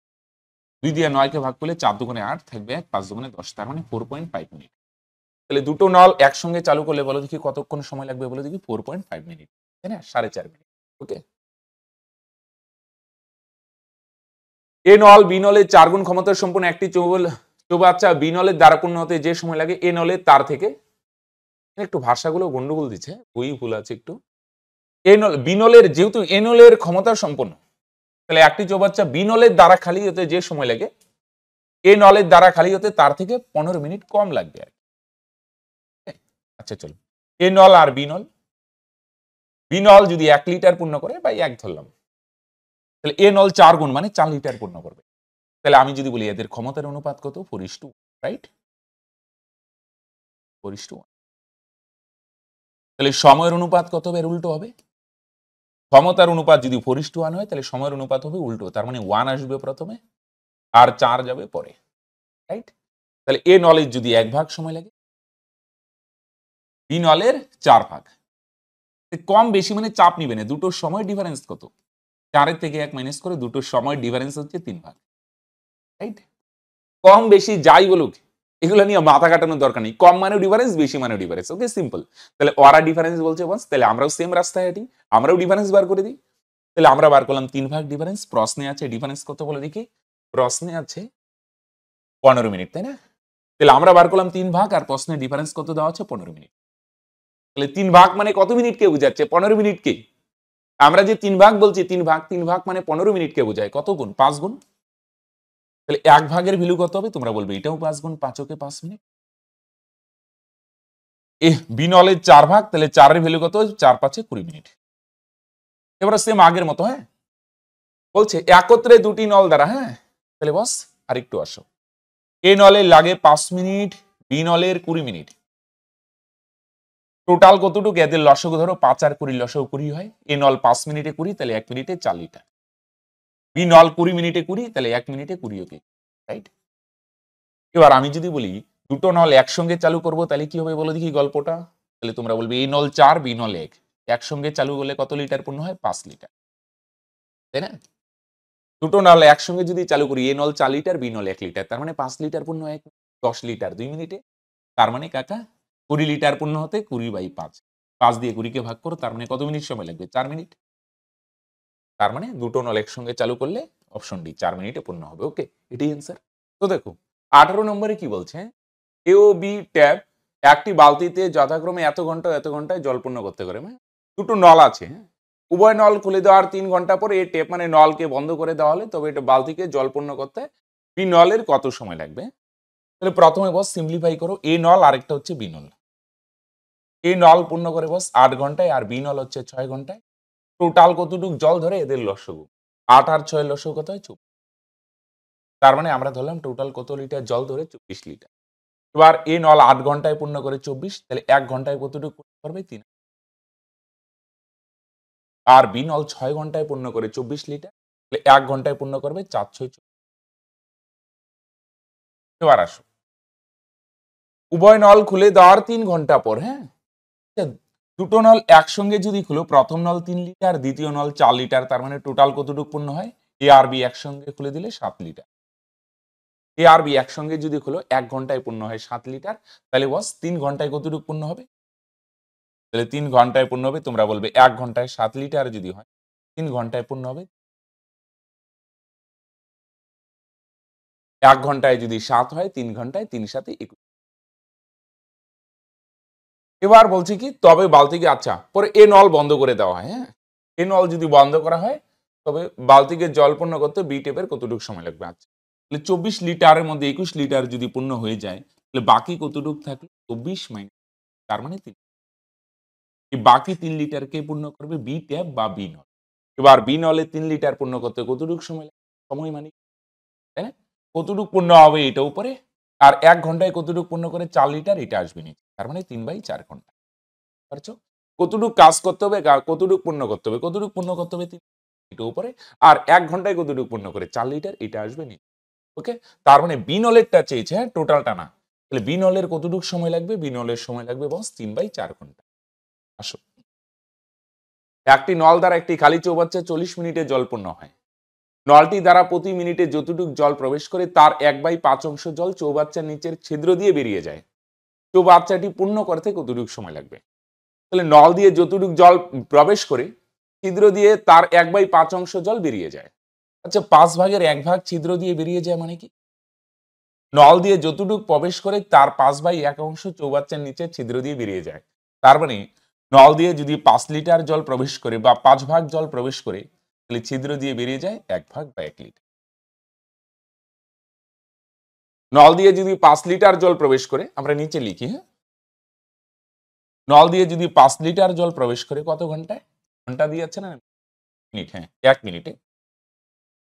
2 দিয়ে 9 কে ভাগ করলে 4 দুগুণে 8 থাকবে 1, 5 দুগুণে 10, তার মানে 4.5 মিনিট। তাহলে দুটো নল একসঙ্গে চালু করলে বলো দেখি কতক্ষণ সময় লাগবে? বলো দেখি 4.5 মিনিট, তাই না? 4.5 মিনিট। ওকে, এ নল বি নলের 4 গুণ ক্ষমতার সম্পূর্ণ একটি চৌবাচ্চা বি নলের দ্বারা পূর্ণ হতে যে সময় লাগে এ নলের তার থেকে, একটু ভাষাগুলো গন্ডগোল দিচ্ছে, বই ভুল আছে একটু। এ নল বি নলের, যেহেতু এ নলের ক্ষমতা সম্পন্ন, তাহলে একটি চৌবাচ্চা বি নলের দ্বারা খালি হতে যে সময় লাগে এ নলের দ্বারা খালি হতে তার থেকে 15 মিনিট কম লাগবে আর কি। আচ্ছা চলো, এ নল আর বি নল, বি নল যদি 1 লিটার পূর্ণ করে বা 1 ধরলাম, তাহলে এ নল 4 গুণ মানে 4 লিটার পূর্ণ করবে। তাহলে আমি যদি বলি এদের ক্ষমতার অনুপাত কত? 4:1, রাইট? 4:1। তাহলে সময়ের অনুপাত কত হবে? এর উল্টো হবে। ক্ষমতার অনুপাত যদি 4:1 হয়, তাহলে সময়ের অনুপাত হবে উল্টো। তার মানে 1 আসবে প্রথমে আর 4 যাবে পরে, রাইট? তাহলে এ নলেজ যদি 1 ভাগ সময় লাগে, বি নলের 4 ভাগ। কম বেশি মানে চাপ নিবে না, দুটোর সময় ডিফারেন্স কত? 4 থেকে 1 মাইনাস করে দুটোর সময় ডিফারেন্স হচ্ছে 3 ভাগ, রাইট? কম বেশি যাই বলুক এগুলো নিয়ে মাথা কাটানোর দরকার নেই, কম মানেও ডিফারেন্স, বেশি মানেও ডিফারেন্স। ওকে, সিম্পল। তাহলে ওরা ডিফারেন্স বলছে বস, তাহলে আমরাও সেম রাস্তায় হাঁটি, আমরাও ডিফারেন্স বার করে দিই। তাহলে আমরা বার করলাম 3 ভাগ ডিফারেন্স। প্রশ্নে আছে ডিফারেন্স কত বলে দেখি, প্রশ্নে আছে 15 মিনিট, তাই না? তাহলে আমরা বার করলাম 3 ভাগ, আর প্রশ্নে ডিফারেন্স কত দেওয়া আছে, 15 মিনিট। তাহলে 3 ভাগ মানে কত মিনিটকে বোঝাচ্ছে, 15 মিনিটকে। আমরা যে 3 ভাগ বলছি, 3 ভাগ মানে 15 মিনিটকে বোঝায়। কত গুণ? 5 গুণ। তাহলে 1 ভাগের ভ্যালু কত হবে? তোমরা বলবে এটাও 5 গুণ, 5 ওকে 5 মিনিট। বি নলের 4 ভাগ, তাহলে 4 এর ভ্যালু কত? 4 5 20 মিনিট। এবারে সেম আগের মতো, হ্যাঁ, বলছে একত্রে দুটি নল দ্বারা, হ্যাঁ, তাহলে বস আরেকটু আসো। এ নলের লাগে 5 মিনিট, বি নলের 20 মিনিট। টোটাল কতটুকু? এদের লসগু ধরো, 5 আর 20 লসগু 20 হয়। এ নল 5 মিনিটে 20, তাহলে 1 মিনিটে 4 লিটার। বি নল 20 মিনিটে 20, তাহলে 1 মিনিটে 20 ওকে, রাইট? এবার আমি যদি বলি দুটো নল একসঙ্গে চালু করব, তাহলে কি হবে বলো দেখি গল্পটা। তাহলে তোমরা বলবে এ নল 4, বি নল 1, একসঙ্গে চালু করলে কত লিটার পূর্ণ হয়? 5 লিটার, তাই না? দুটো নল একসঙ্গে যদি চালু করি, এ নল 4 লিটার, বি নল 1 লিটার, তার মানে 5 লিটার পূর্ণ হয় 10 লিটার 2 মিনিটে। তার মানে কাকা 20 লিটার পূর্ণ হতে 20/5, 5 দিয়ে 20 কে ভাগ করো, তার মানে কত মিনিট সময় লাগবে? 4 মিনিট। তার মানে দুটো নল একসঙ্গে চালু করলে অপশন ডি 4 মিনিটে পূর্ণ হবে। ওকে, এটাই অ্যান্সার। তো দেখো 18 নম্বরে কি বলছে, এ ও বি ট্যাপ একটি বালতিতে যথাক্রমে এত ঘন্টায় জল পূর্ণ করতে পারে। দুটো নল আছে, উভয় নল খুলে দেওয়ার 3 ঘন্টা পরে এই টেপ মানে নলকে বন্ধ করে দেওয়া হলে তবে এটা বালতিকে জল পূর্ণ করতে বি নলের কত সময় লাগবে? তাহলে প্রথমে বস সিম্পলিফাই করো, এ নল আরেকটা হচ্ছে বি নল। এ নল পূর্ণ করে বস 8 ঘন্টায়, আর বি নল হচ্ছে 6 ঘন্টায়। টোটাল কতটুকু জল ধরে এদের লসগু? 8 আর 6 লসগু কত হয়? 24। তার মানে আমরা ধরলাম টোটাল কত লিটার জল ধরে? 24 লিটার। এবার এ নল 8 ঘন্টায় পূর্ণ করে 24, তাহলে 1 ঘন্টায় কতটুকু পূর্ণ করবে? 3। আর বি নল 6 ঘন্টায় পূর্ণ করে 24 লিটার, তাহলে 1 ঘন্টায় পূর্ণ করবে 4/6। এবার আসো, উভয় নল খুলে দেওয়ার 3 ঘন্টা পর, হ্যাঁ, দুটো নল একসঙ্গে যদি খুলো, প্রথম নল 3 লিটার, দ্বিতীয় নল 4 লিটার, তার মানে টোটাল কতটুকু পূর্ণ হয়? এ আর বি একসঙ্গে খুলে দিলে 7 লিটার। এ আর বি একসঙ্গে যদি খুলো 1 ঘন্টায় পূর্ণ হয় 7 লিটার, তাহলে বস 3 ঘন্টায় কতটুকু পূর্ণ হবে? তাহলে 3 ঘন্টায় পূর্ণ হবে, তোমরা বলবে 1 ঘন্টায় 7 লিটার যদি হয় 3 ঘন্টায় পূর্ণ হবে। 1 ঘন্টায় যদি 7 হয়, 3 ঘন্টায় 3 7 21। এবার বলছি কি, তবে বালতিকে, আচ্ছা, পরে এ নল বন্ধ করে দেওয়া হয়, হ্যাঁ, এ নল যদি বন্ধ করা হয় তবে বালতিকে জল পূর্ণ করতে বি টেপের কতটুকু সময় লাগবে? আচ্ছা, তাহলে 24 লিটারের মধ্যে 21 লিটার যদি পূর্ণ হয়ে যায়, তাহলে বাকি কতটুকু থাকলো? 24 মাইনাস, তার মানে 3। এই বাকি 3 লিটার কে পূর্ণ করবে? বি ট্যাপ বা বি নল। এবার বি নলে 3 লিটার পূর্ণ করতে কতটুকু সময় লাগবে? সময় মানে, তাই না? কতটুকু পূর্ণ হবে এটা উপরে, আর 1 ঘন্টায় কতটুকু পূর্ণ করে 4 লিটার, এটা আসবে নিচে, তার মানে 3/4 ঘন্টা। পারছো? কতটুকু কাজ করতে হবে, কতটুকু পূর্ণ করতে হবে, কতটুকু পূর্ণ করতে হবে? 3 এটা উপরে, আর 1 ঘন্টায় কতটুকু পূর্ণ করে? 4 লিটার, এটা আসবে নিচে। ওকে, তার মানে বি নলেরটা চেয়েছে, হ্যাঁ, টোটালটা না। তাহলে বি নলের কতটুকু সময় লাগবে? বি নলের সময় লাগবে বস 3/4 ঘন্টা। আসো, একটি নল দ্বারা একটি খালি চৌবাচ্চায় 40 মিনিটে জল পূর্ণ হয়। নলটি দ্বারা প্রতি মিনিটে যতটুকু জল প্রবেশ করে তার 1/5 অংশ জল চৌবাচ্চার নিচের ছিদ্র দিয়ে বেরিয়ে যায়। চৌবাচ্চাটি পূর্ণ করতে কতটুকু সময় লাগবে? তাহলে নল দিয়ে যতটুকু জল প্রবেশ করে ছিদ্র দিয়ে তার 1/5 অংশ জল বেরিয়ে যায়। আচ্ছা, 5 ভাগের 1 ভাগ ছিদ্র দিয়ে বেরিয়ে যায় মানে কি? নল দিয়ে যতটুকু প্রবেশ করে তার 5/1 অংশ চৌবাচ্চার নিচে ছিদ্র দিয়ে বেরিয়ে যায়। তার মানে নল দিয়ে যদি 5 লিটার জল প্রবেশ করে বা 5 ভাগ জল প্রবেশ করে, তাহলে ছিদ্র দিয়ে বেরিয়ে যায় 1 ভাগ বা 1 লিটার। নল দিয়ে যদি 5 লিটার জল প্রবেশ করে, আমরা নিচে লিখি, হ্যাঁ, নল দিয়ে যদি 5 লিটার জল প্রবেশ করে কত ঘন্টায়? ঘন্টা দিয়ে যাচ্ছে না মিনিট, হ্যাঁ, 1 মিনিটে,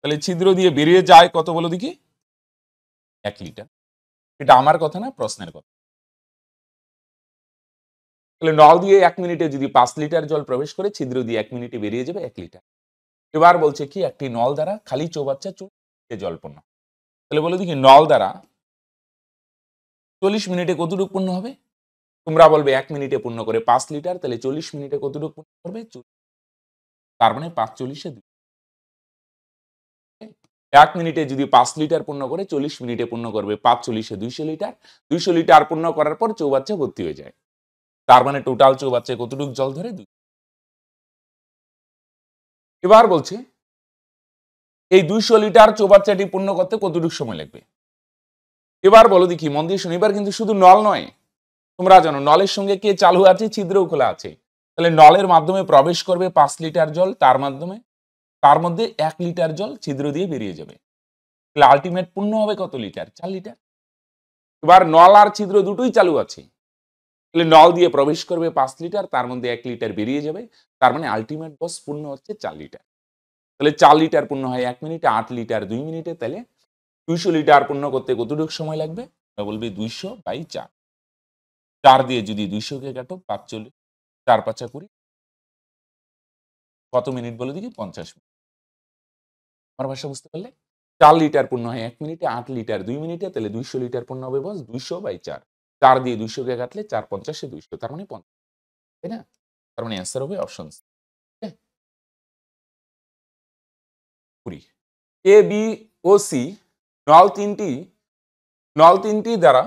তাহলে ছিদ্র দিয়ে বেরিয়ে যায় কত বলো দেখি? 1 লিটার। এটা আমার কথা না, প্রশ্নের কথা। তাহলে নল দিয়ে 1 মিনিটে যদি 5 লিটার জল প্রবেশ করে, ছিদ্র দিয়ে 1 মিনিটে বেরিয়ে যাবে 1 লিটার। এবার বলছে কি, একটি নল দ্বারা খালি চৌবাচ্চা 40 মিনিটে জল পূর্ণ। তাহলে বলো দেখি নল দ্বারা 40 মিনিটে কতটুকু পূর্ণ হবে? তোমরা বলবে 1 মিনিটে পূর্ণ করে 5 লিটার, তাহলে 40 মিনিটে কতটুকু পূর্ণ করবে? তার মানে 5 40 1 মিনিটে যদি 5 লিটার পূর্ণ করে 40 মিনিটে পূর্ণ করবে 5 40 200 লিটার। 200 লিটার পূর্ণ করার পর চৌবাচ্চা ভর্তি হয়ে যায়। তার মানে টোটাল চৌবাচ্চায় কতটুকু জল ধরে? এবার বলছে এই 200 লিটার চৌবাচ্চাটি পূর্ণ করতে কতটুকু সময় লাগবে? এবার বলো দেখি, মন দিয়ে শুনো। এবার কিন্তু শুধু নল নয়, তোমরা জানো নলের সঙ্গে কে চালু আছে, ছিদ্রও খোলা আছে। তাহলে নলের মাধ্যমে প্রবেশ করবে 5 লিটার জল, তার মধ্যে 1 লিটার জল ছিদ্র দিয়ে বেরিয়ে যাবে। তাহলে আলটিমেট পূর্ণ হবে কত লিটার? 4 লিটার। এবার নল আর ছিদ্র দুটোই চালু আছে, তাহলে নল দিয়ে প্রবেশ করবে 5 লিটার, তার মধ্যে 1 লিটার বেরিয়ে যাবে। তার মানে আলটিমেট বস পূর্ণ হচ্ছে 4 লিটার। তাহলে 4 লিটার পূর্ণ হয় 1 মিনিটে, 8 লিটার 2 মিনিটে। তাহলে 200 লিটার পূর্ণ করতে কতটুকু সময় লাগবে? বলবে 200/4। 4 দিয়ে যদি 200 কে কাটো 5 40, 4 5 20, কত মিনিট বলে দেখি? 50 মিনিট। আমার ভাষা বুঝতে পারলে? 4 লিটার পূর্ণ হয় 1 মিনিটে, 8 লিটার 2 মিনিটে। তাহলে 200 লিটার পূর্ণ হবে বস 200/4। 4 দিয়ে 200 কে কাটলে 4 50 200, তার মানে 50, তাই না? তার মানে অ্যান্সার হবে option C. 20। A B O C নল তিনটি দ্বারা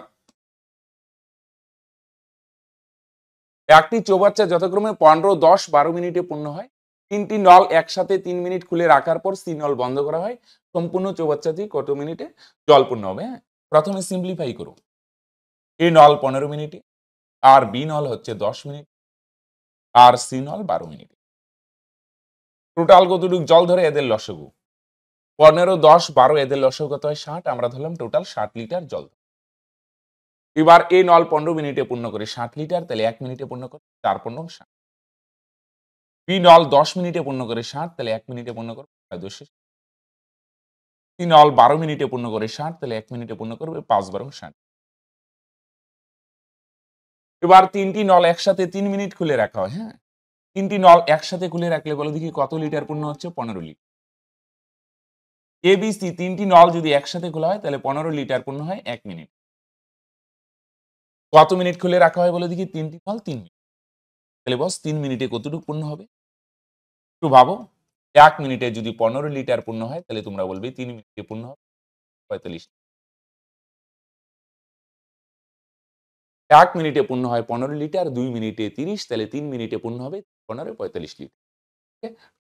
একটি চৌবাচ্চা যথাক্রমে 15 10 12 মিনিটে পূর্ণ হয়। 3টি নল একসাথে 3 মিনিট খুলে রাখার পর সি নল বন্ধ করা হয়। সম্পূর্ণ চৌবাচ্চাটি কত মিনিটে জল পূর্ণ হবে? হ্যাঁ, প্রথমে সিম্পলিফাই করো। এ নল 15 মিনিটে, আর বি নল হচ্ছে 10 মিনিট, আর সি নল 12 মিনিটে। টোটাল কতটুকু জল ধরে এদের লসগু? 15 10 12 এদের লসগু কত হয়? 60। আমরা ধরলাম টোটাল 60 লিটার জল। এবার এ নল 15 মিনিটে পূর্ণ করে 60 লিটার, তাহলে 1 মিনিটে পূর্ণ করে 4 15 60। বি নল 10 মিনিটে পূর্ণ করে 60, তাহলে 1 মিনিটে পূর্ণ করবে 200। সি নল 12 মিনিটে পূর্ণ করে 60, তাহলে 1 মিনিটে পূর্ণ করবে 5 12 60। এবার 3টি নল একসাথে 3 মিনিট খুলে রাখা হয়। হ্যাঁ, 3টি নল একসাথে খুলে রাখলে বলো দেখি কত লিটার পূর্ণ হচ্ছে? 15 লিটার। এ বি সি 3টি নল যদি একসাথে খোলা হয় তাহলে 15 লিটার পূর্ণ হয় 1 মিনিট। কত মিনিট খুলে রাখা হয় বলে দেখি? 3টি নল 3 মিনিট। তাহলে বস 3 মিনিটে কতটুকু পূর্ণ হবে? একটু ভাবো। 1 মিনিটে যদি 15 লিটার পূর্ণ হয় তাহলে তোমরা বলবে 3 মিনিটে পূর্ণ হবে 45। 1 মিনিটে পূর্ণ হয় 15 লিটার, 2 মিনিটে 30, তাহলে 3 মিনিটে পূর্ণ হবে 15 45 লিটার।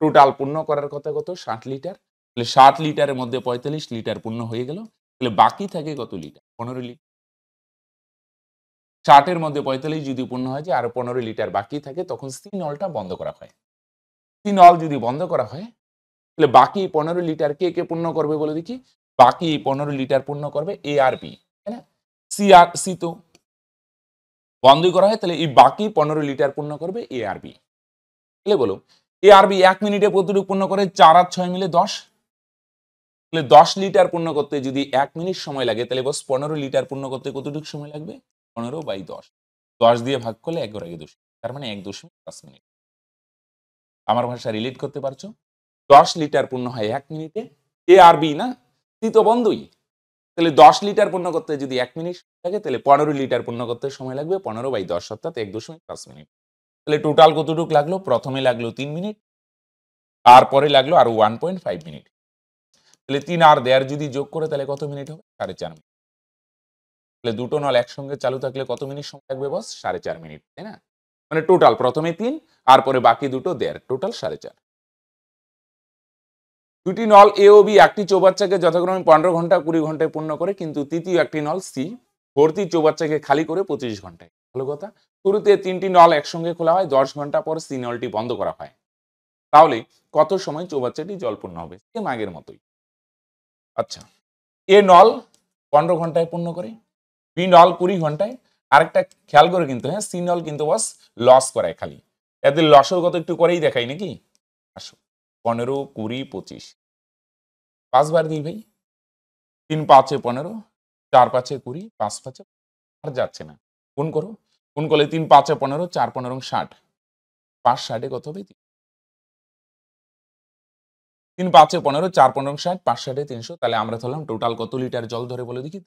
টোটাল পূর্ণ করার কথা কত? 60 লিটার। তাহলে 60 লিটারের মধ্যে 45 লিটার পূর্ণ হয়ে গেল। তাহলে বাকি থাকে কত লিটার? 15 লিটার। 60 এর মধ্যে 45 যদি পূর্ণ হয় যে আরো 15 লিটার বাকি থাকে, তখন সি নলটা বন্ধ করা হয়। সি নল যদি বন্ধ করা হয় তাহলে বাকি 15 লিটার কে কে পূর্ণ করবে বলে দেখি? বাকি 15 লিটার পূর্ণ করবে এ আর বি, তাই না? সি তো বন্ধই করা হয়, তাহলে এই বাকি 15 লিটার পূর্ণ করবে এ আর বি। তাহলে বলো এ আর বি 1 মিনিটে কতটুকু পূর্ণ করে? 4 আর 6 মিলে 10। তাহলে 10 লিটার পূর্ণ করতে যদি 1 মিনিট সময় লাগে, তাহলে বস 15 লিটার পূর্ণ করতে কতটুকু সময় লাগবে? 15/10। 10 দিয়ে ভাগ করলে 1 ঘর 2, তার মানে 1.5 মিনিট। আমার ভাষা রিলেট করতে পারছো? 10 লিটার পূর্ণ হয় 1 মিনিটে। এ আর বি না, সি তো বন্ধই। তাহলে 10 লিটার পূর্ণ করতে যদি 1 মিনিট লাগে, তাহলে 15 লিটার পূর্ণ করতে সময় লাগবে 15/10, অর্থাৎ 1.5 মিনিট। তাহলে টোটাল কতটুকু লাগলো? প্রথমে লাগলো 3 মিনিট, আর পরে লাগলো আরো 1.5 মিনিট। তাহলে 3 আর 1.5 যদি যোগ করে তাহলে কত মিনিট হবে? 4.5 মিনিট। তাহলে দুটো নল একসঙ্গে চালু থাকলে কত মিনিট সময় লাগবে বস? 4.5 মিনিট, তাই না? মানে টোটাল প্রথমে 3 আর পরে বাকি দুটো 1.5, টোটাল 4.5। দুটি নল এ ও বি একটি চৌবাচ্চাকে যথাক্রমে 15 ঘন্টা 20 ঘন্টায় পূর্ণ করে, কিন্তু তৃতীয় একটি নল সি ভর্তি চৌবাচ্চাকে খালি করে 25 ঘন্টায়। ভালো কথা। শুরুতে 3টি নল একসঙ্গে খোলা হয়, 10 ঘন্টা পর সি নলটি বন্ধ করা হয়। তাহলে কত সময় চৌবাচ্চাটি জলপূর্ণ হবে? সেম আগের মতোই। আচ্ছা, এ নল 15 ঘন্টায় পূর্ণ করে, বি নল 20 ঘন্টায়। আরেকটা খেয়াল করে কিন্তু, হ্যাঁ, সি নল কিন্তু বস লস করায় খালি। এদের লসের কত একটু করেই দেখাই নাকি? আসো, 15 20 25, 5 বার দিই ভাই। 3 5 15, 4 5 20, 5 5 আর যাচ্ছে না। গুণ করো। গুণ করলে 3 5 15, 4 15 60, 5 60 কত হবে? 3 5 15, 4 15 60, 5 60 300। তাহলে আমরা ধরলাম টোটাল কত লিটার জল ধরে বলে দেখি?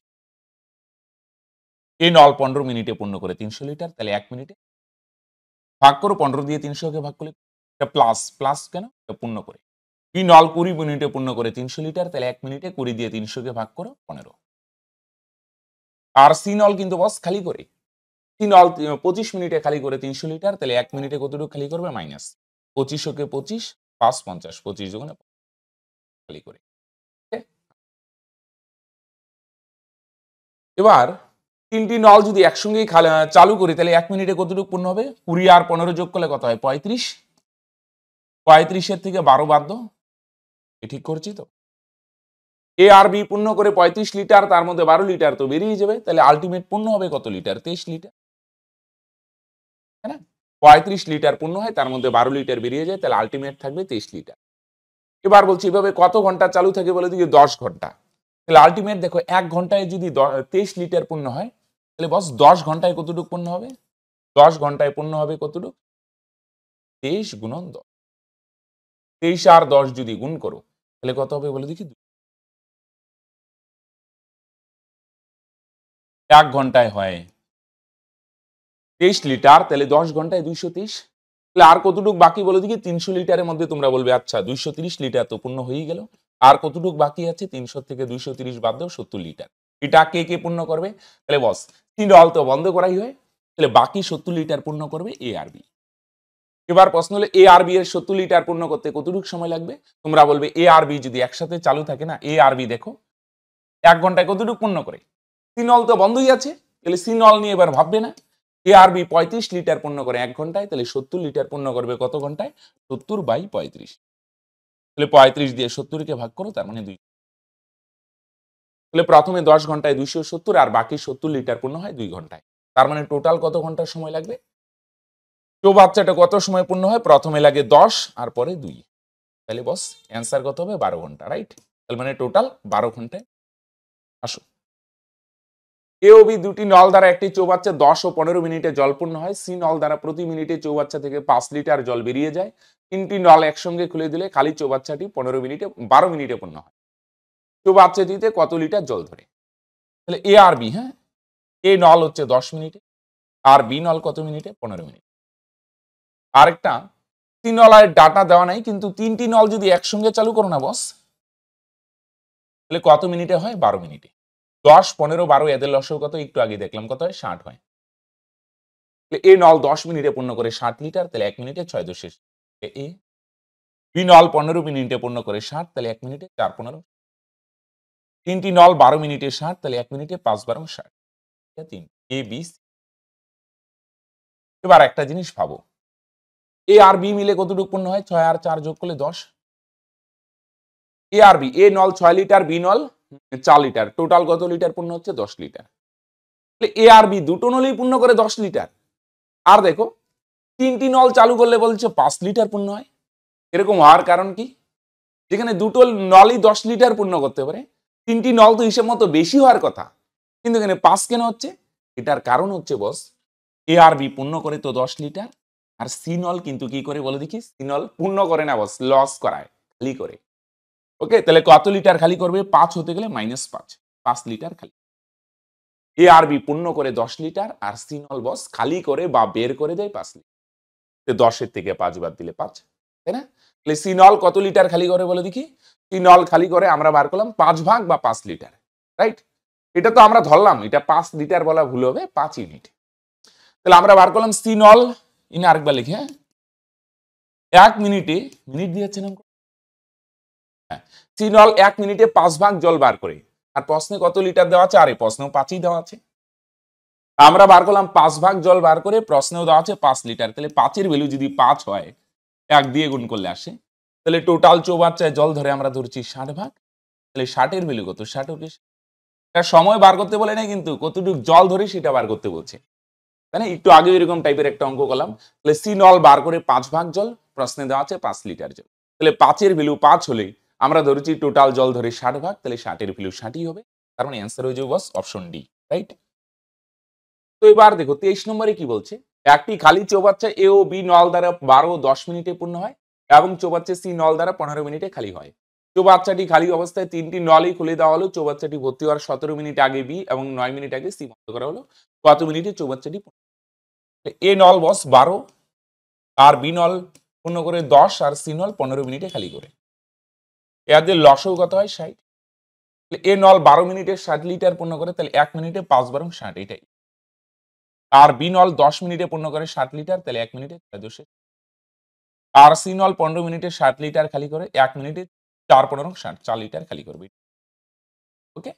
এ নল 15 মিনিটে পূর্ণ করে 300 লিটার, তাহলে 1 মিনিটে ভাগ করো 15 দিয়ে 300 কে ভাগ করলে এটা প্লাস প্লাস কেন এটা পূর্ণ করে। বি নল 20 মিনিটে পূর্ণ করে 300 লিটার, তাহলে 1 মিনিটে 20 দিয়ে 300 কে ভাগ করো 15। আর সি নল কিন্তু বস খালি করে, সি নল 25 মিনিটে খালি করে 300 লিটার, তাহলে 1 মিনিটে কতটুকু খালি করবে মাইনাস 25 কে 25 5 50 25 দুগুণে খালি করে। এবার তিনটি নল যদি একসঙ্গেই চালু করি তাহলে 1 মিনিটে কতটুকু পূর্ণ হবে? 20 আর 15 যোগ করলে কত হয়? 35। 35 থেকে 12 বাদ দাও, ঠিক করছি তো? এ আর বি পূর্ণ করে 35 লিটার, তার মধ্যে 12 লিটার তো বেরিয়ে যাবে, তাহলে আলটিমেট পূর্ণ হবে কত লিটার? 23 লিটার, তাই না? 35 লিটার পূর্ণ হয়, তার মধ্যে 12 লিটার বেরিয়ে যায়, তাহলে আলটিমেট থাকবে 23 লিটার। এবার বলছি এভাবে কত ঘন্টা চালু থাকে বলে দিকে? 10 ঘন্টা। তাহলে আলটিমেট দেখো 1 ঘন্টায় যদি 23 লিটার পূর্ণ হয়, তাহলে বস 10 ঘন্টায় কতটুকু পূর্ণ হবে? 10 ঘন্টায় পূর্ণ হবে কতটুকু? 23 গুণন 10। 23 আর 10 যদি গুণ করো তাহলে কত হবে বলে দেখি? 1 ঘন্টায় হয় 23 লিটার, তাহলে 10 ঘন্টায় 230। তাহলে আর কতটুকু বাকি বলে দেখি? 300 লিটারের মধ্যে তোমরা বলবে আচ্ছা 230 লিটার তো পূর্ণ হয়ে গেল, আর কতটুকু বাকি আছে? 300 থেকে 230 বাদ দাও, 70 লিটার। এটা কে কে পূর্ণ করবে? তাহলে বস নল তো বন্ধ করাই হয়, তাহলে বাকি 70 লিটার পূর্ণ করবে এ আর বি। এবার প্রশ্ন হলো এ আর বি এর 70 লিটার পূর্ণ করতে কতটুকু সময় লাগবে? তোমরা বলবে এ আর বি যদি একসাথে চালু থাকে না, এ আর বি দেখো 1 ঘন্টায় কতটুকু পূর্ণ করে? সি নল তো বন্ধই আছে, তাহলে সি নল নিয়ে এবার ভাববে না। এ আর বি 35 লিটার পূর্ণ করে 1 ঘন্টায়, তাহলে 70 লিটার পূর্ণ করবে কত ঘন্টায়? 70/35। তাহলে 35 দিয়ে 70 কে ভাগ করো, তার মানে 2। তাহলে প্রথমে 10 ঘন্টায় 270 আর বাকি 70 লিটার পূর্ণ হয় 2 ঘন্টায়। তার মানে টোটাল কত ঘন্টার সময় লাগবে? চৌবাচ্চাটা কত সময় পূর্ণ হয়? প্রথমে লাগে 10 আর পরে 2। তাহলে বস অ্যান্সার কত হবে? 12 ঘন্টা, রাইট? তার মানে টোটাল 12 ঘন্টায়। আসো, এ ও বি দুটি নল দ্বারা একটি চৌবাচ্চা 10 ও 15 মিনিটে জল পূর্ণ হয়। সি নল দ্বারা প্রতি মিনিটে চৌবাচ্চা থেকে 5 লিটার জল বেরিয়ে যায়। তিনটি নল একসঙ্গে খুলে দিলে খালি চৌবাচ্চাটি 12 মিনিটে পূর্ণ হয়। চৌবাচ্চাটিতে কত লিটার জল ধরে? তাহলে এ আর বি, হ্যাঁ, এ নল হচ্ছে 10 মিনিটে, আর বি নল কত মিনিটে? 15 মিনিট। আরেকটা, সি নলের ডাটা দেওয়া নাই, কিন্তু তিনটি নল যদি একসঙ্গে চালু করো না বস, তাহলে কত মিনিটে হয়? 12 মিনিটে। 10, 15, 12 এদের লসও কত? একটু আগে দেখলাম কত হয়? 60 হয়। এ নল 10 মিনিটে পূর্ণ করে 60 লিটার, তাহলে 1 মিনিটে 6 × 10 এ। বি নল 15 মিনিটে পূর্ণ করে 60, তাহলে 1 মিনিটে 4 × 15। তিনটি নল 12 মিনিটে 60, তাহলে 1 মিনিটে 5 × 12 60। 3 এ বি সি। এবার একটা জিনিস ভাবো, এ আর বি মিলে কতটুকু পূর্ণ হয়? 6 আর 4 যোগ করলে 10। এ আর বি, এ নল 6 লিটার, বি নল 4 লিটার, টোটাল কত লিটার পূর্ণ হচ্ছে? 10 লিটার। এ আর বি দুটো নলই পূর্ণ করে 10 লিটার। আর দেখো তিনটি নল চালু করলে বলছে 5 লিটার পূর্ণ হয়। এরকম হওয়ার কারণ কি? যেখানে দুটো নলই 10 লিটার পূর্ণ করতে পারে, তিনটি নল তো হিসেব মতো বেশি হওয়ার কথা, কিন্তু এখানে 5 কেন হচ্ছে? এটার কারণ হচ্ছে বস, এ আর বি পূর্ণ করে তো 10 লিটার, আর সি নল কিন্তু কি করে বলে দেখি? সি নল পূর্ণ করে না বস, লস করায়, খালি করে। ওকে, তাহলে কত লিটার খালি করবে? 5 হতে গেলে -5, 5 লিটার খালি। এ আর বি পূর্ণ করে 10 লিটার, আর সি নল বস খালি করে বা বের করে দেয় 5 লিটার। 10 থেকে 5 বাদ দিলে 5, তাই না? তাহলে সি নল কত লিটার খালি করে বলে দেখি? সি নল খালি করে আমরা বার করলাম 5 ভাগ বা 5 লিটার, রাইট? এটা তো আমরা ধরলাম, এটা 5 লিটার বলা ভুল হবে, 5 ইউনিট। তাহলে আমরা বার করলাম সি নল, ইনি আরেকবার লিখি, হ্যাঁ, 1 মিনিটে, মিনিট দিয়েছে না? হ্যাঁ, সি নল 1 মিনিটে 5 ভাগ জল বার করে। আর প্রশ্নে কত লিটার দেওয়া আছে? আর এই প্রশ্নেও 5ই দেওয়া আছে। আমরা বার করলাম 5 ভাগ জল বার করে, প্রশ্নেও দেওয়া আছে 5 লিটার। তাহলে 5 এর ভ্যালু যদি 5 হয়, 1 দিয়ে গুণ করলে আসে, তাহলে টোটাল চৌবাচ্চায় জল ধরে আমরা ধরছি 60 ভাগ। তাহলে 60 এর ভ্যালু কত? 60 ওকে, এটা সময় বার করতে বলে নাই, কিন্তু কতটুকু জল ধরে সেটা বার করতে বলছে, তাই না? একটু আগে এরকম টাইপের একটা অঙ্ক করলাম। তাহলে সি নল বার করে 5 ভাগ জল, প্রশ্নে দেওয়া আছে 5 লিটার জল। তাহলে 5 এর ভ্যালু 5 হলে আমরা ধরেছি টোটাল জল ধরে 60 ভাগ, তাহলে 60 এর ভ্যালু 60ই হবে। তার মানে অ্যান্সার হয়ে যাবে বস অপশন ডি, রাইট? তো এবার দেখো 23 নম্বরে কি বলছে? একটি খালি চৌবাচ্চা এ ও বি নল দ্বারা 12 ও 10 মিনিটে পূর্ণ হয়, এবং চৌবাচ্চা সি নল দ্বারা 15 মিনিটে খালি হয়। চৌবাচ্চাটি খালি অবস্থায় 3টি নলই খুলে দেওয়া হলো। চৌবাচ্চাটি ভর্তি হওয়ার 17 মিনিট আগে বি এবং 9 মিনিট আগে সি বন্ধ করা হলো। কত মিনিটে চৌবাচ্চাটি এ নল বস 12 আর বি নল পূর্ণ করে 10 আর সি নল 15 মিনিটে খালি করে। এদের লসও কত হয় 60। এ নল 12 মিনিটে 60 লিটার পূর্ণ করে, তাহলে 1 মিনিটে 5 বারং 60 এটাই। আর বি নল 10 মিনিটে পূর্ণ করে 60 লিটার, তাহলে 1 মিনিটে 400। আর সি নল 15 মিনিটে 60 লিটার খালি করে, 1 মিনিটে 4 15 60 4 লিটার খালি করবে। ওকে,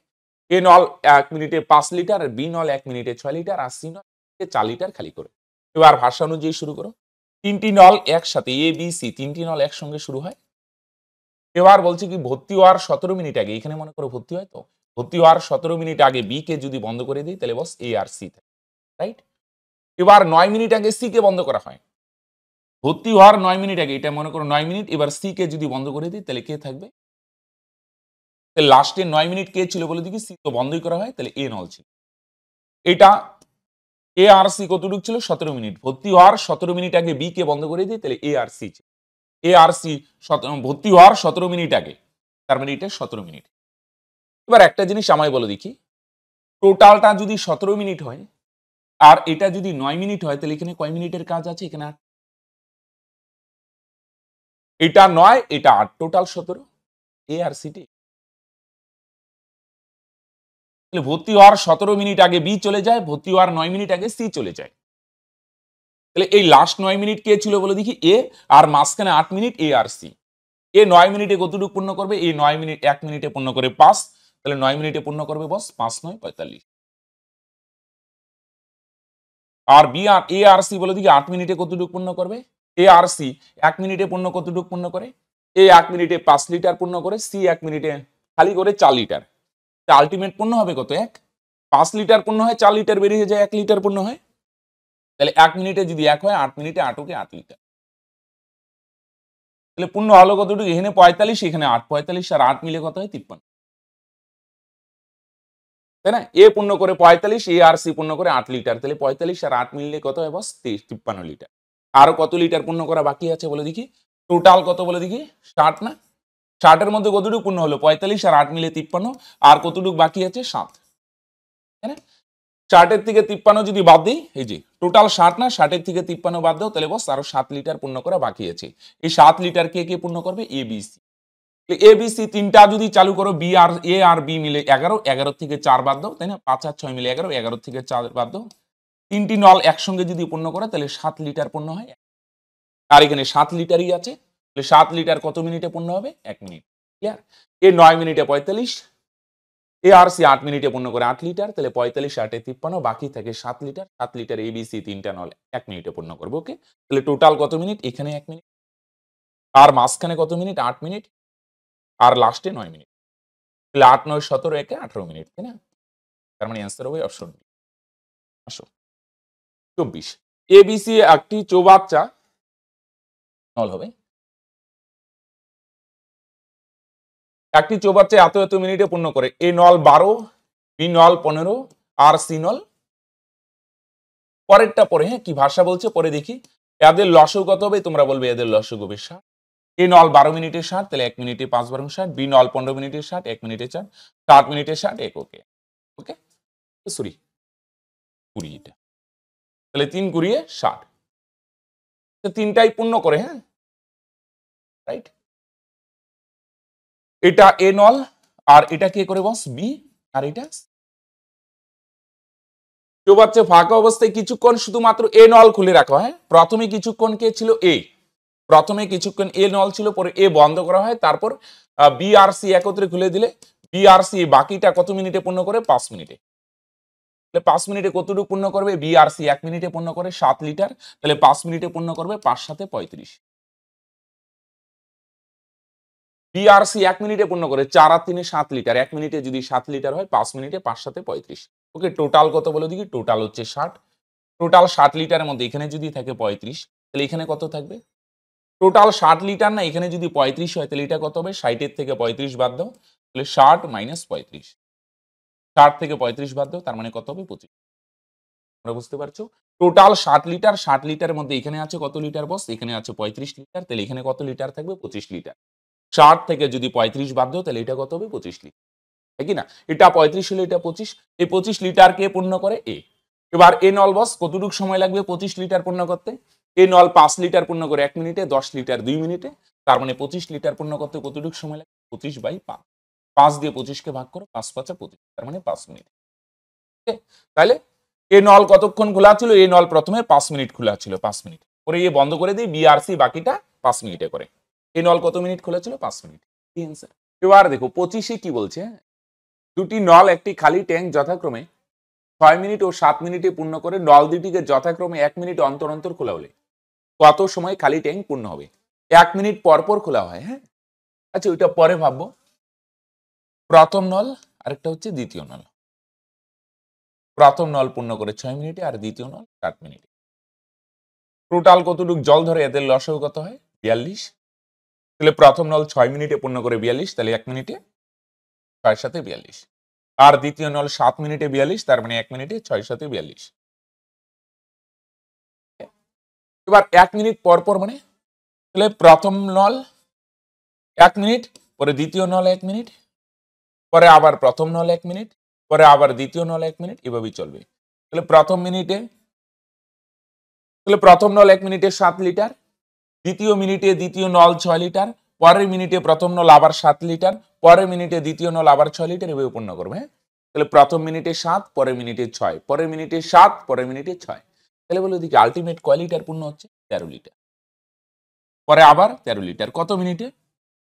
এ নল 1 মিনিটে 5 লিটার, বি নল 1 মিনিটে 6 লিটার, আর সি নল 4 লিটার খালি করে। এবার ভাষা অনুযায়ী শুরু করো। 3টি নল একসাথে এ বি সি 3টি নল একসঙ্গে শুরু হয়। এবার বলছে কি ভর্তি হওয়ার 17 মিনিট আগে, এখানে মনে করো ভর্তি হয়, তো ভর্তি হওয়ার 17 মিনিট আগে বি কে যদি বন্ধ করে দিই তাহলে বস এ আর সি থাকে, রাইট। এবার 9 মিনিট আগে সি কে বন্ধ করা হয়। ভর্তি হওয়ার 9 মিনিট আগে, এটা মনে করো 9 মিনিট, এবার সি কে যদি বন্ধ করে দিই তাহলে কে থাকবে? লাস্টে 9 মিনিট কে ছিল বলে দেখি, সি তো বন্ধই করা হয়, তাহলে এ নল ছিল। এটা এ আর সি কতটুকু ছিল? 17 মিনিট। ভর্তি হওয়ার 17 মিনিট আগে বি কে বন্ধ করে দিই তাহলে এ আর সি ছিল। এ আর সি ভর্তি হওয়ার 17 মিনিট আগে, তার মানে এটা 17 মিনিট। এবার একটা জিনিস আমায় বলে দেখি, টোটালটা যদি 17 মিনিট হয় আর এটা যদি 9 মিনিট হয়, তাহলে এখানে কয় মিনিটের কাজ আছে? এখানে 8। এটা 9, এটা 8, টোটাল 17। এ আর সি টি। তাহলে ভর্তি হওয়ার 17 মিনিট আগে বি চলে যায়, ভর্তি হওয়ার 9 মিনিট আগে সি চলে যায়। তাহলে এই লাস্ট 9 মিনিট কে ছিল বলে দেখি? এ, আর মাঝখানে 8 মিনিট এ আর সি। এ 9 মিনিটে কতটুকু পূর্ণ করবে? এই 9 মিনিট 1 মিনিটে পূর্ণ করে 5, তাহলে 9 মিনিটে পূর্ণ করবে বস 5 9 45। আর বি আর এ আর সি বলে দেখি 8 মিনিটে কতটুকু পূর্ণ করবে? এ আর সি 1 মিনিটে পূর্ণ কতটুকু পূর্ণ করে? এ 1 মিনিটে 5 লিটার পূর্ণ করে, সি 1 মিনিটে খালি করে 4 লিটার। আলটিমেট পূর্ণ হবে কত? 1। 5 লিটার পূর্ণ হয়, 4 লিটার বেরিয়ে যায়, 1 লিটার পূর্ণ হয়। তাহলে 1 মিনিটে যদি 1 হয়, 8 মিনিটে 8 ওকে 8 লিটার। তাহলে পূর্ণ হলো কতটুকু? এখানে 45, এখানে 8, 45 আর 8 মিলে কত হয়? 53। তাই না? এ পূর্ণ করে 45, এ আর সি পূর্ণ করে 8 লিটার, তাহলে 45 আর 8 মিললে কত হয় বস? 53 লিটার। আরো কত লিটার পূর্ণ করা বাকি আছে বলে দেখি? টোটাল কত বলে দেখি? 60 না? 60 এর মধ্যে কতটুকু পূর্ণ হলো? 45 আর 8 মিলে 53, আর কতটুকু বাকি আছে? 7। তাই না? 60 এর থেকে 53 যদি বাদ দিই, এই যে টোটাল 60 না, 60 এর থেকে 53 বাদ দাও, তাহলে বস আরো 7 লিটার পূর্ণ করা বাকি আছে। এই 7 লিটার কে কে পূর্ণ করবে? A B C. A B C তিনটা যদি চালু করো, বি আর এ আর বি মিলে 11, 11 থেকে 4 বাদ দাও, তাই না? 5 আর 6 মিলে 11, 11 থেকে 4 বাদ দাও। 3টি নল একসঙ্গে যদি পূর্ণ করে তাহলে 7 লিটার পূর্ণ হয়। আর এখানে 7 লিটারই আছে, তাহলে 7 লিটার কত মিনিটে পূর্ণ হবে? 1 মিনিট। ক্লিয়ার? এ 9 মিনিটে 45, এ আর সি 8 মিনিটে পূর্ণ করে 8 লিটার, তাহলে 45 8 53, বাকি থাকে 7 litre. 7 litre A B C তিনটা নল 1 মিনিটে পূর্ণ করবে। ওকে, তাহলে টোটাল কত মিনিট? এখানে 1 মিনিট, আর মাঝখানে কত মিনিট? 8 মিনিট, আর লাস্টে 9 মিনিট। তাহলে 8 9 17, একে 18 মিনিট, তাই না? তার মানে অ্যান্সার হবে অপশন বি। আসো 24, এ বি সি একটি চৌবাচ্চা নল হবে। একটি চৌবাচ্চা এত এত মিনিটে পূর্ণ করে। এ নল 12, বি নল 15, আর সি নল। পরেরটা পরে, হ্যাঁ, কি ভাষা বলছে পরে দেখি। এদের লসও কত হবে? তোমরা বলবে এদের লসও হবে 60। এ নল 12 মিনিটে 60, তাহলে 1 মিনিটে 5 বারং 60। বি নল 15 মিনিটে 60, 1 মিনিটে 4, 60 মিনিটে 60, 1 ওকে। ওকে, সরি 20 এটা। তাহলে 3 20 60। তো তিনটাই পূর্ণ করে, হ্যাঁ, রাইট। এটা এ নল, আর এটা কে করে বস? বি, আর এটা চৌবাচ্চা ফাঁকা অবস্থায় কিছুক্ষণ শুধুমাত্র এ নল খুলে রাখা হয়। প্রথমে কিছুক্ষণ কে ছিল? এ। প্রথমে কিছুক্ষণ এ নল ছিল, পরে এ বন্ধ করা হয়, তারপর বি আর সি একত্রে খুলে দিলে বি আর সি বাকিটা কত মিনিটে পূর্ণ করে? 5 মিনিটে। তাহলে 5 মিনিটে কতটুকু পূর্ণ করবে? বি আর সি 1 মিনিটে পূর্ণ করে 7 লিটার, তাহলে 5 মিনিটে পূর্ণ করবে 5 7 35। বি আর সি 1 মিনিটে পূর্ণ করে 4 আর 3 7 লিটার, 1 মিনিটে যদি 7 লিটার হয়, 5 মিনিটে 5 7 35। ওকে, টোটাল কত বলে দেখি? টোটাল হচ্ছে 60। টোটাল 60 লিটারের মধ্যে এখানে যদি থাকে 35, তাহলে এখানে কত থাকবে? টোটাল 60 লিটার না, এখানে যদি 35 হয়, তাহলে এটা কত হবে? 60 এর থেকে 35 বাদ দাও, তাহলে 60 মাইনাস 35। 60 থেকে 35 বাদ দাও, তার মানে কত হবে? 25। তোমরা বুঝতে পারছো? টোটাল 60 লিটার, 60 লিটারের মধ্যে এখানে আছে কত লিটার বস? এখানে আছে 35 লিটার, তাহলে এখানে কত লিটার থাকবে? 25 লিটার। 60 থেকে যদি 35 বাদ দাও তাহলে এটা কত হবে 25 লিটার, তাই কি না? এটা 35 হলে এটা 25, এই 25 লিটার কে পূর্ণ করে এ। এবার এ নল বস কতটুকু সময় লাগবে 25 লিটার পূর্ণ করতে? এ নল 5 লিটার পূর্ণ করে 1 মিনিটে, 10 লিটার 2 মিনিটে, তার মানে 25 লিটার পূর্ণ করতে কতটুকু সময় লাগবে? 25/5, 5 দিয়ে 25 কে ভাগ করো, 5 5 25, তার মানে 5 মিনিট। তাহলে এ নল কতক্ষণ খোলা ছিল? এ নল প্রথমে 5 মিনিট খোলা ছিল, 5 মিনিট পরে এ বন্ধ করে দিই, বিআরসি বাকিটা 5 মিনিটে করে। এ নল কত মিনিট খোলা ছিল? 5 মিনিট। এবার দেখো 25-এ কি বলছে, দুটি নল একটি খালি ট্যাঙ্ক যথাক্রমে 6 মিনিট ও 7 মিনিটে পূর্ণ করে নল দুটিকে যথাক্রমে 1 মিনিট অন্তর অন্তর খোলা হলে কত সময় খালি ট্যাঙ্ক পূর্ণ হবে? 1 মিনিট পর পর খোলা হয়, হ্যাঁ। আচ্ছা ওইটা পরে ভাববো। প্রথম নল আরেকটা হচ্ছে দ্বিতীয় নল। প্রথম নল পূর্ণ করে 6 মিনিটে আর দ্বিতীয় নল 7 মিনিটে। টোটাল কতটুকু জল ধরে এদের লসাগু কত হয়? 42। তাহলে প্রথম নল 6 মিনিটে পূর্ণ করে 42, তাহলে 1 মিনিটে 6 সাথে 42। আর দ্বিতীয় নল 7 মিনিটে 42, তার মানে 1 মিনিটে 6 সাথে 42। এবার 1 মিনিট পর পর মানে, তাহলে প্রথম নল 1 মিনিট, পরে দ্বিতীয় নল 1 মিনিট, পরে আবার প্রথম নল 1 মিনিট, পরে আবার দ্বিতীয় নল 1 মিনিট, এভাবেই চলবে। তাহলে প্রথম নল 1 মিনিটে 7 লিটার, দ্বিতীয় মিনিটে দ্বিতীয় নল 6 লিটার, পরের মিনিটে প্রথম নল আবার 7 লিটার, পরের মিনিটে দ্বিতীয় নল আবার 6 লিটার, এভাবে পূর্ণ করবে, হ্যাঁ। তাহলে প্রথম মিনিটে 7, পরের মিনিটে 6, পরের মিনিটে 7, পরের মিনিটে 6। তাহলে বলো দেখি আলটিমেট কয় লিটার পূর্ণ হচ্ছে? 13 লিটার। পরে আবার 13 লিটার কত মিনিটে?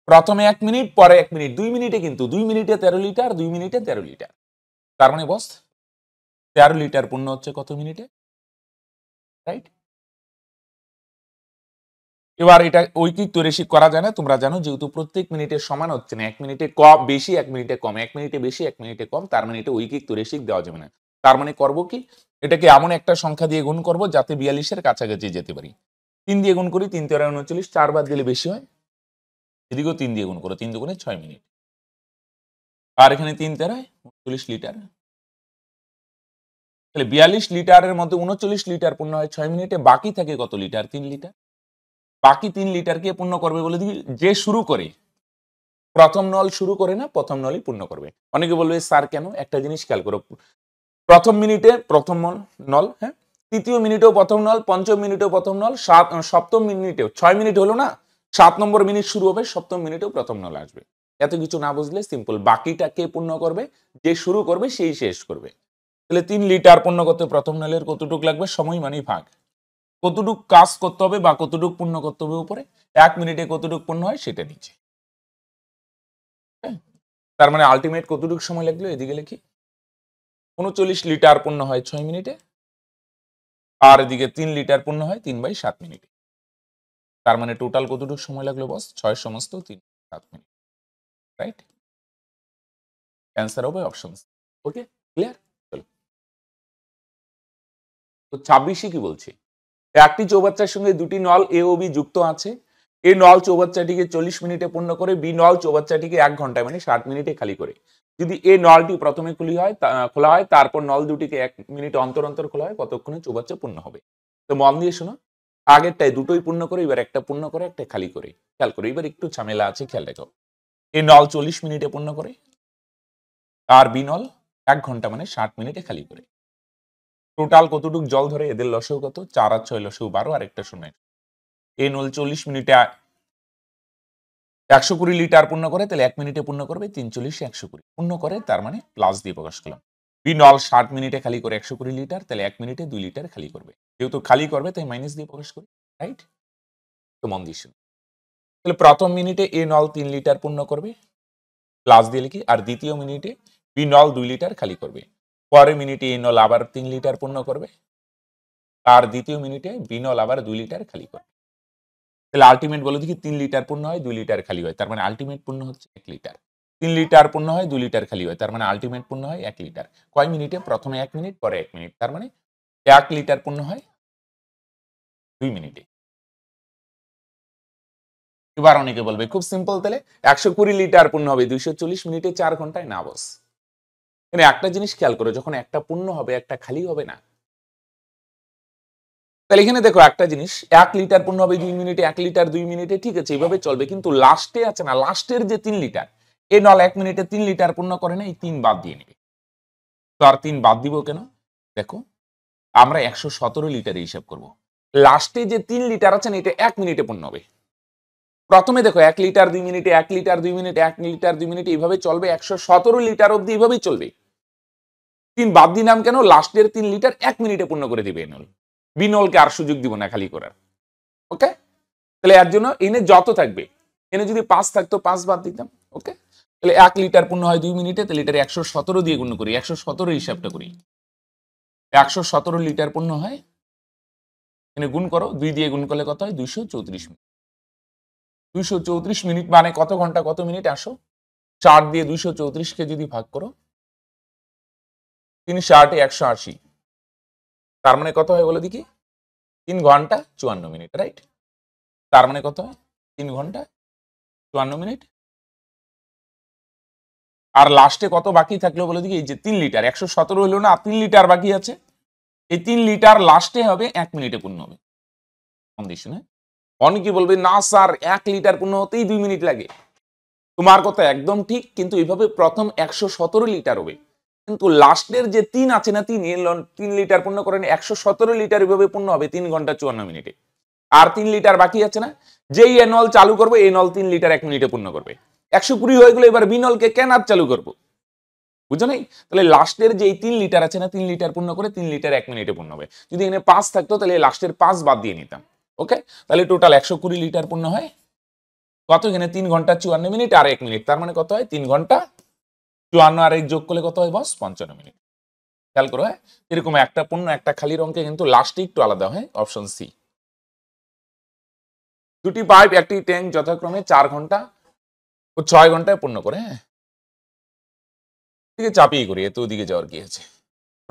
প্রথমে 1 মিনিট, পরে 1 মিনিট, 2 মিনিটে, কিন্তু 2 মিনিটে 13 লিটার, 2 মিনিটে 13 লিটার, তার মানে বস 13 লিটার পূর্ণ হচ্ছে কত মিনিটে? রাইট। এবার এটা ঐকিক তৈরিশিক করা যায় না, তোমরা জানো, যেহেতু প্রত্যেক মিনিটে সমান হচ্ছে না, 1 মিনিটে কম বেশি, 1 মিনিটে কম, 1 মিনিটে বেশি, 1 মিনিটে কম, তার মানে এটা ঐকিক তৈরিশিক দেওয়া যাবে না। তার মানে করব কি, এটাকে এমন একটা সংখ্যা দিয়ে গুণ করব যাতে 42-এর কাছাকাছি যেতে পারি। 3 দিয়ে গুণ করি, 3 তেরো 39, 4 বাদ দিলে বেশি হয়, এদিকেও 3 দিয়ে গুণ করো, 3 দুগুণে 6 মিনিট, আর এখানে 3 তেরায় 39 লিটার। তাহলে 42 লিটারের মধ্যে 39 লিটার পূর্ণ হয় 6 মিনিটে, বাকি থাকে কত লিটার? 3 লিটার। বাকি 3 লিটারকে পূর্ণ করবে বলে দিই, যে শুরু করে প্রথম নল শুরু করে না, প্রথম নলই পূর্ণ করবে। অনেকে বলবে স্যার কেন? একটা জিনিস খেয়াল করো, প্রথম মিনিটে প্রথম নল, হ্যাঁ, তৃতীয় মিনিটেও প্রথম নল, পঞ্চম মিনিটেও প্রথম নল, সপ্তম মিনিটেও, 6 মিনিট হলো না, 7 নম্বর মিনিট শুরু হবে, সপ্তম মিনিটেও প্রথম নল আসবে। এত কিছু না বুঝলে সিম্পল, বাকিটা কে পূর্ণ করবে? যে শুরু করবে সেই শেষ করবে। তাহলে 3 লিটার পূর্ণ করতে প্রথম নলের কতটুকু লাগবে? সময় মানে ভাগ, কতটুকু কাজ করতে হবে বা কতটুকু পূর্ণ করতে হবে উপরে, 1 মিনিটে কতটুকু পূর্ণ হয় সেটা নিচে। তার মানে আলটিমেট কতটুকু সময় লাগলো? এদিকে লিখি, 39 লিটার পূর্ণ হয় 6 মিনিটে, আর এদিকে 3 লিটার পূর্ণ হয় 3/7 মিনিটে। তার মানে টোটাল কতটুকু সময় লাগলো বস? 6 সমস্ত 3/7 মিনিট, রাইট। অ্যান্সার হবে অপশন। ওকে, ক্লিয়ার? চলো তো 26-এ কি বলছে, একটি চৌবাচ্চার সঙ্গে দুটি নল এ ও বি যুক্ত আছে। এ নল চৌবাচ্চাটিকে 40 মিনিটে পূর্ণ করে, বি নল চৌবাচ্চাটিকে 1 ঘন্টায় মানে 60 মিনিটে খালি করে। যদি এ নলটি প্রথমে খোলা হয়, তারপর নল দুটিকে 1 মিনিট অন্তর অন্তর খোলা হয়, কতক্ষণে চৌবাচ্চা পূর্ণ হবে? তো মন দিয়ে শোনো, আগেরটাই দুটোই পূর্ণ করে, এবার একটা পূর্ণ করে একটা খালি করে। খেয়াল করো, এবার একটু ঝামেলা আছে, খেয়াল রেখো। এ নল 40 মিনিটে পূর্ণ করে, আর বি নল 1 ঘন্টা মানে 60 মিনিটে খালি করে। টোটাল কতটুক জল ধরে? এদের লসাগু কত? 4 আর 6 লসাগু 12, আর একটা 0। এ নল 40 মিনিটে 120 লিটার পূর্ণ করে, তাহলে 1 মিনিটে পূর্ণ করবে 3 40 120 পূর্ণ করে, তার মানে প্লাস দিয়ে প্রকাশ করলাম। বি নল 60 মিনিটে খালি করে 120 লিটার, তাহলে 1 মিনিটে 2 লিটার খালি করবে। যেহেতু খালি করবে তাই মাইনাস দিয়ে প্রকাশ করি, রাইট। তো মন দিয়ে শুনুন, তাহলে প্রথম মিনিটে এ নল 3 লিটার পূর্ণ করবে, প্লাস দিয়ে লিখি, আর দ্বিতীয় মিনিটে বি নল 2 লিটার খালি করবে, পরের মিনিটে এ নল আবার 3 লিটার পূর্ণ করবে, আর দ্বিতীয় মিনিটে বি নল আবার 2 লিটার খালি করবে। তাহলে আলটিমেট বলে দেখি, 3 লিটার পূর্ণ হয় 2 লিটার খালি হয়, তার মানে আলটিমেট পূর্ণ হচ্ছে 1 লিটার। 3 লিটার পূর্ণ হয় 2 লিটার খালি হয়, তার মানে আলটিমেট পূর্ণ হয় 1 লিটার। কয় মিনিটে? প্রথমে 1 মিনিট, পরে 1 মিনিট, তার মানে 1 লিটার পূর্ণ হয় 2 মিনিটে। এবার অনেকে বলবে খুব সিম্পল, তাহলে 120 লিটার পূর্ণ হবে 240 মিনিটে 4 ঘন্টায়। না বস, এখানে একটা জিনিস খেয়াল করো, যখন একটা পূর্ণ হবে একটা খালি হবে না। তাহলে এখানে দেখো একটা জিনিস, 1 লিটার পূর্ণ হবে 2 মিনিটে, 1 লিটার 2 মিনিটে, ঠিক আছে, এইভাবে চলবে। কিন্তু লাস্টে আছে না, লাস্টের যে 3 লিটার, এ নল 1 মিনিটে 3 লিটার পূর্ণ করে না, এই 3 বাদ দিয়ে নেবে। তো আর 3 বাদ দিব কেন? দেখো আমরা 117 লিটারে হিসাব করব। লাস্টে যে 3 লিটার আছে না, এটা 1 মিনিটে পূর্ণ হবে। প্রথমে দেখো 1 লিটার 2 মিনিটে, 1 লিটার 2 মিনিটে, 1 লিটার 2 মিনিটে, এইভাবে চলবে 117 লিটার অবধি, এইভাবেই চলবে। 3 বাদ দিলাম কেন? লাস্টের 3 লিটার 1 মিনিটে পূর্ণ করে দিবে নল। বিনলকে আর সুযোগ দিব না খালি করার। ওকে, তাহলে এর জন্য এনে যত থাকবে, এনে যদি 5 থাকতো 5 বাদ দিতাম। ওকে, তাহলে 1 লিটার পূর্ণ হয় 2 মিনিটে, তাহলে লিটার 117 দিয়ে গুণ করি, 117 হিসাবটা করি। 117 লিটার পূর্ণ হয়, এনে গুণ করো, 2 দিয়ে গুণ করলে কত হয়? 234 মিনিট। 234 মিনিট মানে কত ঘন্টা কত মিনিট? আসো 4 দিয়ে 234 কে যদি ভাগ করো, 3 × 8 = 180। তার মানে কত হয় বলে দেখি? 3 ঘন্টা 54 মিনিট, রাইট? তার মানে কত হয়? 3 ঘন্টা 54 মিনিট। আর লাস্টে কত বাকি থাকলো বলে দেখি? এই যে 3 লিটার, 117 হলো না, 3 লিটার বাকি আছে। এই 3 লিটার লাস্টে হবে 1 মিনিটে পূর্ণ হবে। কন্ডিশন, হ্যাঁ? অনেকে বলবে না স্যার 1 লিটার পূর্ণ হতেই 2 মিনিট লাগে। তোমার কথা একদম ঠিক, কিন্তু এইভাবে প্রথম 117 লিটার হবে, কিন্তু লাস্টের যে 3 আছে না, 3 লিটার পূর্ণ করেন, 117 লিটার এভাবে পূর্ণ হবে 3 ঘন্টা 54 মিনিটে। আর 3 লিটার বাকি আছে না, যেই এ নল চালু করবে, এই নল 3 লিটার 1 মিনিটে পূর্ণ করবে। 120 হয়ে গেলে এবার বি নলকে কেন আর চালু করবো? বুঝো নাই? তাহলে লাস্টের যে 3 লিটার আছে না, 3 লিটার পূর্ণ করে 3 লিটার 1 মিনিটে পূর্ণ হবে। যদি এখানে 5 থাকতো তাহলে লাস্টের 5 বাদ দিয়ে নিতাম। ওকে, তাহলে টোটাল 120 লিটার পূর্ণ হয় কত? এখানে 3 ঘন্টা 54 মিনিট আর 1 মিনিট, তার মানে কত হয়? 3 ঘন্টা 54 আর 1 যোগ করলে কত হয় বস? 55 মিনিট। খেয়াল করো, হ্যাঁ, এরকম একটা পূর্ণ একটা খালির অঙ্কে কিন্তু লাস্টে একটু আলাদা হয়। Option C. দুটি পাইপ একটি ট্যাঙ্ক যথাক্রমে 4 ঘন্টা ও 6 ঘন্টায় পূর্ণ করে। হ্যাঁ, দিকে চাপিয়ে করি, এত ওদিকে যাওয়ার কি আছে?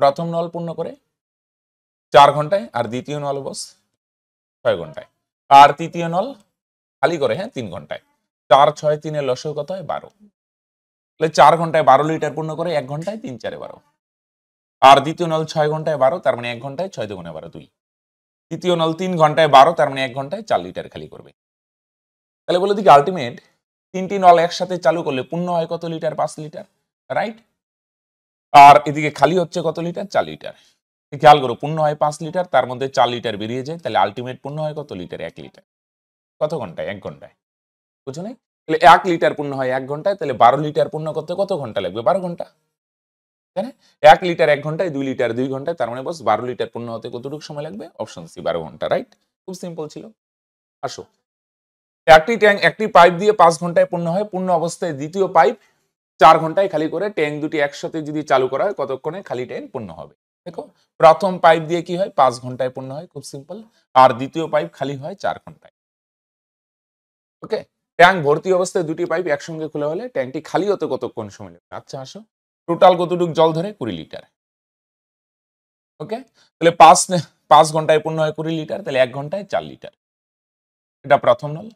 প্রথম নল পূর্ণ করে 4 ঘন্টায়, আর দ্বিতীয় নল বস 6 ঘন্টায়, আর তৃতীয় নল খালি করে, হ্যাঁ, 3 ঘন্টায়। 4 6 3 লসও কত হয়? 12। তাহলে 4 ঘন্টায় 12 লিটার পূর্ণ করে, 1 ঘন্টায় 3 4 12। আর দ্বিতীয় নল 6 ঘন্টায় 12, তার মানে 1 ঘন্টায় 6 2 12 2। তৃতীয় নল 3 ঘন্টায় 12, তার মানে 1 ঘন্টায় 4 লিটার খালি করবে। তাহলে বলে দিকে আলটিমেট 3টি নল একসাথে চালু করলে পূর্ণ হয় কত লিটার? 5 litre, right? আর এদিকে খালি হচ্ছে কত লিটার? 4 লিটার। খেয়াল করো, পূর্ণ হয় 5 লিটার, তার মধ্যে 4 লিটার বেরিয়ে যায়, তাহলে আলটিমেট পূর্ণ হয় কত লিটার? 1 লিটার। কত ঘন্টায়? 1 ঘন্টায়। বুঝছো নাই? তাহলে 1 লিটার পূর্ণ হয় 1 ঘন্টায়, তাহলে 12 লিটার পূর্ণ করতে কত ঘন্টা লাগবে? 12 ঘন্টা। তাই না? 1 লিটার 1 ঘন্টায়, 2 লিটার 2 ঘন্টায়, তার মানে বস 12 লিটার পূর্ণ হতে কতটুকু সময় লাগবে? অপশন সি, 12 ঘন্টা, রাইট? খুব সিম্পল ছিল। আসো, একটি ট্যাঙ্ক একটি পাইপ দিয়ে 5 ঘন্টায় পূর্ণ হয়। পূর্ণ অবস্থায় দ্বিতীয় পাইপ 4 ঘন্টায় খালি করে, ট্যাঙ্ক দুটি একসাথে যদি চালু করা হয় কতক্ষণে খালি ট্যাঙ্ক পূর্ণ হবে? দেখো, প্রথম পাইপ দিয়ে কি হয়? 5 ঘন্টায় পূর্ণ হয়, খুব সিম্পল। আর দ্বিতীয় পাইপ খালি হয় 4 ঘন্টায়। ওকে, ট্যাঙ্ক ভর্তি অবস্থায় দুটি পাইপ একসঙ্গে খোলা হলে ট্যাঙ্কটি খালি হতে কতক্ষণ সময় লাগবে? আচ্ছা আসো, টোটাল কতটুকু জল ধরে? 20 লিটার। ওকে, তাহলে 5 ঘন্টায় পূর্ণ হয় 20 লিটার, তাহলে 1 ঘন্টায় 4 লিটার। এটা প্রথম নল।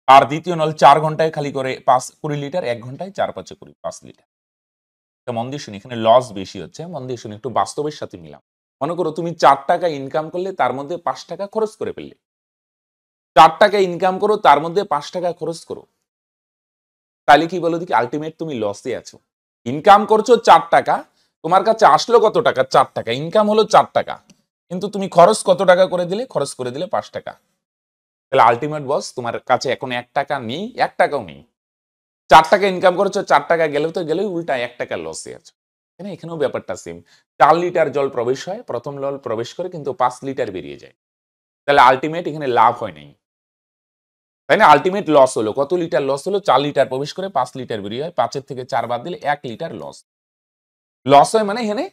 আর দ্বিতীয় নল 4 ঘন্টায় খালি করে 20 লিটার, 1 ঘন্টায় 4 5 20 5 লিটার। মন দিয়ে শুনি, এখানে লস বেশি হচ্ছে। মন দিয়ে শুনি, একটু বাস্তবের সাথে মিলাম। মনে করো তুমি 4 টাকা ইনকাম করলে, তার মধ্যে 5 টাকা খরচ করে ফেললে। 4 টাকা ইনকাম করো, তার মধ্যে 5 টাকা খরচ করো, তাহলে কি বলো দেখি? আলটিমেট তুমি লসে আছো। ইনকাম করছো 4 টাকা, তোমার কাছে আসলো কত টাকা? 4 টাকা। ইনকাম হলো 4 টাকা, কিন্তু তুমি খরচ কত টাকা করে দিলে? খরচ করে দিলে 5 টাকা। তাহলে আলটিমেট বস, তোমার কাছে এখন 1 টাকা নেই, 1 টাকাও নেই। 4 টাকা ইনকাম করেছো, 4 টাকা গেলেও তো গেলেই, উল্টা 1 টাকা লসে আছো। এখানেও ব্যাপারটা সেম। 4 লিটার জল প্রবেশ হয়, প্রথম নল প্রবেশ করে, কিন্তু 5 লিটার বেরিয়ে যায়। তাহলে আলটিমেট এখানে লাভ হয় নাই, তাই না? আলটিমেট লস হলো। কত লিটার লস হলো? 4 লিটার প্রবেশ করে 5 লিটার বেরিয়ে হয়, 5 এর থেকে 4 বাদ দিলে 1 লিটার লস। লস হয় মানে এখানে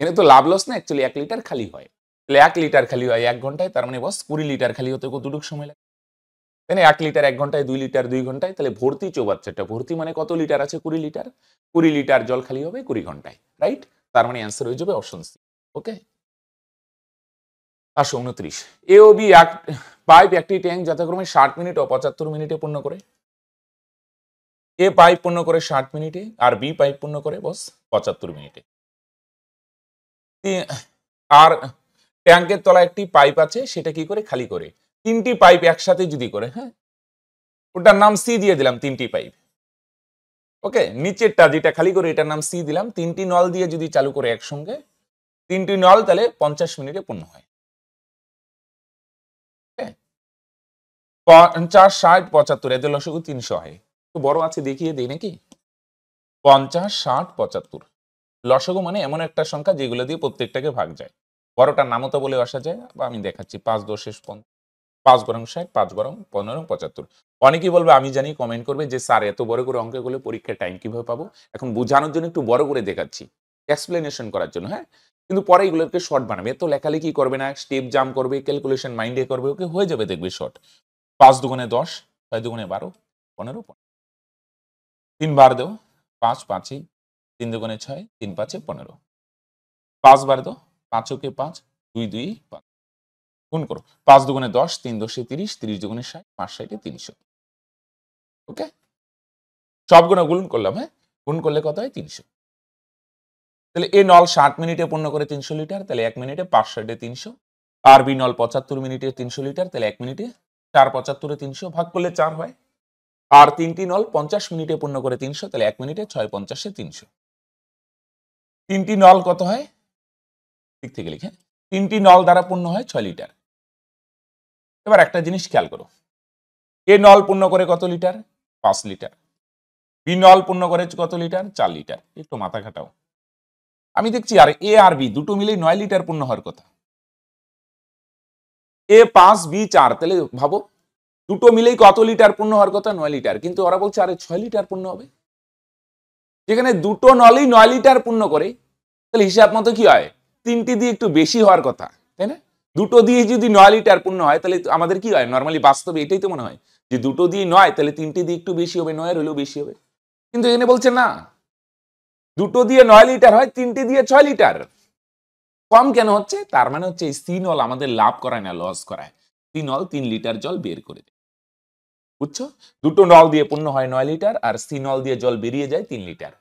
এখানে তো লাভ লস না, অ্যাকচুয়ালি 1 লিটার খালি হয়। তাহলে 1 লিটার খালি হয় 1 ঘন্টায়, তার মানে বস 20 লিটার খালি হতে কতটুকু সময় লাগে? তাই না? 1 লিটার 1 ঘন্টায়, 2 লিটার 2 ঘন্টায়, তাহলে ভর্তি চৌবাচ্চাটা ভর্তি মানে কত লিটার আছে? 20 লিটার। 20 লিটার জল খালি হবে 20 ঘন্টায়, রাইট? তার মানে অ্যান্সার হয়ে যাবে অপশন সি। ওকে, আসো 29। এ ও বি এক পাইপ একটি ট্যাঙ্ক যথাক্রমে 60 মিনিট ও 75 মিনিটে পূর্ণ করে। এ পাইপ পূর্ণ করে 60 মিনিটে, আর বি পাইপ পূর্ণ করে বস 75 মিনিটে। আর ট্যাঙ্কের তলায় একটি পাইপ আছে, সেটা কি করে খালি করে, তিনটি পাইপ একসাথে যদি করে, হ্যাঁ, ওটার নাম সি দিয়ে দিলাম, তিনটি পাইপ। ওকে, নিচেরটা যেটা খালি করে এটার নাম সি দিলাম। তিনটি নল দিয়ে যদি চালু করে একসঙ্গে, তিনটি নল, তাহলে 50 মিনিটে পূর্ণ হয়। 50, 60, 75 এদের লসাগু 300 হয়। তো বড় আছে দেখিয়ে দেই নাকি? 50, 60, 75 লসাগু মানে এমন একটা সংখ্যা যেগুলো দিয়ে প্রত্যেকটাকে ভাগ যায়। বড়টার নামও তো বলে আসা যায়, বা আমি দেখাচ্ছি 5 10 50, 5 গরং 60, 5 গরং 15, 75। অনেকেই বলবে আমি জানি, কমেন্ট করবে যে স্যার এত বড় করে অঙ্কগুলো পরীক্ষার টাইম কিভাবে পাবো? এখন বোঝানোর জন্য একটু বড় করে দেখাচ্ছি, এক্সপ্লেনেশন করার জন্য, হ্যাঁ, কিন্তু পরে এগুলোকে শর্ট বানাবে। এত লেখালেখি করবে না, স্টেপ জাম্প করবে, ক্যালকুলেশন মাইন্ডে করবে, ওকে হয়ে যাবে, দেখবে শর্ট। 5 দুগুণে 10, 6 দুগুণে 12, 15, 3 বার দাও, 5 5, 3 দুগুণে 6, 3 5, 15, 5 বার দাও, 5 ওকে 5, 2 2 5, গুণ করো, 5 দুগুণে 10, 3 10 30, 30 দুগুণে 60, 5 60 300। ওকে, সবগুলো গুণ করলাম, হ্যাঁ, গুণ করলে কত হয়? 300। তাহলে এ নল 60 মিনিটে পূর্ণ করে 300 লিটার, তাহলে 1 মিনিটে 5 60 300। আর বি নল 75 মিনিটে 300 লিটার, তাহলে 1 মিনিটে 4 75 300, ভাগ করলে 4 হয়। আর তিনটি নল 50 মিনিটে পূর্ণ করে 300, তাহলে 1 মিনিটে 6 50 300। তিনটি নল কত হয়? ঠিক থেকে লিখে, তিনটি নল দ্বারা পূর্ণ হয় 6 লিটার। এবার একটা জিনিস খেয়াল করো, এ নল পূর্ণ করে কত লিটার? 5 লিটার। বি নল পূর্ণ করে কত লিটার? 4 লিটার। একটু মাথা খাটাও। আমি দেখছি আর এ আর বি দুটো মিলেই 9 লিটার পূর্ণ হওয়ার কথা। এ 5, বি 4, তাহলে ভাবো দুটো মিলেই কত লিটার পূর্ণ হওয়ার কথা? 9 লিটার। কিন্তু ওরা বলছে আরে 6 লিটার পূর্ণ হবে। যেখানে দুটো নলই 9 লিটার পূর্ণ করে, তাহলে হিসাব মতো কি হয়? তিনটি দিয়ে একটু বেশি হওয়ার কথা, তাই না? দুটো দিয়ে যদি 9 লিটার পূর্ণ হয়, তাহলে আমাদের কি হয়? নর্মালি বাস্তবে এটাই তো মনে হয় যে দুটো দিয়ে 9, তাহলে তিনটি দিয়ে একটু বেশি হবে, 9 এর হলেও বেশি হবে। কিন্তু এখানে বলছে না, দুটো দিয়ে 9 লিটার হয়, তিনটি দিয়ে 6 লিটার। কম কেন হচ্ছে? তার মানে হচ্ছে এই সি নল আমাদের লাভ করায় না, লস করায়। সি নল 3 লিটার জল বের করে দেয়। বুঝছো? দুটো নল দিয়ে পূর্ণ হয় 9 লিটার, আর সি নল দিয়ে জল বেরিয়ে যায় 3 লিটার।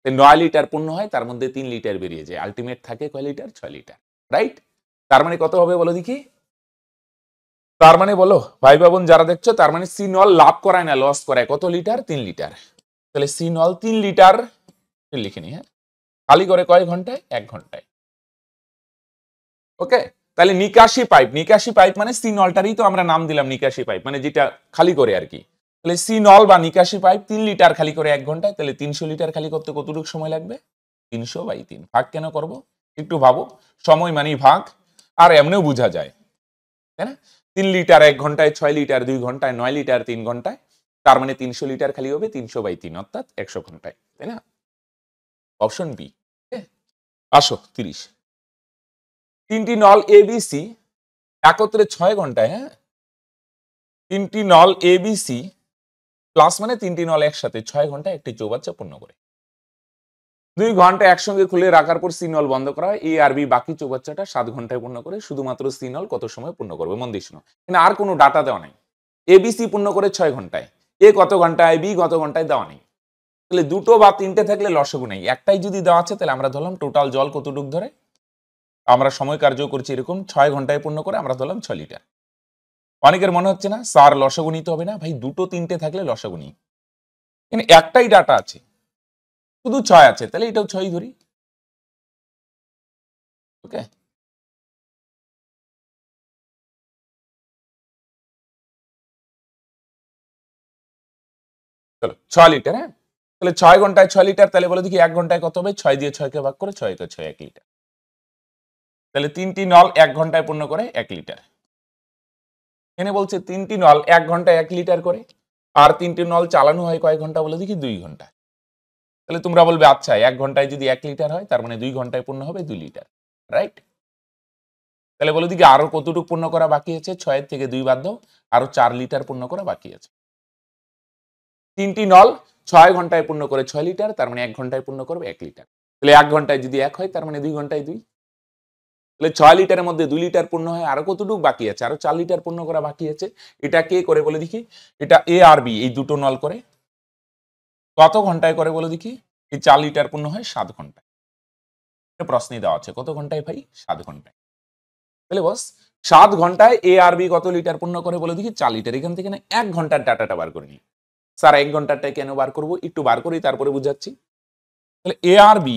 9 লিটার পূর্ণ হয়, তার মধ্যে 3 লিটার বেরিয়ে যায়, আলটিমেট থাকে কয় লিটার? 6 লিটার। রাইট? তার মানে কত হবে বলো দেখি? তার মানে বলো ভাই বোন যারা দেখছো, তার মানে সি নল লাভ করায় না, লস করায়। কত লিটার? 3 লিটার। তাহলে সি নল 3 লিটার লিখে নি, হ্যাঁ, খালি করে কয় ঘন্টায়? 1 ঘন্টায়। ওকে, তাহলে নিকাশি পাইপ, নিকাশি পাইপ মানে সি নলটারই তো আমরা নাম দিলাম নিকাশি পাইপ, মানে যেটা খালি করে আর কি। তাহলে সি নল বা নিকাশি পাইপ 3 লিটার খালি করে 1 ঘন্টায়, তাহলে 300 লিটার খালি করতে কতটুকু সময় লাগবে? 300/3। ভাগ কেন করব? একটু ভাবো, সময় মানেই ভাগ, আর এমনিও বোঝা যায়, তাই না? 3 লিটার 1 ঘন্টায়, 6 লিটার 2 ঘন্টায়, 9 লিটার 3 ঘন্টায়, তার মানে 300 লিটার খালি হবে 300/3, অর্থাৎ 100 ঘন্টায়, তাই না? Option B. আসো 30। তিনটি নল এ বি সি একত্রে 6 ঘন্টায়, হ্যাঁ, তিনটি নল এ বি সি প্লাস মানে তিনটি নল একসাথে 6 ঘন্টায় একটি চৌবাচ্চা পূর্ণ করে। 2 ঘন্টা একসঙ্গে খুলে রাখার পর সি নল বন্ধ করা হয়। এ আর বি বাকি চৌবাচ্চাটা 7 ঘন্টায় পূর্ণ করে। শুধুমাত্র সি নল কত সময় পূর্ণ করবে? মন দিয়ে শোনো, এখানে আর কোনো ডাটা দেওয়া নাই। এ বি সি পূর্ণ করে 6 ঘন্টায়, এ কত ঘন্টায়, বি কত ঘন্টায় দেওয়া নেই। তাহলে দুটো বা তিনটে থাকলে লসগু নেই, একটাই যদি দেওয়া আছে, তাহলে আমরা ধরলাম টোটাল জল কতটুক ধরে, আমরা সময় কার্য করছি এরকম 6 ঘন্টায় পূর্ণ করে, আমরা ধরলাম 6 লিটার। অনেকের মনে হচ্ছে না স্যার লসগু নিতে হবে না? ভাই দুটো তিনটে থাকলে লসগু নেই, এখানে একটাই ডাটা আছে, শুধু 6 আছে, তাহলে এটাও 6 ধরি। ওকে, চলো 6 লিটার, হ্যাঁ, তাহলে 6 ঘন্টায় 6 লিটার, তাহলে বলে দেখি 1 ঘন্টায় কত হবে? 6 দিয়ে 6 কে ভাগ করে, 6 কে 6, 1 লিটার। তাহলে তিনটি নল 1 ঘন্টায় পূর্ণ করে 1 লিটার। এখানে বলছে তিনটি নল 1 ঘন্টায় 1 লিটার করে, আর তিনটি নল চালানো হয় কয় ঘন্টা বলে দেখি? 2 ঘন্টা। তাহলে তোমরা বলবে আচ্ছা 1 ঘন্টায় যদি 1 লিটার হয়, তার মানে 2 ঘন্টায় পূর্ণ হবে 2 লিটার। রাইট? তাহলে বলে দেখি আরো কতটুকু পূর্ণ করা বাকি আছে? 6 এর থেকে 2 বাদ দাও, আরো 4 লিটার পূর্ণ করা বাকি আছে। তিনটি নল 6 ঘন্টায় পূর্ণ করে 6 লিটার, তার মানে 1 ঘন্টায় পূর্ণ করবে 1 লিটার। তাহলে 1 ঘন্টায় যদি 1 হয়, তার মানে 2 ঘন্টায় 2। তাহলে 6 লিটারের মধ্যে 2 লিটার পূর্ণ হয়, আরো কতটুকু বাকি আছে? আরো 4 লিটার পূর্ণ করা বাকি আছে। এটা কে করে বলে দেখি? এটা এ আর বি এই দুটো নল করে। কত ঘন্টায় করে বলে দেখি? এই 4 লিটার পূর্ণ হয় 7 ঘন্টায়। প্রশ্নে দেওয়া আছে কত ঘন্টায় ভাই? 7 ঘন্টায়। তাহলে বস 7 ঘন্টায় এ আর বি কত লিটার পূর্ণ করে বলে দেখি 4 লিটার। এখান থেকে না 1 ঘন্টার ডাটাটা বার করে নি। স্যার 1 ঘন্টারটা কেন বার করব, একটু বার করি তারপরে বুঝাচ্ছি। তাহলে এ আর বি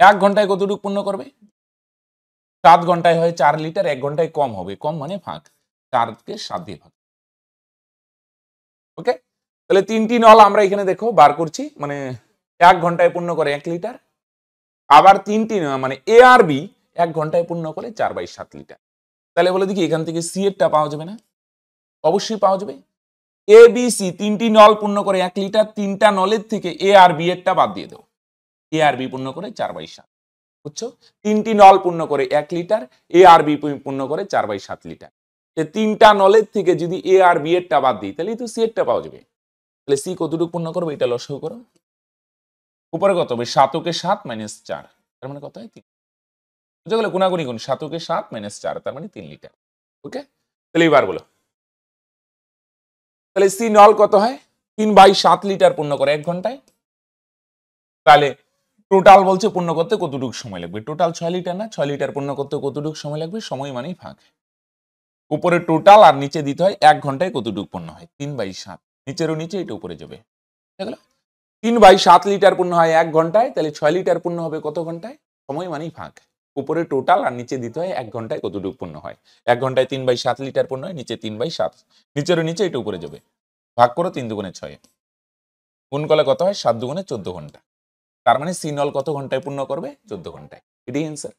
1 ঘন্টায় কতটুকু পূর্ণ করবে? 7 ঘন্টায় হয় 4 লিটার, 1 ঘন্টায় কম হবে, কম মানে ভাগ, 4 কে 7 দিয়ে ভাগ। ওকে, তাহলে 3টি নল আমরা এখানে দেখো বার করছি, মানে 1 ঘন্টায় পূর্ণ করে 1 লিটার, আবার 3টি মানে এ আর বি 1 ঘন্টায় পূর্ণ করে 4/7 লিটার। তাহলে বলে দেখি এখান থেকে সি এরটা পাওয়া যাবে না? অবশ্যই পাওয়া যাবে। এ বি সি 3টি নল পূর্ণ করে 1 লিটার, 3টা নলের থেকে এ আর বি এরটা বাদ দিয়ে দাও। এ আর বি পূর্ণ করে 4/7, বুঝছো? 3টি নল পূর্ণ করে 1 লিটার, এ আর বি পূর্ণ করে 4/7 লিটার। এই 3টা নলের থেকে যদি এ আর বি এরটা বাদ দিই তাহলে তো সি এরটা পাওয়া যাবে। তাহলে সি কতটুকু পূর্ণ করবে এটা লসাগু করো। উপরে কত হবে? 7 - 7 - 4, তার মানে কত হয়? 3। বুঝে গেল? গুণাগুণি গুণ, 7 - 7 - 4, তার মানে 3 লিটার। ওকে, তাহলে এবার বলো, তাহলে সি নল কত হয়? 3/7 লিটার পূর্ণ করে 1 ঘন্টায়। তাহলে টোটাল বলছে পূর্ণ করতে কতটুকু সময় লাগবে? টোটাল 6 লিটার না, 6 লিটার পূর্ণ করতে কতটুকু সময় লাগবে? সময় মানেই ভাগ, উপরে টোটাল আর নিচে দিতে হয় 1 ঘন্টায় কতটুকু পূর্ণ হয়, 3/7। নিচেরও নিচে, এটা উপরে যাবে। 3/7 লিটার পূর্ণ হয় 1 ঘন্টায়, তাহলে 6 লিটার পূর্ণ হবে কত ঘন্টায়? সময় মানেই ভাগ, উপরে টোটাল আর নিচে দিতে হয় 1 ঘন্টায় কতটুকু পূর্ণ হয়। 1 ঘন্টায় 3/7 লিটার পূর্ণ হয়, নিচে 3/7, নিচেরও নিচে, এটা উপরে যাবে। ভাগ করো 3 দুগুণে 6, গুণ করলে কত হয়? 7 দুগুণে 14 ঘন্টা। তার মানে সি নল কত ঘন্টায় পূর্ণ করবে? 14 ঘন্টায়। এটাই অ্যান্সার।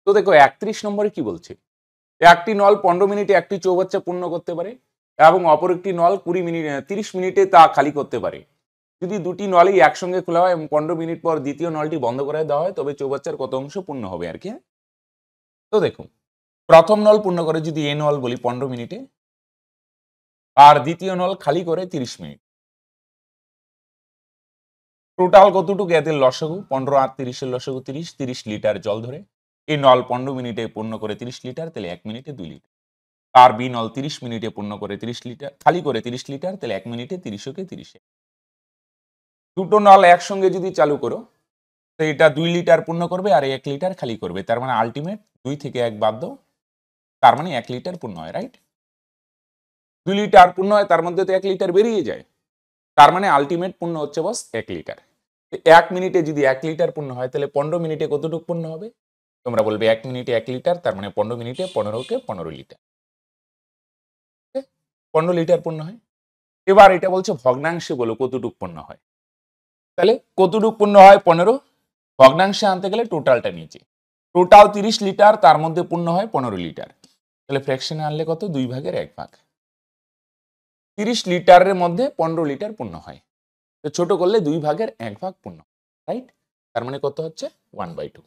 তো দেখো 31 নম্বরে কি বলছে, একটি নল 15 মিনিটে একটি চৌবাচ্চা পূর্ণ করতে পারে এবং অপর একটি নল 30 মিনিটে তা খালি করতে পারে। যদি দুটি নলই একসঙ্গে খোলা হয় এবং 15 মিনিট পর দ্বিতীয় নলটি বন্ধ করে দেওয়া হয় তবে চৌবাচ্চার কত অংশ পূর্ণ হবে আর কি। তো দেখুন, প্রথম নল পূর্ণ করে যদি এ নল বলি 15 মিনিটে, আর দ্বিতীয় নল খালি করে 30 মিনিট। টোটাল কতটুকু? এদের লসাগু 15 আর 30 এর লসাগু 30, 30 লিটার জল ধরে এই নল 15 মিনিটে পূর্ণ করে 30 লিটার, তাহলে 1 মিনিটে 2 লিটার। আর বি নল 30 মিনিটে পূর্ণ করে 30 লিটার, খালি করে 30 লিটার, তাহলে 1 মিনিটে 30 কে 30। দুটো নল একসঙ্গে যদি চালু করো তো এটা 2 লিটার পূর্ণ করবে আর 1 লিটার খালি করবে, তার মানে আলটিমেট 2 থেকে 1 বাদ দাও, তার মানে 1 লিটার পূর্ণ হয়, রাইট? 2 লিটার পূর্ণ হয়, তার মধ্যে তো 1 লিটার বেরিয়ে যায়, তার মানে আলটিমেট পূর্ণ হচ্ছে বস 1 লিটার। 1 মিনিটে যদি 1 লিটার পূর্ণ হয় তাহলে 15 মিনিটে কতটুকু পূর্ণ হবে? তোমরা বলবে 1 মিনিটে 1 লিটার, তার মানে 15 মিনিটে 15 কে 15 লিটার, 15 লিটার পূর্ণ হয়। এবার এটা বলছে ভগ্নাংশে বলো কতটুকু পূর্ণ হয়। তাহলে কতটুকু পূর্ণ হয়? 15। ভগ্নাংশে আনতে গেলে টোটালটা নিচে, টোটাল 30 লিটার, তার মধ্যে পূর্ণ হয় 15 লিটার, তাহলে ফ্র্যাকশনে আনলে কত? 2/1 ভাগ। 30 লিটারের মধ্যে 15 লিটার পূর্ণ হয়, তো ছোট করলে 2/1 পূর্ণ, রাইট? তার মানে কত হচ্ছে? 1/2।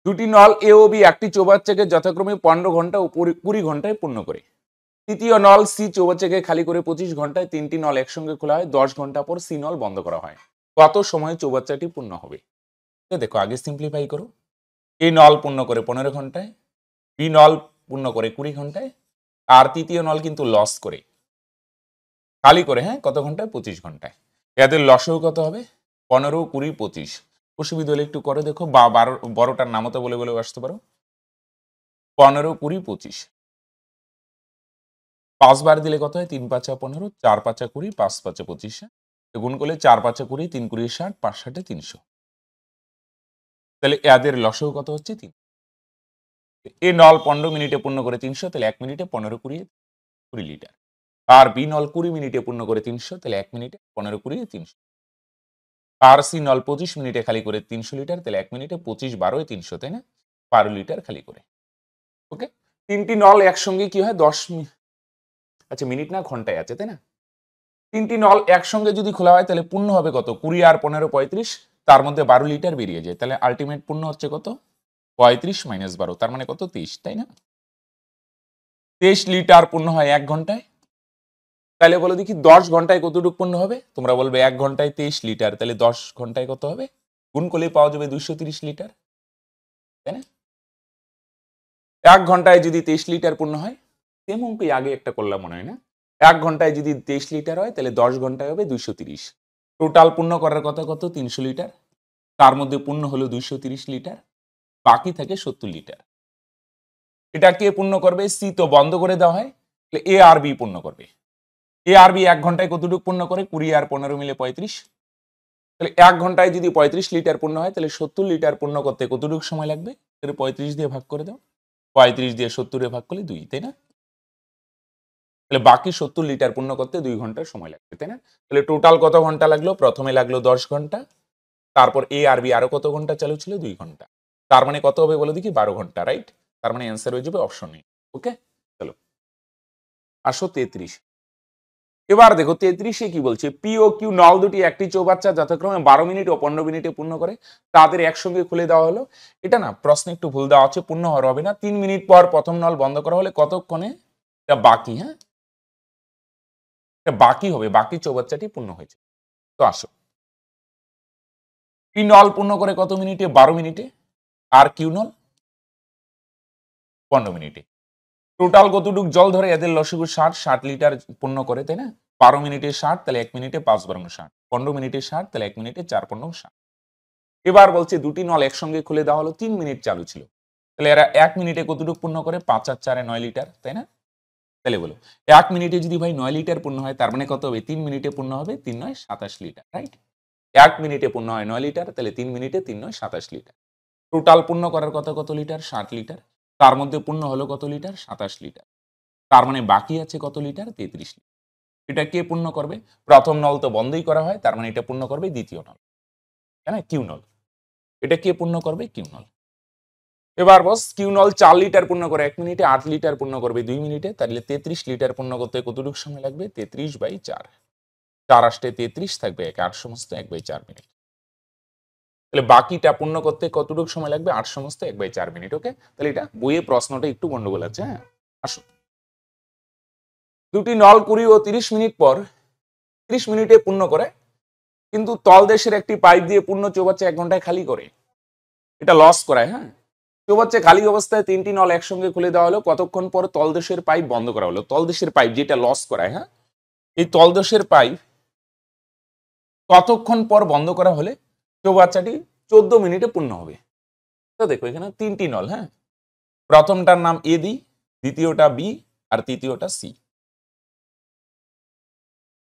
দুটি নল এ ও বি একটি চৌবাচ্চাকে যথাক্রমে 15 ঘন্টা ও 20 ঘন্টায় পূর্ণ করে। তৃতীয় নল সি চৌবাচ্চাকে খালি করে 25 ঘন্টায়। 3টি নল একসঙ্গে খোলা হয়, 10 ঘন্টা পর সি নল বন্ধ করা হয়। কত সময়ে চৌবাচ্চাটি পূর্ণ হবে? দেখো আগে সিম্পলিফাই করো। এ নল পূর্ণ করে 15 ঘন্টায়, বি নল পূর্ণ করে 20 ঘন্টায়, আর তৃতীয় নল কিন্তু লস করে খালি করে, হ্যাঁ, কত ঘন্টায়? 25 ঘন্টায়। এদের লসও কত হবে? 15, 20, 25। অসুবিধা হলে একটু করে দেখো, বা বড়টার নামতা বলে বলে আসতে পারো। 15, 20, 25 5 বার দিলে কত হয়? 3 × 5 = 15, 4 × 5 = 20, 5 × 5 = 25। গুণ করলে 4 × 5 = 20, 3 × 20 = 60, 5 × 60 = 300। তাহলে এদের লসও কত হচ্ছে? 3। এ নল 15 মিনিটে পূর্ণ করে 300, তাহলে 1 মিনিটে 15, 20, 20 লিটার। আর বি নল 20 মিনিটে পূর্ণ করে 300, তাহলে 1 মিনিটে 15, 20, 300। আর সি নল 25 মিনিটে খালি করে 300 লিটার, তাহলে 1 মিনিটে 25, 12, 300, তাই না? 12 লিটার খালি করে। ওকে, 3টি নল একসঙ্গে কি হয়? 10 মিনিট, আচ্ছা মিনিট না ঘন্টায় আছে, তাই না? 3টি নল একসঙ্গে যদি খোলা হয় তাহলে পূর্ণ হবে কত? 20 আর 15, 35, তার মধ্যে 12 লিটার বেরিয়ে যায়, তাহলে আলটিমেট পূর্ণ হচ্ছে কত? 35 - 12, তার মানে কত? 23, তাই না? 23 লিটার পূর্ণ হয় 1 ঘন্টায়। তাহলে বলো দেখি 10 ঘন্টায় কতটুকু পূর্ণ হবে? তোমরা বলবে 1 ঘন্টায় 23 লিটার, তাহলে 10 ঘন্টায় কত হবে? গুণ করলেই পাওয়া যাবে 230 লিটার, তাই না? 1 ঘন্টায় যদি 23 লিটার পূর্ণ হয়, সেম অঙ্কই আগে একটা করলাম মনে হয় না? 1 ঘন্টায় যদি 23 লিটার হয় তাহলে 10 ঘন্টায় হবে 230। টোটাল পূর্ণ করার কথা কত? 300 লিটার। তার মধ্যে পূর্ণ হলো 230 লিটার, বাকি থাকে 70 লিটার। এটা কে পূর্ণ করবে? সি তো বন্ধ করে দেওয়া হয়, তাহলে এ আর বি পূর্ণ করবে। এ আর বি 1 ঘন্টায় কতটুকু পূর্ণ করে? 20 আর 15 মিলে 35। তাহলে 1 ঘন্টায় যদি 35 লিটার পূর্ণ হয় তাহলে 70 লিটার পূর্ণ করতে কতটুকু সময় লাগবে? তাহলে 35 দিয়ে ভাগ করে দাও, 35 দিয়ে 70 এ ভাগ করলে 2, তাই না? তাহলে বাকি 70 লিটার পূর্ণ করতে 2 ঘন্টা সময় লাগবে, তাই না? তাহলে টোটাল কত ঘন্টা লাগলো? প্রথমে লাগলো 10 ঘন্টা, তারপর এ আর বি আরো কত ঘন্টা চালু ছিল? 2 ঘন্টা। তার মানে কত হবে বলে দেখি? 12 ঘন্টা, রাইট? তার মানে অ্যান্সার হয়ে যাবে অপশন এ। ওকে, চলো আসো 33। এবার দেখো 33-এ কি বলছে? পি ও কিউ নল দুটি একটি চৌবাচ্চা যথাক্রমে 12 মিনিট ও 15 মিনিটে পূর্ণ করে, তাদের একসঙ্গে খুলে দেওয়া হলো। এটা না প্রশ্নে একটু ভুল দেওয়া আছে, পূর্ণ হওয়ার হবে না। 3 মিনিট পর প্রথম নল বন্ধ করা হলে কতক্ষণে? এটা বাকি, হ্যাঁ, এটা বাকি হবে, বাকি চৌবাচ্চাটি পূর্ণ হয়েছে। তো আসো, পি নল পূর্ণ করে কত মিনিটে? 12 মিনিটে। আর কিউ নল 15 মিনিটে। টোটাল কতটুকু জল ধরে? এদের লসগু 60, 60 লিটার পূর্ণ করে, তাই না? 12 মিনিটে 60, তাহলে 1 মিনিটে 5 বারং 60, 15 মিনিটে 60, তাহলে 1 মিনিটে 4 15 60। এবার বলছে দুটি নল একসঙ্গে খুলে দেওয়া হলো, 3 মিনিট চালু ছিল, তাহলে এরা 1 মিনিটে কতটুকু পূর্ণ করে? 5 আর 4 9 লিটার, তাই না? তাহলে বলো 1 মিনিটে যদি ভাই 9 লিটার পূর্ণ হয় তার মানে কত হবে? 3 মিনিটে পূর্ণ হবে 3 9 27 লিটার, রাইট? 1 মিনিটে পূর্ণ হয় 9 লিটার, তাহলে 3 মিনিটে 3 9 27 লিটার। টোটাল পূর্ণ করার কত লিটার? 60 লিটার। তার মধ্যে পূর্ণ হলো কত লিটার? 27 লিটার। তার মানে বাকি আছে কত লিটার? 33 লিটার। এটা কে পূর্ণ করবে? প্রথম নল তো বন্ধই করা হয়, তার মানে এটা পূর্ণ করবে দ্বিতীয় নল, তাই না? কিউ নল। এটা কে পূর্ণ করবে? কিউ নল। এবার বস, কিউ নল 4 লিটার পূর্ণ করে 1 মিনিটে, 8 লিটার পূর্ণ করবে 2 মিনিটে, তাহলে 33 লিটার পূর্ণ করতে কতটুকু সময় লাগবে? 33/4। 4 আসতে 33 থাকবে 1, 8 সমস্ত 1/4 মিনিট। তাহলে বাকিটা পূর্ণ করতে কতটুকু সময় লাগবে? 8 সমস্ত 1/4 মিনিট। ওকে, তাহলে এটা বইয়ে প্রশ্নটা একটু গন্ডগোল আছে, হ্যাঁ। আসো, দুটি নল 20 ও 30 মিনিট পর 30 মিনিটে পূর্ণ করে, কিন্তু তলদেশের একটি পাইপ দিয়ে পূর্ণ চৌবাচ্চা 1 ঘন্টায় খালি করে। এটা লস করায়, হ্যাঁ। চৌবাচ্চা খালি অবস্থায় 3টি নল একসঙ্গে খুলে দেওয়া হলো, কতক্ষণ পর তলদেশের পাইপ বন্ধ করা হলো? তলদেশের পাইপ যেটা লস করায়, হ্যাঁ, এই তলদেশের পাইপ কতক্ষণ পর বন্ধ করা হলে চৌবাচ্চাটি 14 মিনিটে পূর্ণ হবে? তো দেখো এখানে 3টি নল, হ্যাঁ, প্রথমটার নাম এ দি, দ্বিতীয়টা বি, আর তৃতীয়টা সি।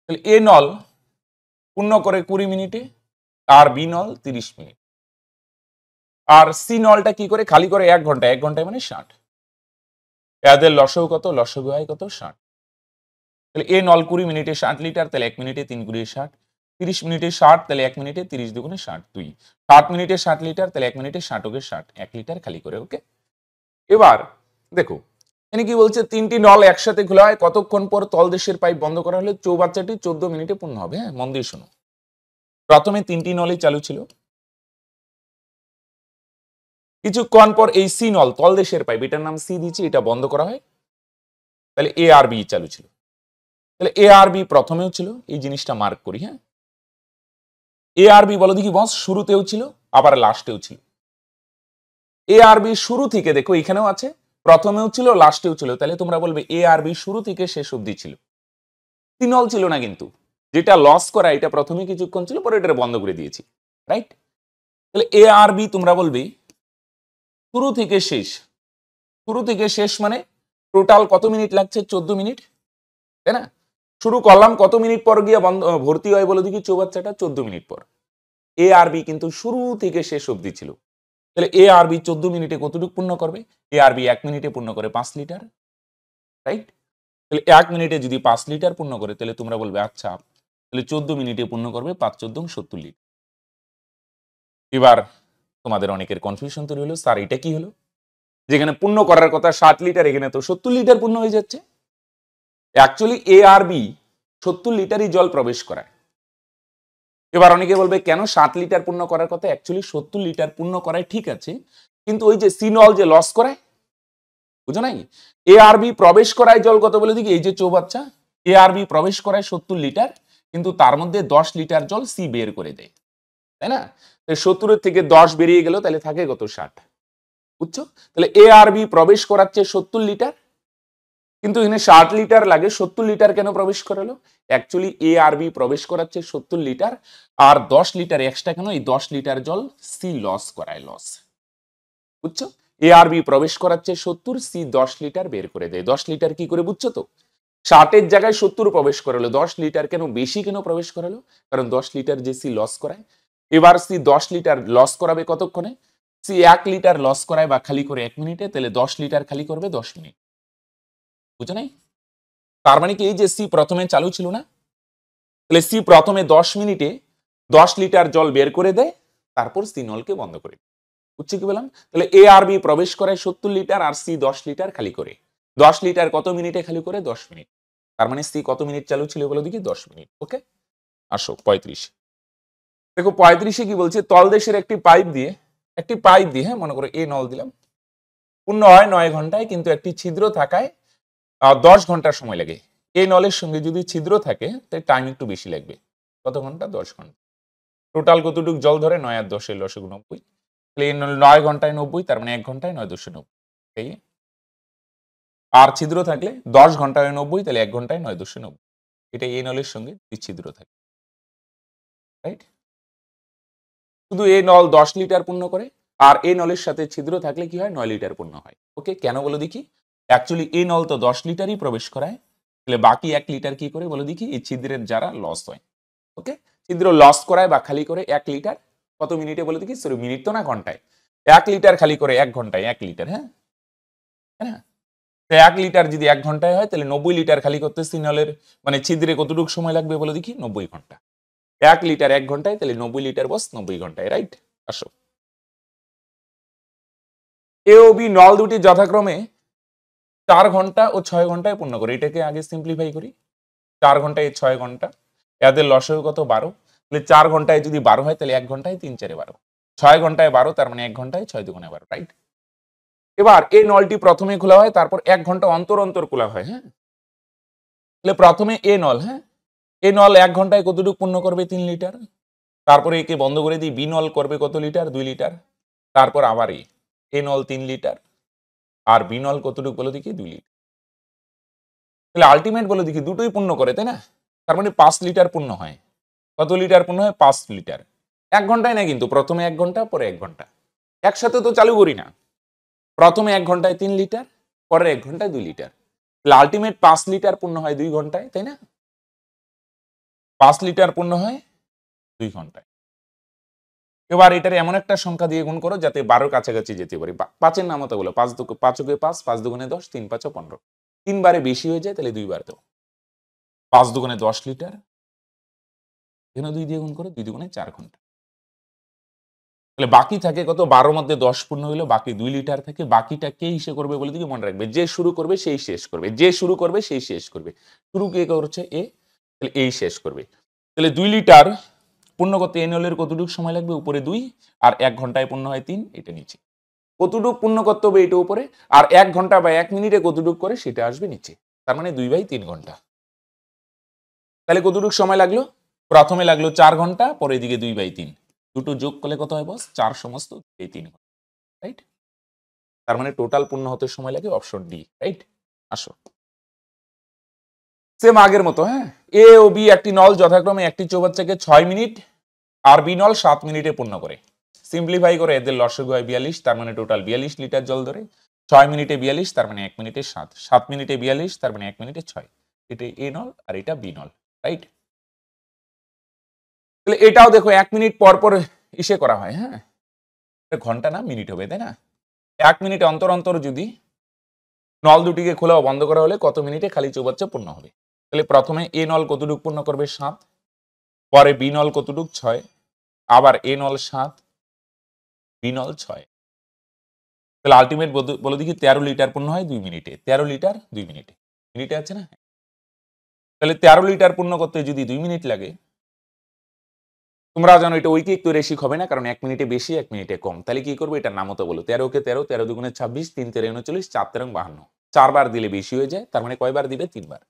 তাহলে এ নল পূর্ণ করে 20 মিনিটে, আর বি নল 30 মিনিট, আর সি নলটা কি করে? খালি করে 1 ঘন্টা। 1 ঘন্টায় মানে 60। এদের লসগু কত? লসগু হয় কত? 60। তাহলে এ নল 20 মিনিটে 60 লিটার, তাহলে 1 মিনিটে 3 × 60, 30 মিনিটে 60, তাহলে 1 মিনিটে 30 দুগুণে 60 2, 60 মিনিটে 60 লিটার, তাহলে 1 মিনিটে 60 ওকে 60, 1 লিটার খালি করে। ওকে, এবার দেখো এখানে কি বলছে? 3টি নল একসাথে খোলা হয়, কতক্ষণ পর তলদেশের পাইপ বন্ধ করা হলে চৌবাচ্চাটি 14 মিনিটে পূর্ণ হবে, হ্যাঁ। মন দিয়ে শোনো, প্রথমে 3টি নলই চালু ছিল, কিছুক্ষণ পর এই সি নল, তলদেশের পাইপ, এটার নাম সি দিচ্ছি, এটা বন্ধ করা হয়, তাহলে এ আর বি চালু ছিল। তাহলে এ আর বি প্রথমেও ছিল, এই জিনিসটা মার্ক করি, হ্যাঁ। এ আর বি বলো দেখি বস, শুরুতেও ছিল আবার লাস্টেও ছিল। এ আর বি শুরু থেকে, দেখো এখানেও আছে, প্রথমেও ছিল লাস্টেও ছিল, তাহলে তোমরা বলবে এ আর বি শুরু থেকে শেষ অবধি ছিল। সি নল ছিল না, কিন্তু যেটা লস করা এটা প্রথমে কিছুক্ষণ ছিল, পরে এটা বন্ধ করে দিয়েছি, রাইট? তাহলে এ আর বি তোমরা বলবে শুরু থেকে শেষ। শুরু থেকে শেষ মানে টোটাল কত মিনিট লাগছে? 14 মিনিট, তাই না? শুরু করলাম কত মিনিট পর গিয়ে বন্ধ ভর্তি হয় বলে দেখি চৌবাচ্চাটা? 14 মিনিট পর। এ আর বি কিন্তু শুরু থেকে শেষ অবধি ছিল, তাহলে এ আর বি 14 মিনিটে কতটুকু পূর্ণ করবে? এ আর বি 1 মিনিটে পূর্ণ করে 5 লিটার, রাইট? তাহলে 1 মিনিটে যদি 5 লিটার পূর্ণ করে, তাহলে তোমরা বলবে আচ্ছা, তাহলে 14 মিনিটে পূর্ণ করবে 5 14 70 লিটার। এবার তোমাদের অনেকের কনফিউশন তৈরি হলো, স্যার এটা কি হলো? যেখানে পূর্ণ করার কথা 60 লিটার, এখানে তো 70 লিটার পূর্ণ হয়ে যাচ্ছে। অ্যাকচুয়ালি এ আর বি 70 লিটারই জল প্রবেশ করায়। এবার অনেকে বলবে কেন 7 লিটার পূর্ণ করার কথা? অ্যাকচুয়ালি 70 লিটার পূর্ণ করায় ঠিক আছে, কিন্তু ওই যে সি নল যে লস করায়, বুঝো নাই? এ আর বি প্রবেশ করায় জল কত বলে দেখি? এই যে চৌবাচ্চা, এ আর বি প্রবেশ করায় 70 লিটার, কিন্তু তার মধ্যে 10 লিটার জল সি বের করে দেয়, তাই না? 70 থেকে 10 বেরিয়ে গেল, তাহলে থাকে কত? 60, বুঝছো? তাহলে এ আর বি প্রবেশ করাচ্ছে 70 লিটার, কিন্তু এখানে 60 লিটার লাগে, 70 লিটার কেন প্রবেশ করালো? অ্যাকচুয়ালি এ আর বি প্রবেশ করাচ্ছে 70 লিটার, আর 10 লিটার এক্সট্রা কেন? এই 10 লিটার জল সি লস করায়, লস। বুঝছো? এ আর বি প্রবেশ করাচ্ছে 70, সি 10 লিটার বের করে দেয়। 10 লিটার কি করে বুঝছো তো? 60 জায়গায় 70 প্রবেশ করালো, 10 লিটার কেন বেশি কেন প্রবেশ করালো? কারণ 10 লিটার যে সি লস করায়। এবার সি 10 লিটার লস করাবে কতক্ষণে? সি 1 লিটার লস করায় বা খালি করে 1 মিনিটে, তাহলে 10 লিটার খালি করবে 10 মিনিট। বুঝো নাই? তার মানে কি, এই যে সি প্রথমে চালু ছিল না, তাহলে সি প্রথমে 10 মিনিটে 10 লিটার জল বের করে দেয়, তারপর সি নলকে বন্ধ করে। বুঝছি কি বললাম? তাহলে এ আর বি প্রবেশ করে 70 লিটার আর সি 10 লিটার খালি করে। 10 লিটার কত মিনিটে খালি করে? 10 মিনিট। তার মানে সি কত মিনিট চালু ছিল বলো দেখি? 10 মিনিট। ওকে, আসো 35। দেখো 35-এ কি বলছে? তলদেশের একটি পাইপ দিয়ে, হ্যাঁ, মনে করো এ নল দিলাম, পূর্ণ হয় 9 ঘন্টায়, কিন্তু একটি ছিদ্র থাকায় 10 ঘন্টা সময় লাগে। এই নলের সঙ্গে যদি ছিদ্র থাকে তাহলে টাইম একটু বেশি লাগবে। কত ঘন্টা? 10 ঘন্টা। টোটাল কতটুকু জল ধরে? 9 আর 10 এর লসাগু 90। তাহলে এই 9 ঘন্টায় 90, তার মানে 1 ঘন্টায় 9 × 90। এই আর ছিদ্র থাকলে 10 ঘন্টায় 90, তাহলে 1 ঘন্টায় 9 × 90। এটা এই নলের সঙ্গে ছিদ্র থাকে, রাইট? শুধু এই নল 10 লিটার পূর্ণ করে, আর এই নলের সাথে ছিদ্র থাকলে কি হয়? 9 লিটার পূর্ণ হয়। ওকে, কেন বলো দেখি? অ্যাকচুয়ালি এই নল তো 10 লিটারই প্রবেশ করায়, তাহলে বাকি 1 লিটার কি করে বলো দেখি? এই ছিদ্রের যারা লস হয়। ওকে, ছিদ্র লস করায় বা খালি করে 1 লিটার কত মিনিটে বলো দেখি? সরি, মিনিট তো না, ঘন্টায়। 1 লিটার খালি করে 1 ঘন্টায় 1 লিটার, হ্যাঁ, তাই না? তো 1 লিটার যদি 1 ঘন্টায় হয়, তাহলে 90 লিটার খালি করতে সিগন্যালের মানে ছিদ্রে কতটুকু সময় লাগবে বলো দেখি? 90 ঘন্টা। 1 লিটার 1 ঘন্টায়, তাহলে 90 লিটার বস 90 ঘন্টায়, রাইট? আসো, এ ও বি নল দুটি যথাক্রমে 4 ঘন্টা ও 6 ঘন্টায় পূর্ণ করে। এটাকে আগে সিম্পলিফাই করি। 4 ঘন্টায় 6 ঘন্টা, এদের লসাগু কত? 12। তাহলে 4 ঘন্টায় যদি 12 হয়, তাহলে 1 ঘন্টায় 3 × 4 = 12, 6 ঘন্টায় 12, তার মানে 1 ঘন্টায় 6 × 2 = 12, রাইট? এবার এই নলটি প্রথমে খোলা হয়, তারপর 1 ঘন্টা অন্তর অন্তর খোলা হয়, হ্যাঁ। তাহলে প্রথমে এ নল, হ্যাঁ, এ নল 1 ঘন্টায় কতটুকু পূর্ণ করবে? 3 লিটার। তারপরে একে বন্ধ করে দিই, বি নল করবে কত লিটার? 2 লিটার। তারপর আবার এ নল 3 লিটার, আর বি নল কতটুকু বলো দেখি? 2 লিটার। তাহলে আলটিমেট বলো দেখি দুটোই পূর্ণ করে, তাই না? তার মানে 5 লিটার পূর্ণ হয়। কত লিটার পূর্ণ হয়? 5 লিটার। 1 ঘন্টায় না কিন্তু, প্রথমে 1 ঘন্টা, পরে 1 ঘন্টা, একসাথে তো চালু করি না। প্রথমে 1 ঘন্টায় 3 লিটার, পরের 1 ঘন্টায় 2 লিটার। তাহলে আলটিমেট 5 লিটার পূর্ণ হয় 2 ঘন্টায়, তাই না? 5 লিটার পূর্ণ হয় 2 ঘন্টায়। এবার এটার এমন একটা সংখ্যা দিয়ে গুণ করো যাতে 12 কাছাকাছি যেতে পারি। 5-এর নামতা বলো, 5 × 5, 5 × 10, 3 × 5 = 15। 3 বারে বেশি হয়ে যায়, তাহলে 2 বার দাও। 5 × 2 = 10 লিটার, এখানে 2 দিয়ে গুণ করো, 2 × 2 = 4 ঘন্টা। তাহলে বাকি থাকে কত? 12 মধ্যে 10 পূর্ণ হইলো, বাকি 2 লিটার থাকে। বাকিটা কে হিসেব করবে বলে দিকে? মনে রাখবে, যে শুরু করবে সেই শেষ করবে, যে শুরু করবে সেই শেষ করবে। শুরু কে করছে? এ, তাহলে এই শেষ করবে। তাহলে 2 লিটার পূর্ণ করতে এ নলের কতটুকু সময় লাগবে? উপরে 2, আর 1 ঘন্টায় পূর্ণ হয় 3, এটা নিচে। কতটুকু পূর্ণ করতে হবে? এটা উপরে। আর 1 ঘন্টা বা 1 মিনিটে কতটুকু করে সেটা আসবে নিচে। তার মানে 2/3 ঘন্টা। তাহলে কতটুকু সময় লাগলো? প্রথমে লাগলো 4 ঘন্টা, পরে এদিকে 2/3। দুটো যোগ করলে কত হয় বস? 4 সমস্ত 3 ঘন্টা, রাইট? তার মানে টোটাল পূর্ণ হতে সময় লাগে অপশন ডি, রাইট? আসো, সেম আগের মতো, হ্যাঁ। এ ও বি একটি নল যথাক্রমে একটি চৌবাচ্চাকে 6 মিনিট আর বি নল 7 মিনিটে পূর্ণ করে। সিম্পলিফাই করে এদের লসাগু হয় 42, তার মানে টোটাল 42 লিটার জল ধরে। 6 মিনিটে 42, তার মানে 1 মিনিটে 7, 7 মিনিটে 42, তার মানে 1 মিনিটে 6। এটা এ নল আর এটা বি নল, রাইট? তাহলে এটাও দেখো 1 মিনিট পর পর ইসে করা হয়, হ্যাঁ। ঘন্টা না, মিনিট হবে, তাই না? 1 মিনিট অন্তর অন্তর যদি নল দুটিকে খোলা ও বন্ধ করা হলে কত মিনিটে খালি চৌবাচ্চা পূর্ণ হবে? তাহলে প্রথমে এ নল কতটুকু পূর্ণ করবে? 7, পরে বি নল কতটুকু? 6, আবার এ নল 7, বি নল 6। তাহলে আলটিমেট বলে দেখি 13 লিটার পূর্ণ হয় 2 মিনিটে। 13 লিটার 2 মিনিটে, মিনিটে আছে না? তাহলে 13 লিটার পূর্ণ করতে যদি 2 মিনিট লাগে, তোমরা জানো এটা ঐকিক তো রেশিক হবে না, কারণ 1 মিনিটে বেশি 1 মিনিটে কম। তাহলে কি করবো? এটার নাম তো বলো, 13 কে 13, 13 × 2 = 26, 3 × 4 = 39, 4 × 3 = 52। 4 বার দিলে বেশি হয়ে যায়, তার মানে কয়বার দিবে? 3 বার।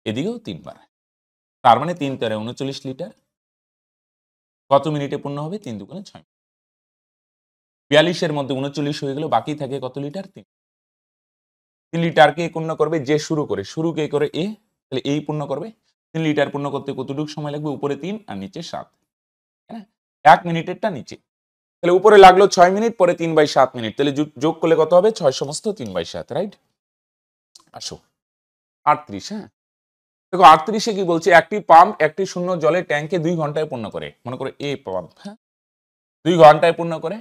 এদিকেও 3 বার, তার মানে 3 × 3 = 39 লিটার। কত মিনিটে পূর্ণ হবে? 3 × 2 = 6। 42 এর মধ্যে 39 হয়ে গেল, বাকি থাকে কত লিটার? 3। 3 লিটারকে পূর্ণ করবে যে শুরু কে করে এ, তাহলে এই পূর্ণ করবে। 3 লিটার পূর্ণ করতে কতটুকু সময় লাগবে? উপরে 3 আর নিচে 7, হ্যাঁ 1 মিনিটেরটা নিচে। তাহলে উপরে লাগলো 6 মিনিট, পরে 3/7 মিনিট, তাহলে যোগ করলে কত হবে? 6 সমস্ত 3/7, রাইট? আসো 38, হ্যাঁ দেখো 38-এ কি বলছে? একটি পাম্প একটি শূন্য জলের ট্যাঙ্কে 2 ঘন্টায় পূর্ণ করে, মনে করে এ পাম্প, হ্যাঁ 2 ঘন্টায় পূর্ণ করে।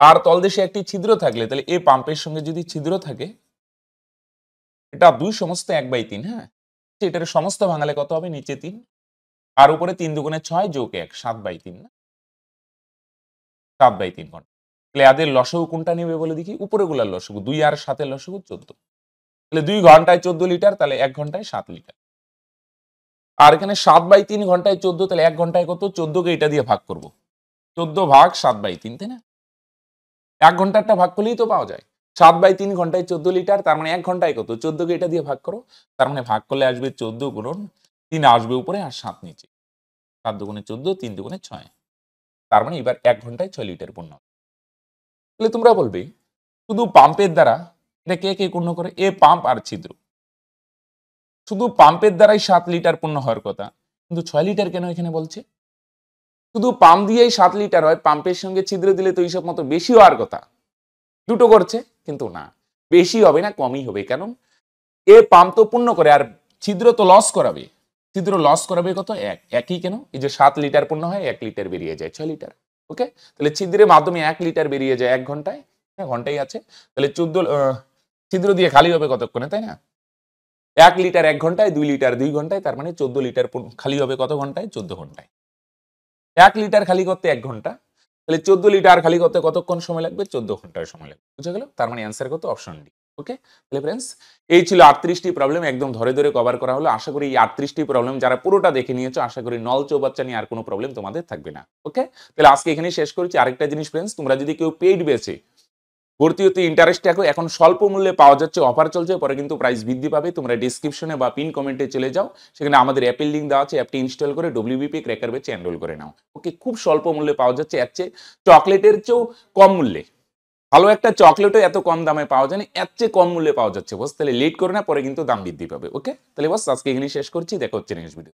আর তলদেশে একটি ছিদ্র থাকলে, তাহলে এ পাম্পের সঙ্গে যদি ছিদ্র থাকে, এটা 2 সমস্ত 1/3, হ্যাঁ এটার সমস্ত ভাঙালে কত হবে? নিচে 3 আর উপরে 3 দুগুণে 6 যোগ 1, 7/3 না, 7/3 ঘন্টা। তাহলে এদের লসাগু কোনটা নেবে বলে দেখি? উপরে গুলার লসাগু 2 আর 7 এর লসাগু 14, তাহলে 2 ঘন্টায় 14 লিটার, তাহলে 1 ঘন্টায় 7 লিটার। আর এখানে 7/3 ঘন্টায় 14, তাহলে 1 ঘন্টায় কত? 14 কে এটা দিয়ে ভাগ করব, 14 ভাগ 7/3, তাই না? 1 ঘন্টারটা ভাগ করলেই তো পাওয়া যায়। 7/3 ঘন্টায় 14 লিটার, তার মানে 1 ঘন্টায় কত? 14 কে এটা দিয়ে ভাগ করো, তার মানে ভাগ করলে আসবে 14 গুণন 3 আসবে উপরে আর 7 নিচে, 7 দুগুণে 14, 3 দুগুণে 6, তার মানে এবার 1 ঘন্টায় 6 লিটার পূর্ণ। তাহলে তোমরা বলবে শুধু পাম্পের দ্বারা এটা কে পূর্ণ করে? এ পাম্প আর ছিদ্র। শুধু পাম্পের দ্বারাই 7 লিটার পূর্ণ হওয়ার কথা, কিন্তু 6 লিটার কেন এখানে বলছে? শুধু পাম্প দিয়েই 7 লিটার হয়, পাম্পের সঙ্গে ছিদ্র দিলে তো হিসাব মতো বেশি হওয়ার কথা, দুটো করছে, কিন্তু না, বেশি হবে না, কমই হবে। কারণ এ পাম্প তো পূর্ণ করে আর ছিদ্র তো লস করাবে, ছিদ্র লস করাবে কত? 1, একই কেন? এই যে 7 লিটার পূর্ণ হয়, 1 লিটার বেরিয়ে যায় 6 লিটার, ওকে? তাহলে ছিদ্রের মাধ্যমে 1 লিটার বেরিয়ে যায় 1 ঘন্টায়, হ্যাঁ ঘন্টাই আছে, তাহলে 14 ছিদ্র দিয়ে খালি হবে কতক্ষণে, তাই না? 1 লিটার 1 ঘন্টায়, 2 লিটার 2 ঘন্টায়, তার মানে 14 লিটার খালি হবে কত ঘন্টায়? 14 ঘন্টায়। 1 লিটার খালি করতে 1 ঘন্টা, তাহলে 14 লিটার খালি করতে কতক্ষণ সময় লাগবে? 14 ঘন্টার সময় লাগবে, বুঝা গেল? তার মানে অ্যান্সার কত? অপশন ডি, ওকে? তাহলে ফ্রেন্ডস এই ছিল 38টি প্রবলেম, একদম ধরে ধরে কভার করা হলো। আশা করি এই 38টি প্রবলেম যারা পুরোটা দেখে নিয়েছো, আশা করি নল চৌবাচ্চা নিয়ে আর কোনো প্রবলেম তোমাদের থাকবে না, ওকে? তাহলে আজকে এখানেই শেষ করছি। আরেকটা জিনিস ফ্রেন্ডস, তোমরা যদি কেউ পেইড বেচে ভর্তি হতে ইন্টারেস্ট এখন স্বল্প মূল্যে পাওয়া যাচ্ছে, অফার চলছে, পরে কিন্তু প্রাইস বৃদ্ধি পাবে। তোমরা ডিসক্রিপশনে বা পিন কমেন্টে চলে যাও, সেখানে আমাদের অ্যাপের লিঙ্ক দেওয়া আছে, অ্যাপটি ইনস্টল করে WBP ক্র্যাকার ব্যাচে এনরোল করে নাও, ওকে? খুব স্বল্প মূল্যে পাওয়া যাচ্ছে, এর চেয়ে চকলেটের চেয়েও কম মূল্যে। ভালো একটা চকলেটও এত কম দামে পাওয়া যায় না, এর চেয়ে কম মূল্যে পাওয়া যাচ্ছে বস। তাহলে লেট করে না, পরে কিন্তু দাম বৃদ্ধি পাবে, ওকে? তাহলে বস আজকে এখানেই শেষ করছি, দেখা হচ্ছে নেক্সট ভিডিও।